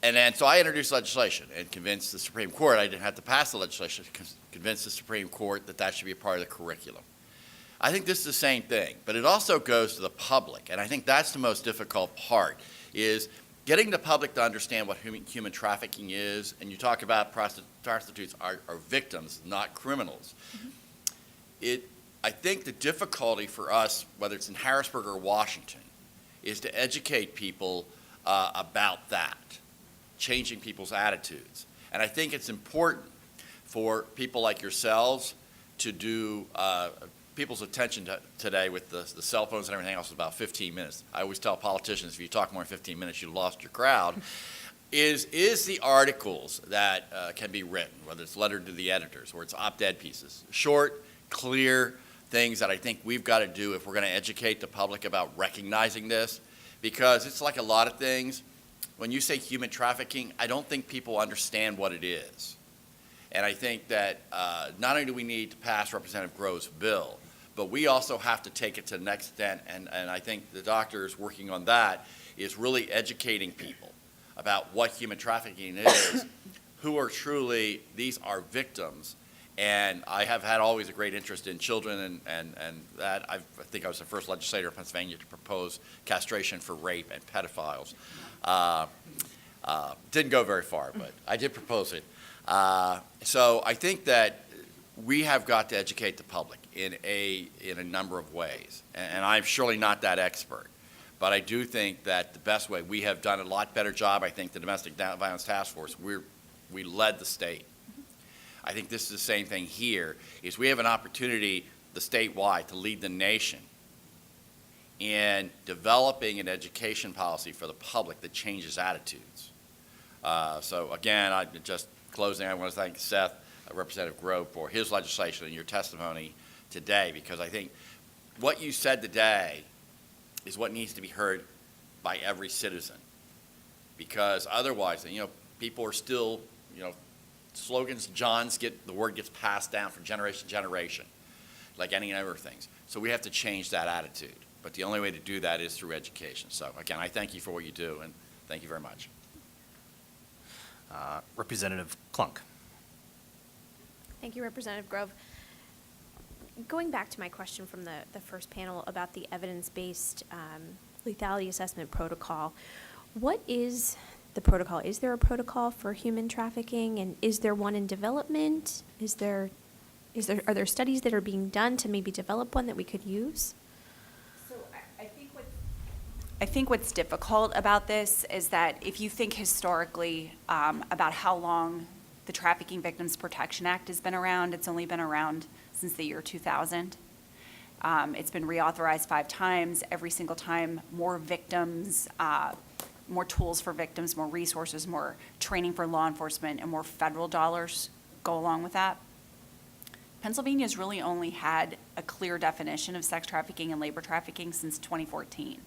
And then, so I introduced legislation and convinced the Supreme Court, I didn't have to pass the legislation, convince the Supreme Court that that should be a part of the curriculum. I think this is the same thing, but it also goes to the public, and I think that's the most difficult part, is getting the public to understand what human trafficking is, and you talk about prostitutes are victims, not criminals. Mm-hmm. I think the difficulty for us, whether it's in Harrisburg or Washington, is to educate people about that, changing people's attitudes. And I think it's important for people like yourselves to do people's attention today with the cell phones and everything else is about 15 minutes. I always tell politicians, if you talk more than 15 minutes, you lost your crowd. is the articles that can be written, whether it's letter to the editors or it's op-ed pieces, short, clear things that I think we've got to do if we're going to educate the public about recognizing this, because it's like a lot of things. When you say human trafficking, I don't think people understand what it is. And I think that not only do we need to pass Representative Grove's bill, but we also have to take it to the next extent, and I think the doctor is working on that, is really educating people about what human trafficking is, who are truly, these are victims. And I have had always a great interest in children, and that I think I was the first legislator in Pennsylvania to propose castration for rape and pedophiles. Didn't go very far, but I did propose it. So I think that we have got to educate the public in a number of ways, and I'm surely not that expert, but I do think that the best way, we have done a lot better job. I think the Domestic Violence Task Force, we led the state. I think this is the same thing here, is we have an opportunity, the statewide, to lead the nation in developing an education policy for the public that changes attitudes. So again, just closing, I want to thank Seth, Representative Grove, for his legislation and your testimony today, because I think what you said today is what needs to be heard by every citizen, because otherwise, people are still, slogans, the word gets passed down from generation to generation, like any other things. So we have to change that attitude, but the only way to do that is through education. So again, I thank you for what you do, and thank you very much. Representative Klunk. Thank you, Representative Grove. Going back to my question from the first panel about the evidence-based lethality assessment protocol, what is the protocol? Is there a protocol for human trafficking, and is there one in development? Are there studies that are being done to maybe develop one that we could use? So I think what's difficult about this is that if you think historically about how long the Trafficking Victims Protection Act has been around, it's only been around since the year 2000. It's been reauthorized 5 times. Every single time, more victims, more tools for victims, more resources, more training for law enforcement, and more federal dollars go along with that. Pennsylvania's really only had a clear definition of sex trafficking and labor trafficking since 2014.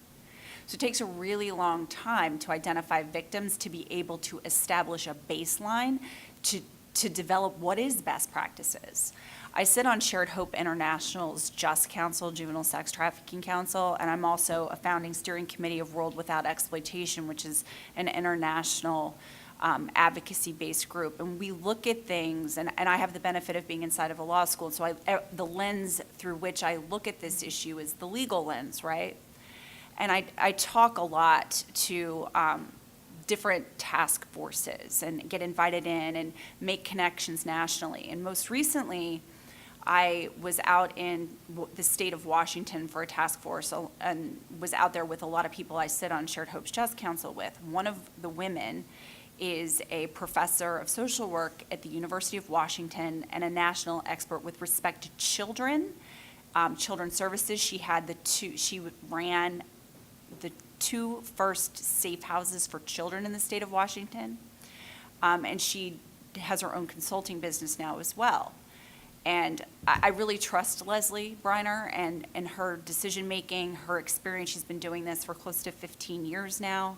So it takes a really long time to identify victims to be able to establish a baseline to develop what is best practices. I sit on Shared Hope International's JUST Council, Juvenile Sex Trafficking Council, and I'm also a founding steering committee of World Without Exploitation, which is an international advocacy-based group. And we look at things, and I have the benefit of being inside of a law school, so the lens through which I look at this issue is the legal lens, right? And I talk a lot to different task forces and get invited in and make connections nationally. And most recently, I was out in the state of Washington for a task force and was out there with a lot of people I sit on Shared Hope's Just Council with. One of the women is a professor of social work at the University of Washington and a national expert with respect to children, children's services. She ran the 2 first safe houses for children in the state of Washington. And she has her own consulting business now as well. And I really trust Leslie Briner and her decision-making, her experience. She's been doing this for close to 15 years now.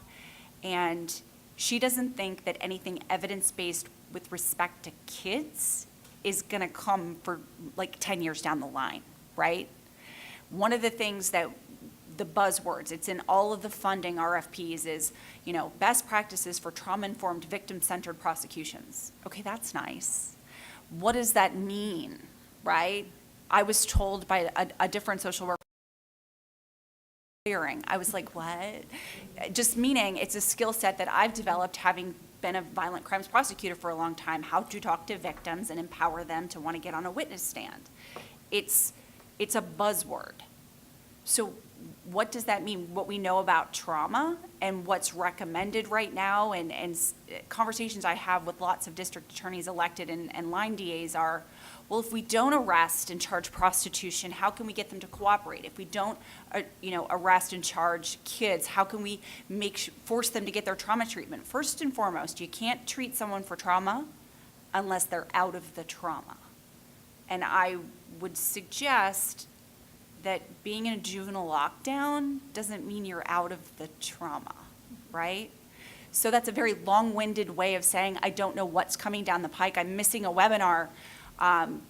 And she doesn't think that anything evidence-based with respect to kids is gonna come for like 10 years down the line, right? One of the things that the buzzwords, it's in all of the funding RFPs, is, best practices for trauma-informed, victim-centered prosecutions. Okay, that's nice. What does that mean, right? I was told by a different social worker, I was like, what? Just meaning it's a skill set that I've developed having been a violent crimes prosecutor for a long time, how to talk to victims and empower them to want to get on a witness stand. It's a buzzword. So what does that mean? What we know about trauma and what's recommended right now, and conversations I have with lots of district attorneys elected and line DAs are, well, if we don't arrest and charge prostitution, how can we get them to cooperate? If we don't, arrest and charge kids, how can we force them to get their trauma treatment? First and foremost, you can't treat someone for trauma unless they're out of the trauma. And I would suggest that being in a juvenile lockdown doesn't mean you're out of the trauma, right? So that's a very long-winded way of saying I don't know what's coming down the pike. I'm missing a webinar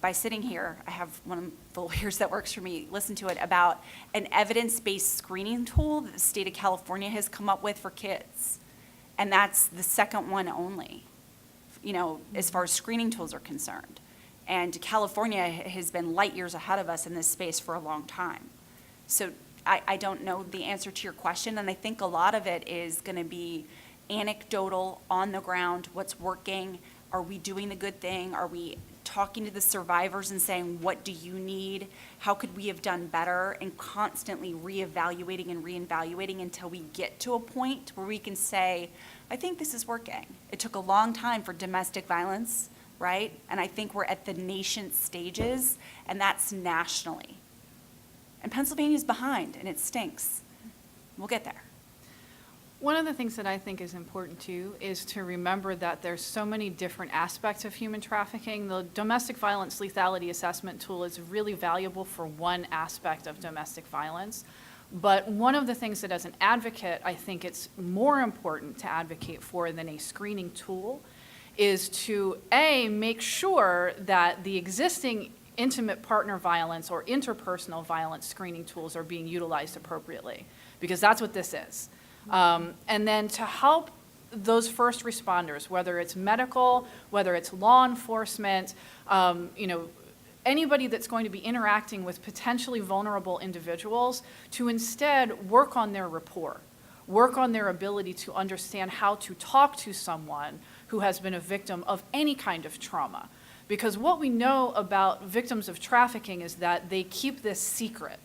by sitting here. I have one of the lawyers that works for me listen to it about an evidence-based screening tool that the state of California has come up with for kids. And that's the second one only, as far as screening tools are concerned. And California has been light years ahead of us in this space for a long time. So I don't know the answer to your question, and I think a lot of it is going to be anecdotal, on the ground, what's working. Are we doing the good thing? Are we talking to the survivors and saying, what do you need? How could we have done better? And constantly reevaluating and reevaluating until we get to a point where we can say, I think this is working. It took a long time for domestic violence, right? And I think we're at the nascent stages, and that's nationally. And Pennsylvania's behind, and it stinks. We'll get there. One of the things that I think is important too is to remember that there's so many different aspects of human trafficking. The domestic violence lethality assessment tool is really valuable for one aspect of domestic violence. But one of the things that as an advocate, I think it's more important to advocate for than a screening tool is to, A, make sure that the existing intimate partner violence or interpersonal violence screening tools are being utilized appropriately, because that's what this is. And then to help those first responders, whether it's medical, whether it's law enforcement, anybody that's going to be interacting with potentially vulnerable individuals, to instead work on their rapport, work on their ability to understand how to talk to someone who has been a victim of any kind of trauma. Because what we know about victims of trafficking is that they keep this secret.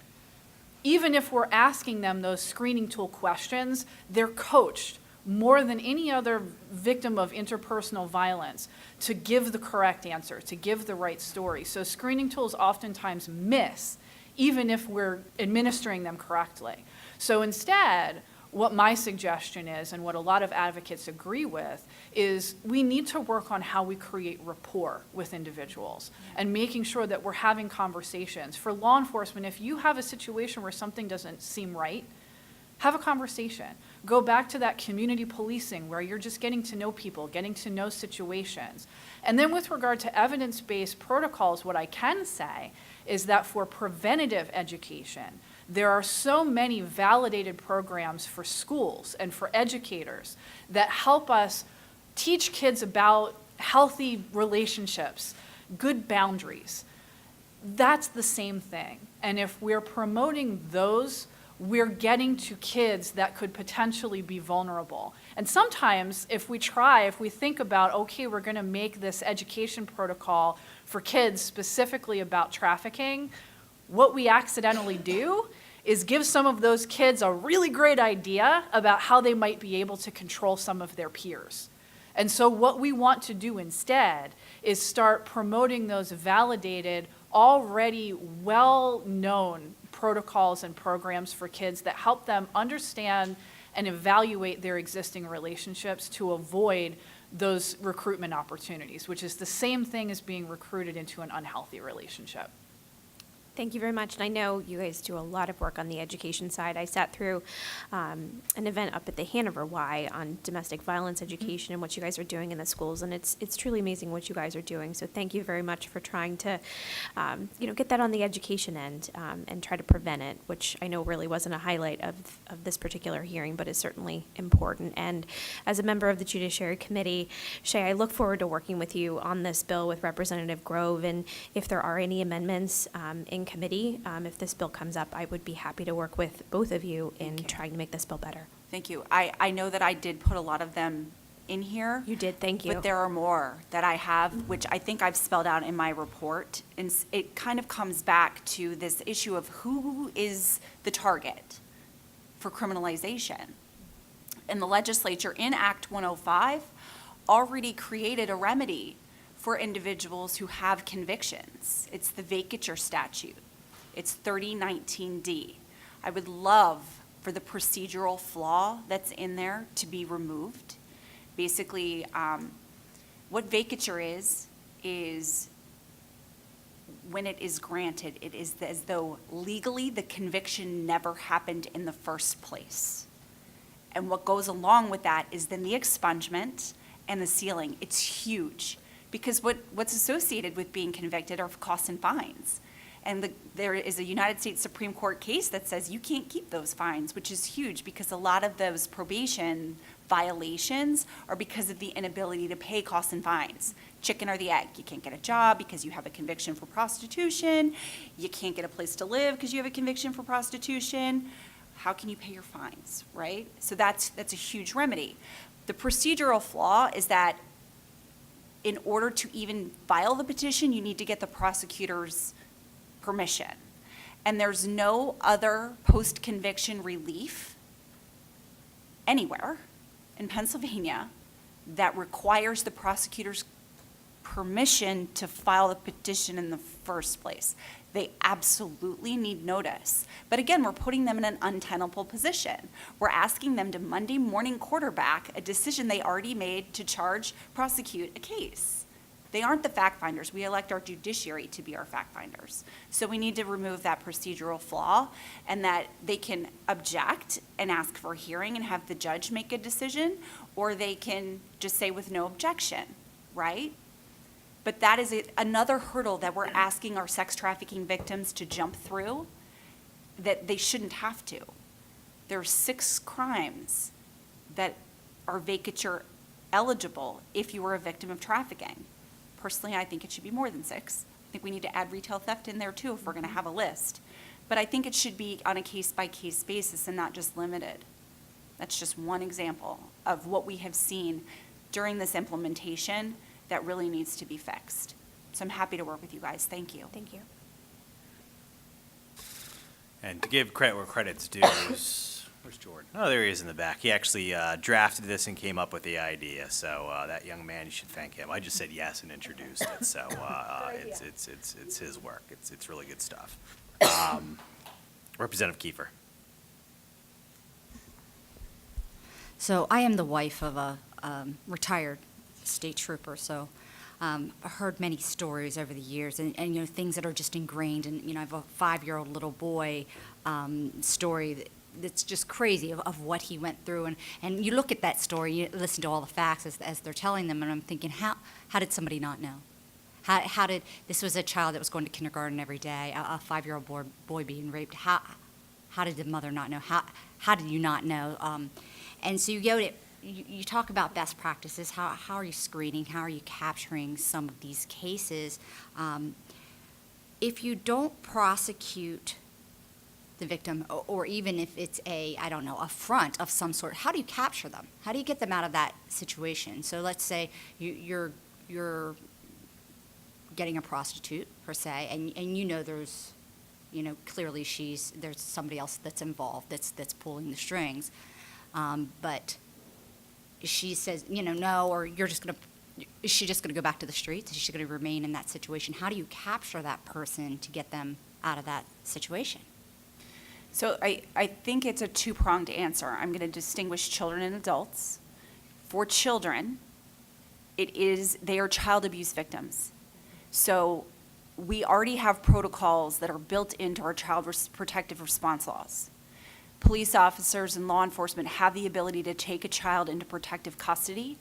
Even if we're asking them those screening tool questions, they're coached more than any other victim of interpersonal violence to give the correct answer, to give the right story. So screening tools oftentimes miss, even if we're administering them correctly. So instead, what my suggestion is, and what a lot of advocates agree with, is we need to work on how we create rapport with individuals and making sure that we're having conversations. For law enforcement, if you have a situation where something doesn't seem right, have a conversation. Go back to that community policing where you're just getting to know people, getting to know situations. And then with regard to evidence-based protocols, what I can say is that for preventative education, there are so many validated programs for schools and for educators that help us teach kids about healthy relationships, good boundaries. That's the same thing. And if we're promoting those, we're getting to kids that could potentially be vulnerable. And sometimes if we think about, okay, we're going to make this education protocol for kids specifically about trafficking, what we accidentally do is give some of those kids a really great idea about how they might be able to control some of their peers. And so what we want to do instead is start promoting those validated, already well-known protocols and programs for kids that help them understand and evaluate their existing relationships to avoid those recruitment opportunities, which is the same thing as being recruited into an unhealthy relationship. Thank you very much. And I know you guys do a lot of work on the education side. I sat through an event up at the Hanover Y on domestic violence education and what you guys are doing in the schools. And it's truly amazing what you guys are doing. So thank you very much for trying to, get that on the education end and try to prevent it, which I know really wasn't a highlight of this particular hearing, but is certainly important. And as a member of the Judiciary Committee, Shay, I look forward to working with you on this bill with Representative Grove. And if there are any amendments in committee, if this bill comes up, I would be happy to work with both of you in trying to make this bill better. Thank you. I know that I did put a lot of them in here. You did, thank you. But there are more that I have, which I think I've spelled out in my report. And it kind of comes back to this issue of who is the target for criminalization. And the legislature in Act 105 already created a remedy for individuals who have convictions. It's the vacatur statute. It's 3019D. I would love for the procedural flaw that's in there to be removed. Basically, what vacatur is when it is granted, it is as though legally the conviction never happened in the first place. And what goes along with that is then the expungement and the sealing. It's huge. Because what's associated with being convicted are costs and fines. And there is a United States Supreme Court case that says you can't keep those fines, which is huge because a lot of those probation violations are because of the inability to pay costs and fines. Chicken or the egg. You can't get a job because you have a conviction for prostitution. You can't get a place to live because you have a conviction for prostitution. How can you pay your fines, right? So that's a huge remedy. The procedural flaw is that in order to even file the petition, you need to get the prosecutor's permission. And there's no other post-conviction relief anywhere in Pennsylvania that requires the prosecutor's permission to file the petition in the first place. They absolutely need notice. But again, we're putting them in an untenable position. We're asking them to Monday morning quarterback a decision they already made to prosecute a case. They aren't the fact finders. We elect our judiciary to be our fact finders. So we need to remove that procedural flaw and that they can object and ask for a hearing and have the judge make a decision, or they can just say with no objection, right? But that is another hurdle that we're asking our sex trafficking victims to jump through that they shouldn't have to. There are 6 crimes that are vacatur eligible if you were a victim of trafficking. Personally, I think it should be more than 6. I think we need to add retail theft in there too if we're going to have a list. But I think it should be on a case-by-case basis and not just limited. That's just one example of what we have seen during this implementation that really needs to be fixed. So I'm happy to work with you guys. Thank you. Thank you. And to give credit where credit's due, where's Jordan? Oh, there he is in the back. He actually drafted this and came up with the idea. So that young man, you should thank him. I just said yes and introduced it. So it's his work. It's really good stuff. Representative Kiefer. So I am the wife of a retired state trooper, so I've heard many stories over the years, and things that are just ingrained. And I have a 5-year-old little boy story that's just crazy of what he went through. And you look at that story, you listen to all the facts as they're telling them, and I'm thinking, how did somebody not know? How did this was a child that was going to kindergarten every day, a 5-year-old boy being raped? How did the mother not know? How did you not know? And so you talk about best practices. How are you screening? How are you capturing some of these cases? If you don't prosecute the victim, or even if it's a front of some sort, how do you capture them? How do you get them out of that situation? So let's say you're getting a prostitute per se, and there's clearly there's somebody else that's involved that's pulling the strings, but she says no, or is she just gonna go back to the streets? Is she gonna remain in that situation? How do you capture that person to get them out of that situation? So I think it's a two-pronged answer. I'm going to distinguish children and adults. For children, they are child abuse victims. So we already have protocols that are built into our child protective response laws. Police officers and law enforcement have the ability to take a child into protective custody.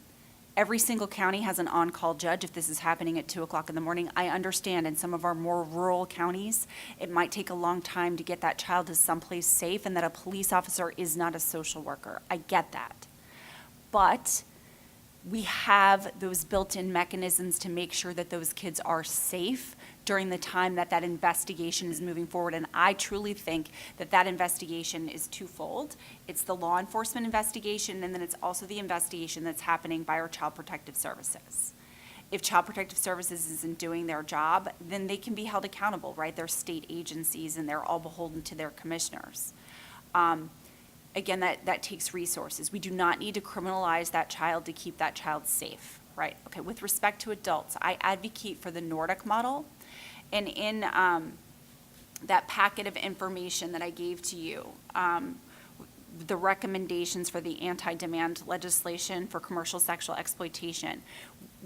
Every single county has an on-call judge if this is happening at 2 o'clock in the morning. I understand in some of our more rural counties, it might take a long time to get that child to someplace safe, and that a police officer is not a social worker. I get that. But we have those built-in mechanisms to make sure that those kids are safe during the time that investigation is moving forward. And I truly think that investigation is twofold. It's the law enforcement investigation, and then it's also the investigation that's happening by our Child Protective Services. If Child Protective Services isn't doing their job, then they can be held accountable, right? They're state agencies, and they're all beholden to their commissioners. Again, that takes resources. We do not need to criminalize that child to keep that child safe, right? Okay, with respect to adults, I advocate for the Nordic model. And in that packet of information that I gave to you, the recommendations for the anti-demand legislation for commercial sexual exploitation,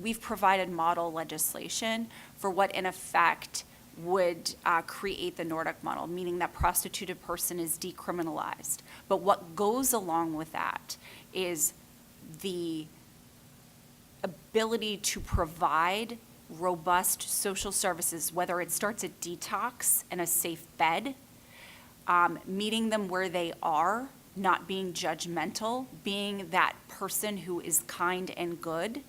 we've provided model legislation for what in effect would create the Nordic model, meaning that prostituted person is decriminalized. But what goes along with that is the ability to provide robust social services, whether it starts at detox and a safe bed, meeting them where they are, not being judgmental, being that person who is kind and good,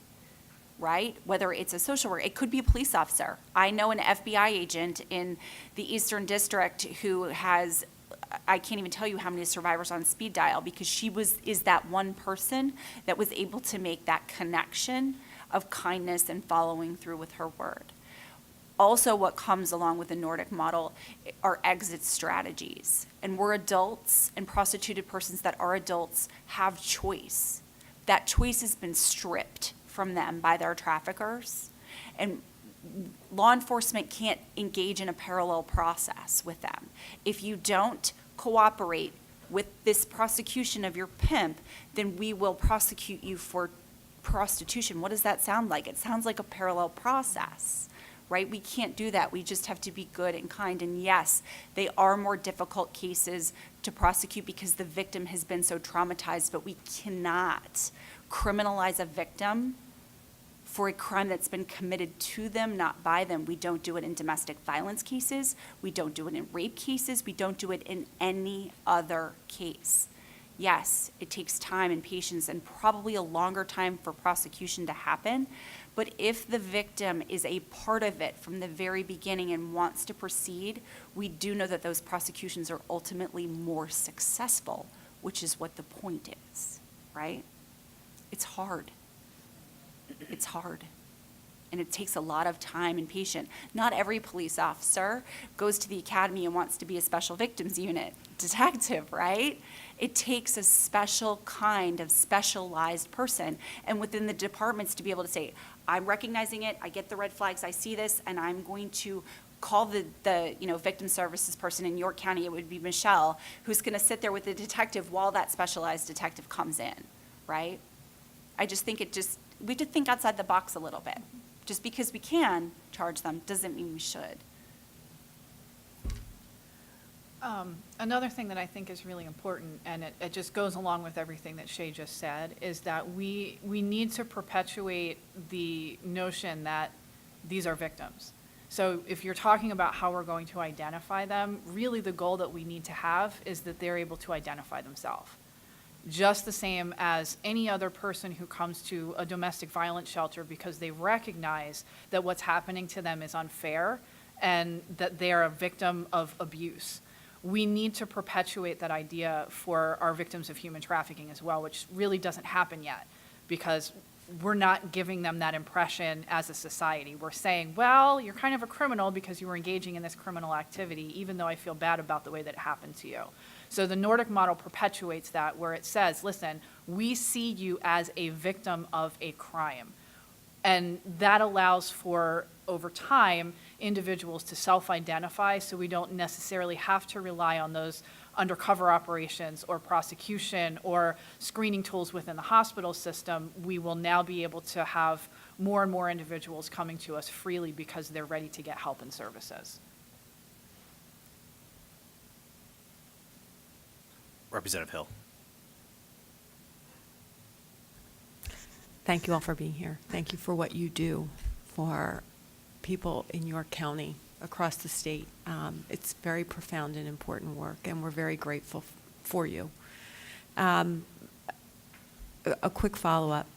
right? Whether it's a social worker, it could be a police officer. I know an FBI agent in the Eastern District who has, I can't even tell you how many survivors on speed dial, because she is that one person that was able to make that connection of kindness and following through with her word. Also, what comes along with the Nordic model are exit strategies. And we're adults, and prostituted persons that are adults have choice. That choice has been stripped from them by their traffickers. And law enforcement can't engage in a parallel process with them. If you don't cooperate with this prosecution of your pimp, then we will prosecute you for prostitution. What does that sound like? It sounds like a parallel process, right? We can't do that. We just have to be good and kind. And yes, they are more difficult cases to prosecute because the victim has been so traumatized, but we cannot criminalize a victim for a crime that's been committed to them, not by them. We don't do it in domestic violence cases. We don't do it in rape cases. We don't do it in any other case. Yes, it takes time and patience and probably a longer time for prosecution to happen. But if the victim is a part of it from the very beginning and wants to proceed, we do know that those prosecutions are ultimately more successful, which is what the point is, right? It's hard. It's hard. And it takes a lot of time and patience. Not every police officer goes to the academy and wants to be a special victims unit detective, right? It takes a special kind of specialized person. And within the departments to be able to say, I'm recognizing it, I get the red flags, I see this, and I'm going to call the victim services person in York County, it would be Michelle, who's going to sit there with the detective while that specialized detective comes in, right? I just think we have to think outside the box a little bit. Just because we can charge them doesn't mean we should. Another thing that I think is really important, and it just goes along with everything that Shay just said, is that we need to perpetuate the notion that these are victims. So if you're talking about how we're going to identify them, really the goal that we need to have is that they're able to identify themselves. Just the same as any other person who comes to a domestic violence shelter because they recognize that what's happening to them is unfair and that they are a victim of abuse. We need to perpetuate that idea for our victims of human trafficking as well, which really doesn't happen yet because we're not giving them that impression as a society. We're saying, well, you're kind of a criminal because you were engaging in this criminal activity, even though I feel bad about the way that it happened to you. So the Nordic model perpetuates that, where it says, listen, we see you as a victim of a crime. And that allows for, over time, individuals to self-identify, so we don't necessarily have to rely on those undercover operations or prosecution or screening tools within the hospital system. We will now be able to have more and more individuals coming to us freely because they're ready to get help and services. Representative Hill. Thank you all for being here. Thank you for what you do for people in York County, across the state. It's very profound and important work, and we're very grateful for you. A quick follow-up.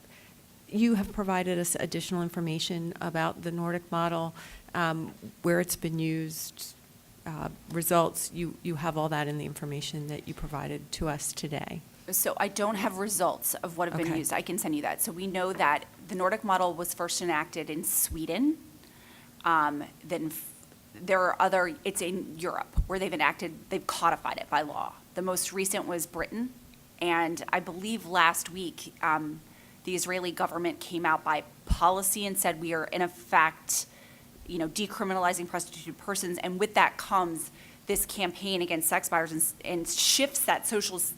You have provided us additional information about the Nordic model, where it's been used, results. You have all that in the information that you provided to us today. So I don't have results of what have been Okay. used. I can send you that. So we know that the Nordic model was first enacted in Sweden. Then there are other, it's in Europe where they've codified it by law. The most recent was Britain. And I believe last week, the Israeli government came out by policy and said we are in effect, decriminalizing prostituted persons. And with that comes this campaign against sex buyers and shifts that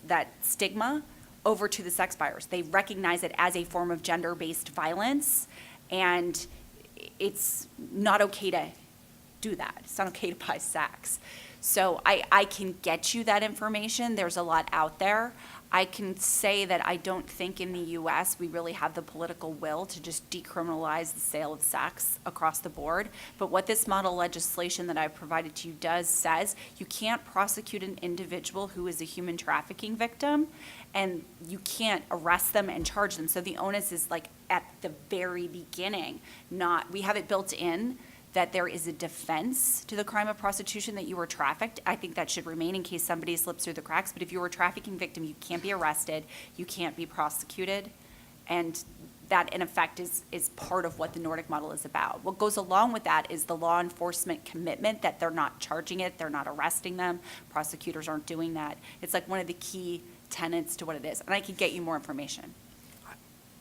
that stigma over to the sex buyers. They recognize it as a form of gender-based violence, and it's not okay to do that. It's not okay to buy sex. So I can get you that information. There's a lot out there. I can say that I don't think in the U.S. we really have the political will to just decriminalize the sale of sex across the board. But what this model legislation that I've provided to you says you can't prosecute an individual who is a human trafficking victim, and you can't arrest them and charge them. So the onus is like at the very beginning. We have it built in that there is a defense to the crime of prostitution that you were trafficked. I think that should remain in case somebody slips through the cracks. But if you were a trafficking victim, you can't be arrested, you can't be prosecuted. And that, in effect, is part of what the Nordic model is about. What goes along with that is the law enforcement commitment that they're not charging it, they're not arresting them, prosecutors aren't doing that. It's like one of the key tenets to what it is. And I could get you more information.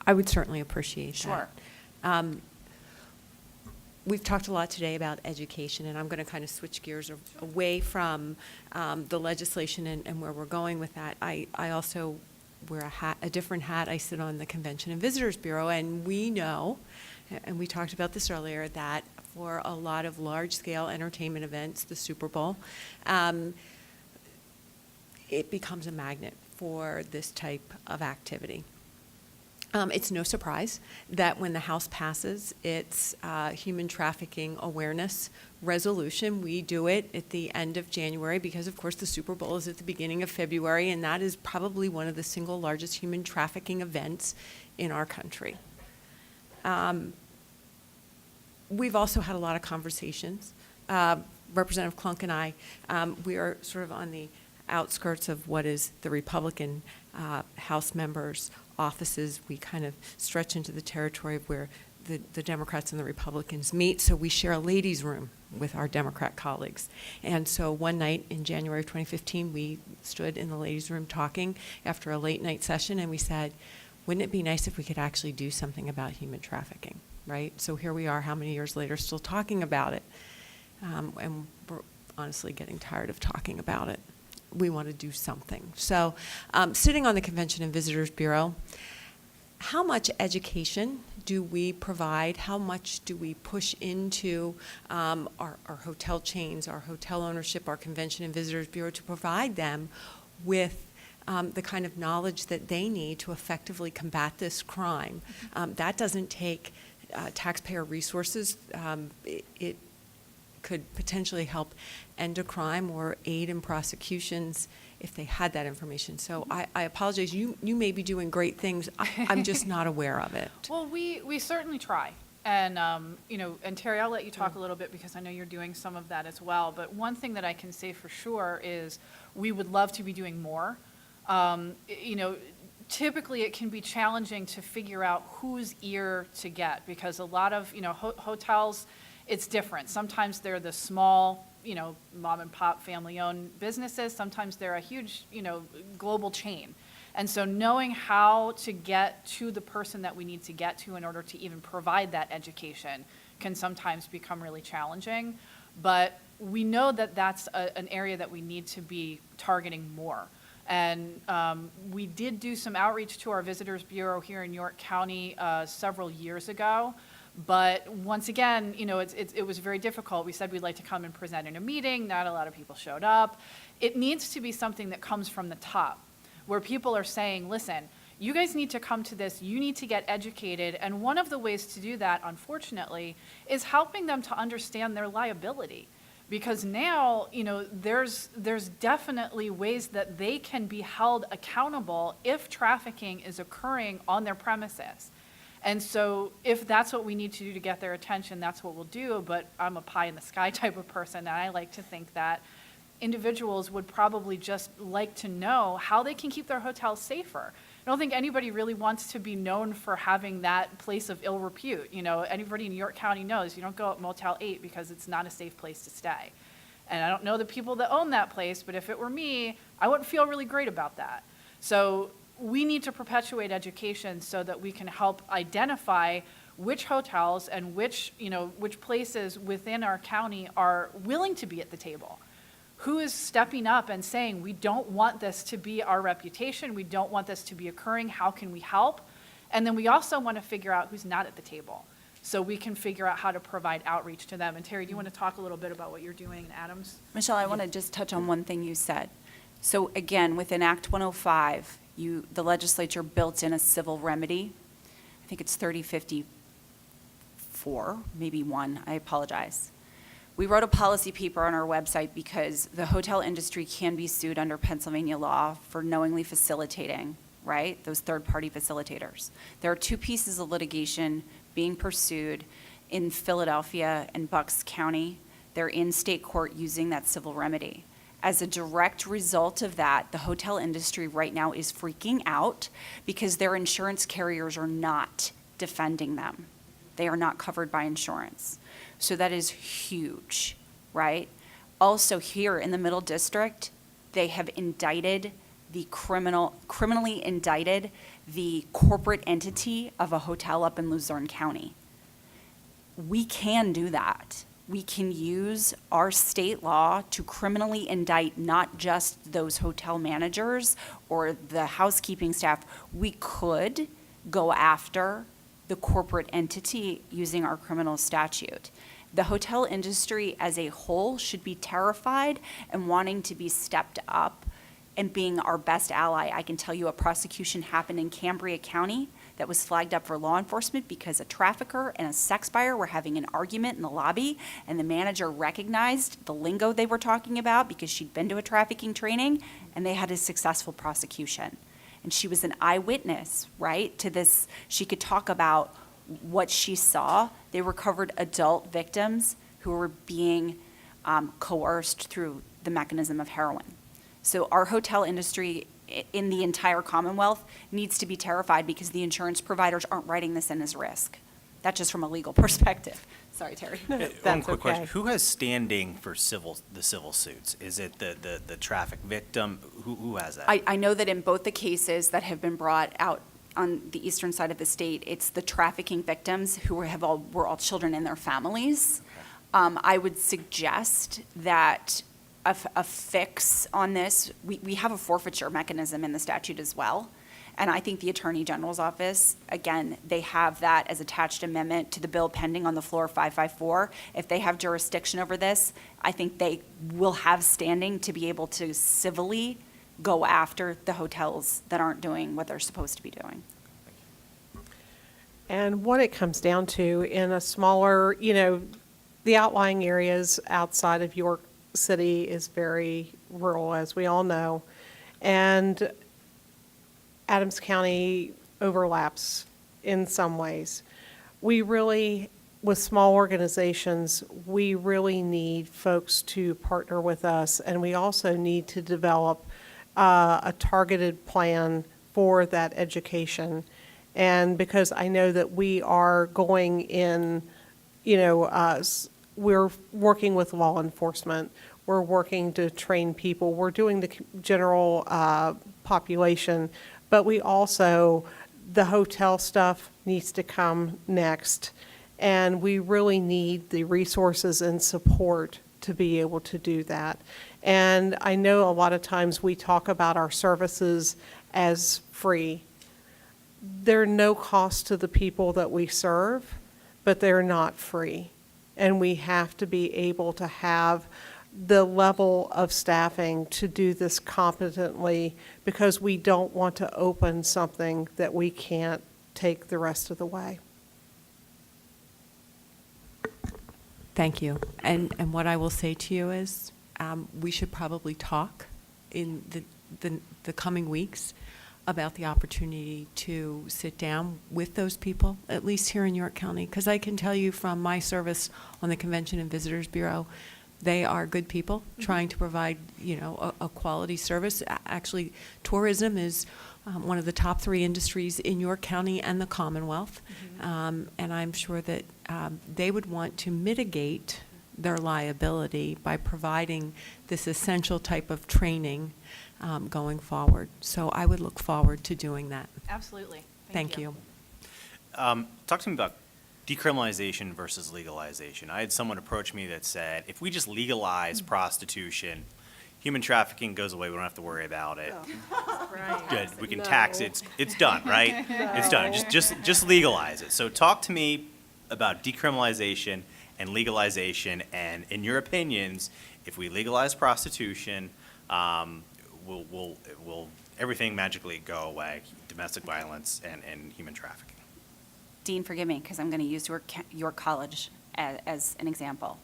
I would certainly appreciate Sure. that. We've talked a lot today about education, and I'm going to kind of switch gears away from the legislation and where we're going with that. I also wear a different hat. I sit on the Convention and Visitors Bureau, and we know, and we talked about this earlier, that for a lot of large-scale entertainment events, the Super Bowl, it becomes a magnet for this type of activity. It's no surprise that when the House passes its human trafficking awareness resolution, we do it at the end of January because, of course, the Super Bowl is at the beginning of February, and that is probably one of the single largest human trafficking events in our country. We've also had a lot of conversations. Representative Klunk and I, we are sort of on the outskirts of what is the Republican House members' offices. We kind of stretch into the territory of where the Democrats and the Republicans meet, so we share a ladies' room with our Democrat colleagues. And so one night in January of 2015, we stood in the ladies' room talking after a late-night session, and we said, wouldn't it be nice if we could actually do something about human trafficking, right? So here we are, how many years later, still talking about it. And we're honestly getting tired of talking about it. We want to do something. So sitting on the Convention and Visitors Bureau, how much education do we provide? How much do we push into our hotel chains, our hotel ownership, our Convention and Visitors Bureau to provide them with the kind of knowledge that they need to effectively combat this crime? That doesn't take taxpayer resources. It could potentially help end a crime or aid in prosecutions if they had that information. So I apologize. You may be doing great things. I'm just not aware of it. Well, we certainly try. And, and Terry, I'll let you talk a little bit because I know you're doing some of that as well. But one thing that I can say for sure is we would love to be doing more. Typically it can be challenging to figure out whose ear to get because a lot of, hotels, it's different. Sometimes they're the small, mom and pop family owned businesses. Sometimes they're a huge, global chain. And so knowing how to get to the person that we need to get to in order to even provide that education can sometimes become really challenging. But we know that that's an area that we need to be targeting more. And we did do some outreach to our Visitors Bureau here in York County several years ago. But once again, it was very difficult. We said we'd like to come and present in a meeting. Not a lot of people showed up. It needs to be something that comes from the top, where people are saying, listen, you guys need to come to this. You need to get educated. And one of the ways to do that, unfortunately, is helping them to understand their liability. Because now, there's definitely ways that they can be held accountable if trafficking is occurring on their premises. And so if that's what we need to do to get their attention, that's what we'll do. But I'm a pie in the sky type of person, and I like to think that individuals would probably just like to know how they can keep their hotels safer. I don't think anybody really wants to be known for having that place of ill repute. Anybody in York County knows you don't go at Motel 8 because it's not a safe place to stay. And I don't know the people that own that place, but if it were me, I wouldn't feel really great about that. So we need to perpetuate education so that we can help identify which hotels and which places within our county are willing to be at the table. Who is stepping up and saying, we don't want this to be our reputation, we don't want this to be occurring, how can we help? And then we also want to figure out who's not at the table, so we can figure out how to provide outreach to them. And Terry, do you want to talk a little bit about what you're doing in Adams? Michelle, I want to just touch on one thing you said. So again, within Act 105, the legislature built in a civil remedy. I think it's 3054, maybe one, I apologize. We wrote a policy paper on our website because the hotel industry can be sued under Pennsylvania law for knowingly facilitating, right? Those third-party facilitators. There are two pieces of litigation being pursued in Philadelphia and Bucks County. They're in state court using that civil remedy. As a direct result of that, the hotel industry right now is freaking out because their insurance carriers are not defending them. They are not covered by insurance. So that is huge, right? Also here in the Middle District, they have criminally indicted the corporate entity of a hotel up in Luzerne County. We can do that. We can use our state law to criminally indict not just those hotel managers or the housekeeping staff. We could go after the corporate entity using our criminal statute. The hotel industry as a whole should be terrified and wanting to be stepped up and being our best ally. I can tell you a prosecution happened in Cambria County that was flagged up for law enforcement because a trafficker and a sex buyer were having an argument in the lobby, and the manager recognized the lingo they were talking about because she'd been to a trafficking training, and they had a successful prosecution. And she was an eyewitness, right, to this. She could talk about what she saw. They recovered adult victims who were being coerced through the mechanism of heroin. So our hotel industry in the entire Commonwealth needs to be terrified because the insurance providers aren't writing this in as risk. That's just from a legal perspective. Sorry, Terry. One quick question. Who has standing for the civil suits? Is it the traffic victim? Who has that? I know that in both the cases that have been brought out on the eastern side of the state, it's the trafficking victims who were all children and their families. Okay. I would suggest that a fix on this, we have a forfeiture mechanism in the statute as well. And I think the Attorney General's office, again, they have that as attached amendment to the bill pending on the floor 554. If they have jurisdiction over this, I think they will have standing to be able to civilly go after the hotels that aren't doing what they're supposed to be doing. And what it comes down to in a smaller, the outlying areas outside of York City is very rural, as we all know. And Adams County overlaps in some ways. We really, with small organizations, we really need folks to partner with us, and we also need to develop a targeted plan for that education. And because I know that we are going in, we're working with law enforcement, we're working to train people, we're doing the general population, but we also, the hotel stuff needs to come next. And we really need the resources and support to be able to do that. And I know a lot of times we talk about our services as free. They're no cost to the people that we serve, but they're not free. And we have to be able to have the level of staffing to do this competently, because we don't want to open something that we can't take the rest of the way. Thank you. And what I will say to you is, we should probably talk in the coming weeks about the opportunity to sit down with those people, at least here in York County, because I can tell you from my service on the Convention and Visitors Bureau, they are good people trying to provide, a quality service. Actually, tourism is one of the top 3 industries in York County and the Commonwealth. And I'm sure that they would want to mitigate their liability by providing this essential type of training going forward. So I would look forward to doing that. Absolutely. Thank you. Talk to me about decriminalization versus legalization. I had someone approach me that said, if we just legalize prostitution, human trafficking goes away. We don't have to worry about it. Good. We can tax it. It's done, right? It's done. Just legalize it. So talk to me about decriminalization and legalization, and in your opinions, if we legalize prostitution, will everything magically go away? Domestic violence and human trafficking. Dean, forgive me, because I'm going to use York College as an example.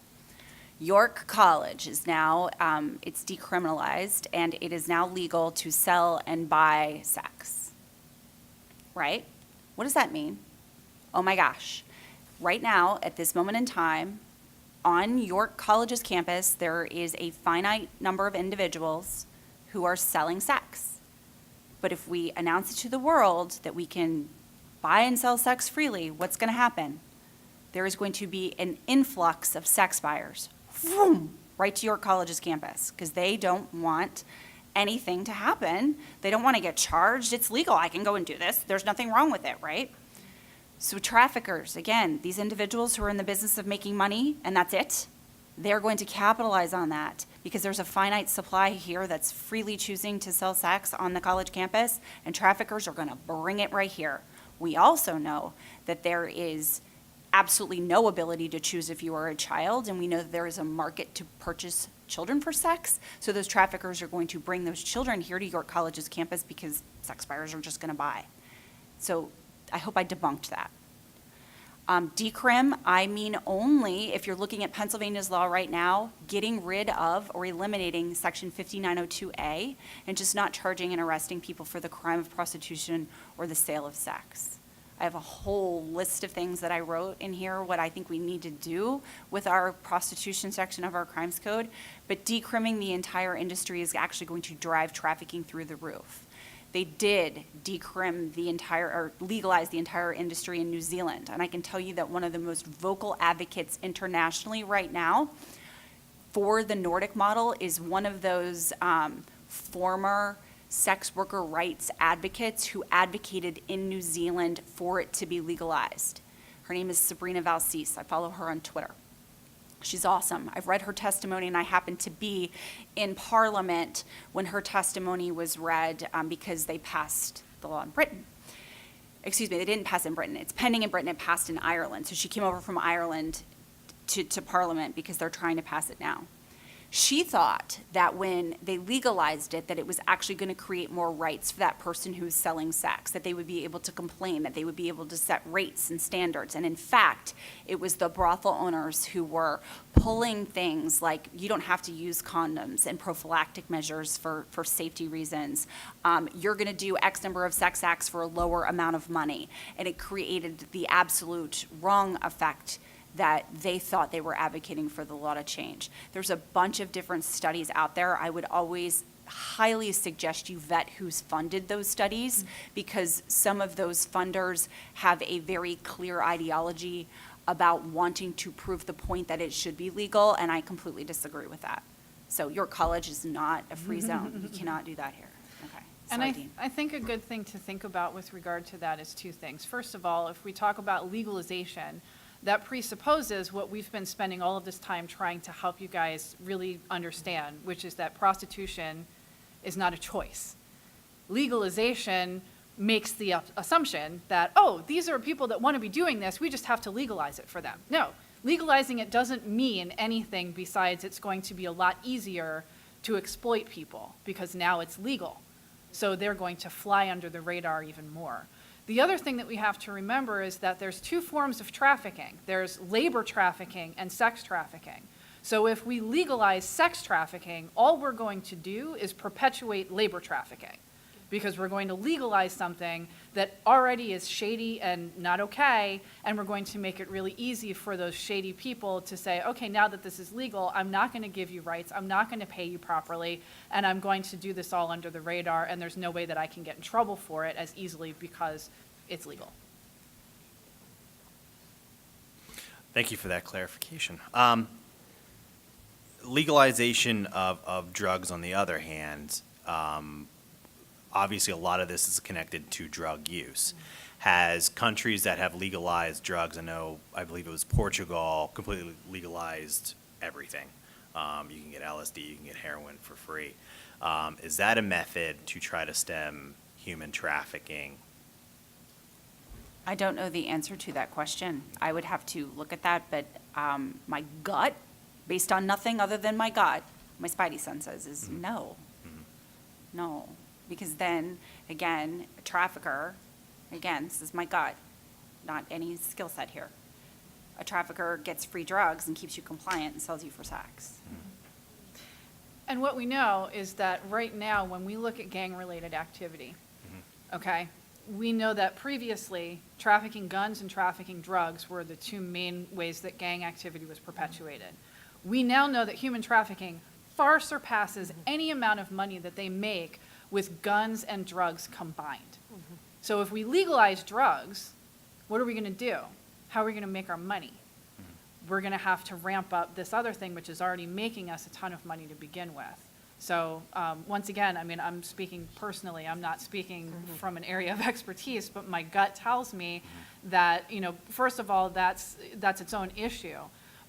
York College is now, it's decriminalized, and it is now legal to sell and buy sex. Right? What does that mean? Oh my gosh. Right now, at this moment in time, on York College's campus, there is a finite number of individuals who are selling sex. But if we announce it to the world that we can buy and sell sex freely, what's going to happen? There is going to be an influx of sex buyers, vroom, right to York College's campus, because they don't want anything to happen. They don't want to get charged. It's legal. I can go and do this. There's nothing wrong with it, right? So traffickers, again, these individuals who are in the business of making money, and that's it, they're going to capitalize on that because there's a finite supply here that's freely choosing to sell sex on the college campus, and traffickers are going to bring it right here. We also know that there is absolutely no ability to choose if you are a child, and we know that there is a market to purchase children for sex, so those traffickers are going to bring those children here to York College's campus because sex buyers are just going to buy. So I hope I debunked that. Decrim, I mean only if you're looking at Pennsylvania's law right now, getting rid of or eliminating Section 5902A and just not charging and arresting people for the crime of prostitution or the sale of sex. I have a whole list of things that I wrote in here, what I think we need to do with our prostitution section of our crimes code, but decrimming the entire industry is actually going to drive trafficking through the roof. They did decrim the entire, or legalize the entire industry in New Zealand. And I can tell you that one of the most vocal advocates internationally right now for the Nordic model is one of those former sex worker rights advocates who advocated in New Zealand for it to be legalized. Her name is Sabrina Valsis. I follow her on Twitter. She's awesome. I've read her testimony, and I happened to be in Parliament when her testimony was read because they passed the law in Britain. Excuse me, they didn't pass it in Britain. It's pending in Britain. It passed in Ireland. So she came over from Ireland to Parliament because they're trying to pass it now. She thought that when they legalized it, that it was actually going to create more rights for that person who's selling sex, that they would be able to complain, that they would be able to set rates and standards. And in fact, it was the brothel owners who were pulling things like you don't have to use condoms and prophylactic measures for safety reasons. You're going to do X number of sex acts for a lower amount of money. And it created the absolute wrong effect that they thought they were advocating for the law to change. There's a bunch of different studies out there. I would always highly suggest you vet who's funded those studies, because some of those funders have a very clear ideology about wanting to prove the point that it should be legal, and I completely disagree with that. So your college is not a free zone. You cannot do that here. Okay. And Sorry, Dean. I think a good thing to think about with regard to that is two things. First of all, if we talk about legalization, that presupposes what we've been spending all of this time trying to help you guys really understand, which is that prostitution is not a choice. Legalization makes the assumption that, oh, these are people that want to be doing this, we just have to legalize it for them. No, legalizing it doesn't mean anything besides it's going to be a lot easier to exploit people because now it's legal. So they're going to fly under the radar even more. The other thing that we have to remember is that there's two forms of trafficking. There's labor trafficking and sex trafficking. So if we legalize sex trafficking, all we're going to do is perpetuate labor trafficking, because we're going to legalize something that already is shady and not okay, and we're going to make it really easy for those shady people to say, okay, now that this is legal, I'm not going to give you rights, I'm not going to pay you properly, and I'm going to do this all under the radar, and there's no way that I can get in trouble for it as easily because it's legal. Thank you for that clarification. Legalization of drugs, on the other hand, obviously a lot of this is connected to drug use. Has countries that have legalized drugs, I believe it was Portugal, completely legalized everything. You can get LSD, you can get heroin for free. Is that a method to try to stem human trafficking? I don't know the answer to that question. I would have to look at that, but my gut, based on nothing other than my gut, my spidey senses, is no. No. Because then, again, a trafficker, again, this is my gut, not any skill set here. A trafficker gets free drugs and keeps you compliant and sells you for sex. And what we know is that right now, when we look at gang-related activity, okay, we know that previously, trafficking guns and trafficking drugs were the two main ways that gang activity was perpetuated. We now know that human trafficking far surpasses any amount of money that they make with guns and drugs combined. So if we legalize drugs, what are we going to do? How are we going to make our money? We're going to have to ramp up this other thing, which is already making us a ton of money to begin with. So once again, I mean, I'm speaking personally. I'm not speaking from an area of expertise, but my gut tells me that, first of all, that's its own issue,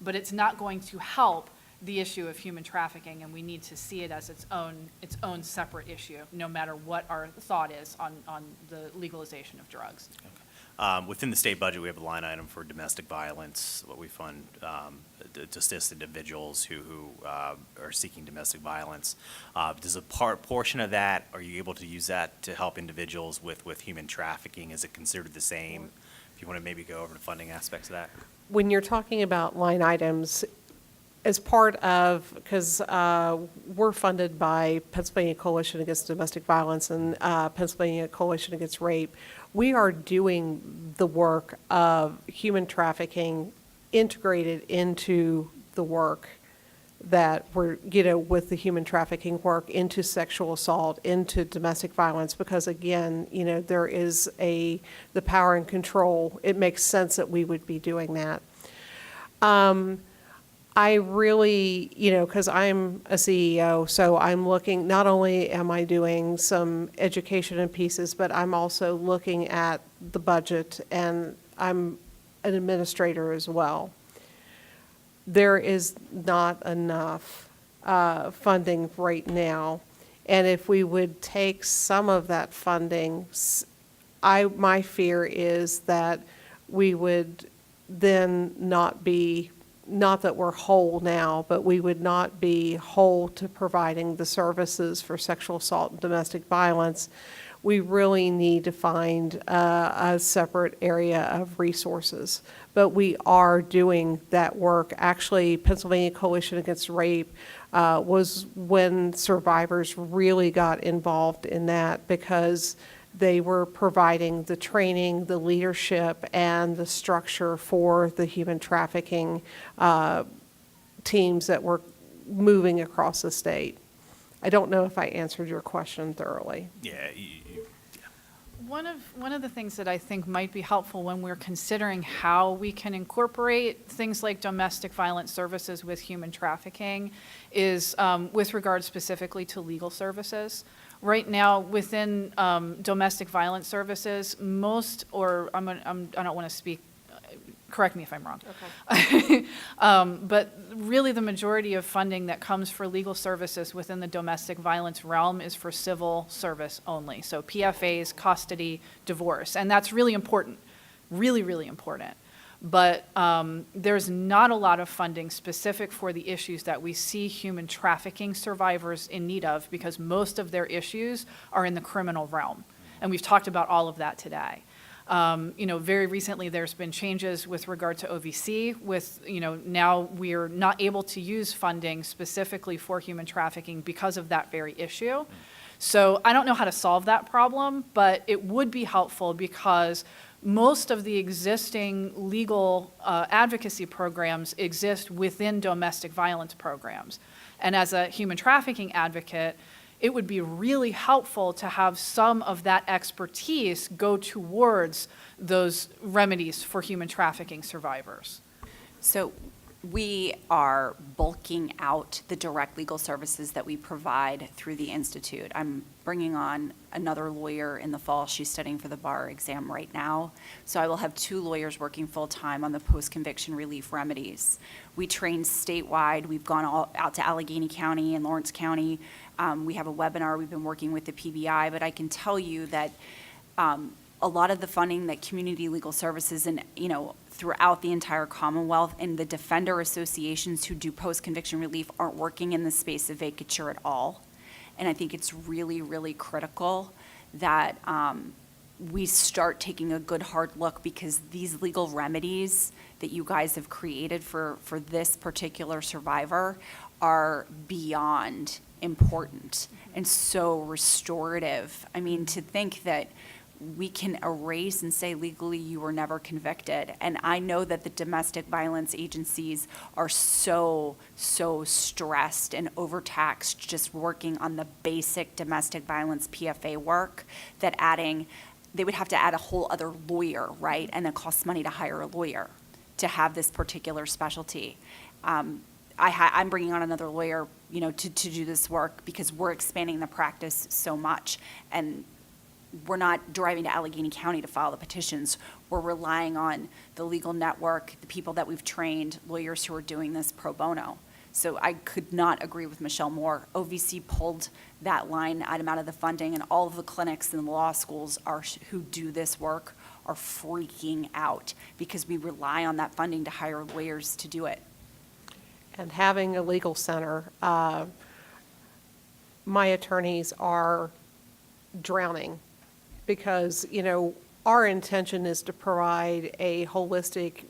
but it's not going to help the issue of human trafficking, and we need to see it as its own separate issue, no matter what our thought is on the legalization of drugs. Within the state budget, we have a line item for domestic violence, what we fund to assist individuals who are seeking domestic violence. Does a portion of that, are you able to use that to help individuals with human trafficking? Is it considered the same? If you want to maybe go over the funding aspects of that. When you're talking about line items, as part of, because we're funded by Pennsylvania Coalition Against Domestic Violence and Pennsylvania Coalition Against Rape, we are doing the work of human trafficking integrated into the work that we're, with the human trafficking work, into sexual assault, into domestic violence, because again, there is the power and control. It makes sense that we would be doing that. I really, because I'm a CEO, so I'm looking, not only am I doing some education and pieces, but I'm also looking at the budget, and I'm an administrator as well. There is not enough funding right now And if we would take some of that funding, my fear is that we would then not be, not that we're whole now, but we would not be whole to providing the services for sexual assault and domestic violence. We really need to find a separate area of resources. But we are doing that work. Actually, Pennsylvania Coalition Against Rape was when survivors really got involved in that, because they were providing the training, the leadership, and the structure for the human trafficking teams that were moving across the state. I don't know if I answered your question thoroughly. Yeah, One of the things that I think might be helpful when we're considering how we can incorporate things like domestic violence services with human trafficking is with regard specifically to legal services. Right now, within domestic violence services, most, or I don't want to speak, correct me if I'm wrong. Okay. But really the majority of funding that comes for legal services within the domestic violence realm is for civil service only. So PFAs, custody, divorce, and that's really important, really, really important. But there's not a lot of funding specific for the issues that we see human trafficking survivors in need of, because most of their issues are in the criminal realm. And we've talked about all of that today. Very recently there's been changes with regard to OVC with, now we're not able to use funding specifically for human trafficking because of that very issue. So I don't know how to solve that problem, but it would be helpful because most of the existing legal advocacy programs exist within domestic violence programs. And as a human trafficking advocate, it would be really helpful to have some of that expertise go towards those remedies for human trafficking survivors. So we are bulking out the direct legal services that we provide through the Institute. I'm bringing on another lawyer in the fall. She's studying for the bar exam right now. So I will have 2 lawyers working full-time on the post-conviction relief remedies. We train statewide. We've gone all out to Allegheny County and Lawrence County. We have a webinar. We've been working with the PBI, but I can tell you that a lot of the funding that community legal services and, throughout the entire Commonwealth and the defender associations who do post-conviction relief aren't working in the space of vacature at all. And I think it's really, really critical that we start taking a good hard look, because these legal remedies that you guys have created for this particular survivor are beyond important and so restorative. I mean, to think that we can erase and say legally you were never convicted. And I know that the domestic violence agencies are so stressed and overtaxed just working on the basic domestic violence PFA work that they would have to add a whole other lawyer, right? And it costs money to hire a lawyer to have this particular specialty. I'm bringing on another lawyer, to do this work because we're expanding the practice so much. And we're not driving to Allegheny County to file the petitions. We're relying on the legal network, the people that we've trained, lawyers who are doing this pro bono. So I could not agree with Michelle more. OVC pulled that line item out of the funding, and all of the clinics and the law schools who do this work are freaking out because we rely on that funding to hire lawyers to do it. And having a legal center, my attorneys are drowning because, our intention is to provide a holistic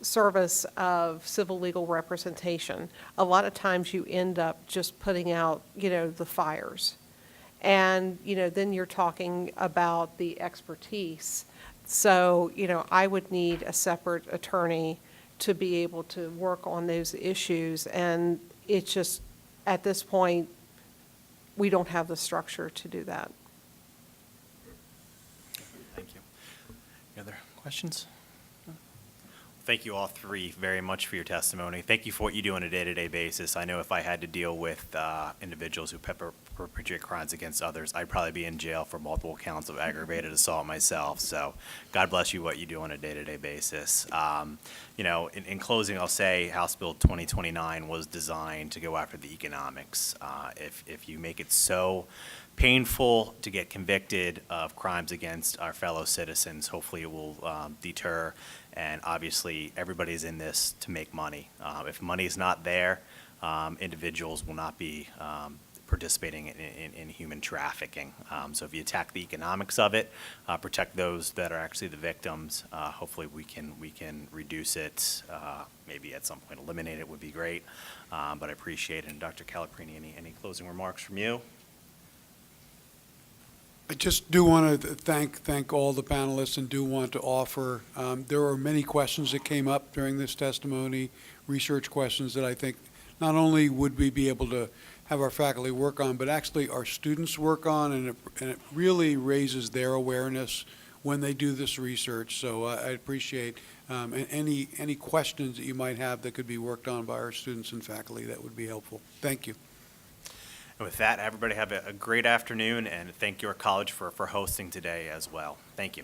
service of civil legal representation. A lot of times you end up just putting out, the fires. And, then you're talking about the expertise. So, I would need a separate attorney to be able to work on those issues. And it's just, at this point, we don't have the structure to do that. Thank you. Any other questions? Thank you all three very much for your testimony. Thank you for what you do on a day-to-day basis. I know if I had to deal with individuals who perpetrate crimes against others, I'd probably be in jail for multiple counts of aggravated assault myself. So God bless you what you do on a day-to-day basis. In closing, I'll say House Bill 2029 was designed to go after the economics. If you make it so painful to get convicted of crimes against our fellow citizens, hopefully it will deter. And obviously, everybody's in this to make money. If money is not there, individuals will not be participating in human trafficking. So if you attack the economics of it, protect those that are actually the victims, hopefully we can reduce it. Maybe at some point eliminate it would be great. But I appreciate it. And Dr. Caliprini, any closing remarks from you? I just do want to thank all the panelists and do want to offer, there were many questions that came up during this testimony, research questions that I think not only would we be able to have our faculty work on, but actually our students work on, and it really raises their awareness when they do this research. So I appreciate any questions that you might have that could be worked on by our students and faculty. That would be helpful. Thank you. And with that, everybody have a great afternoon, and thank your college for hosting today as well. Thank you.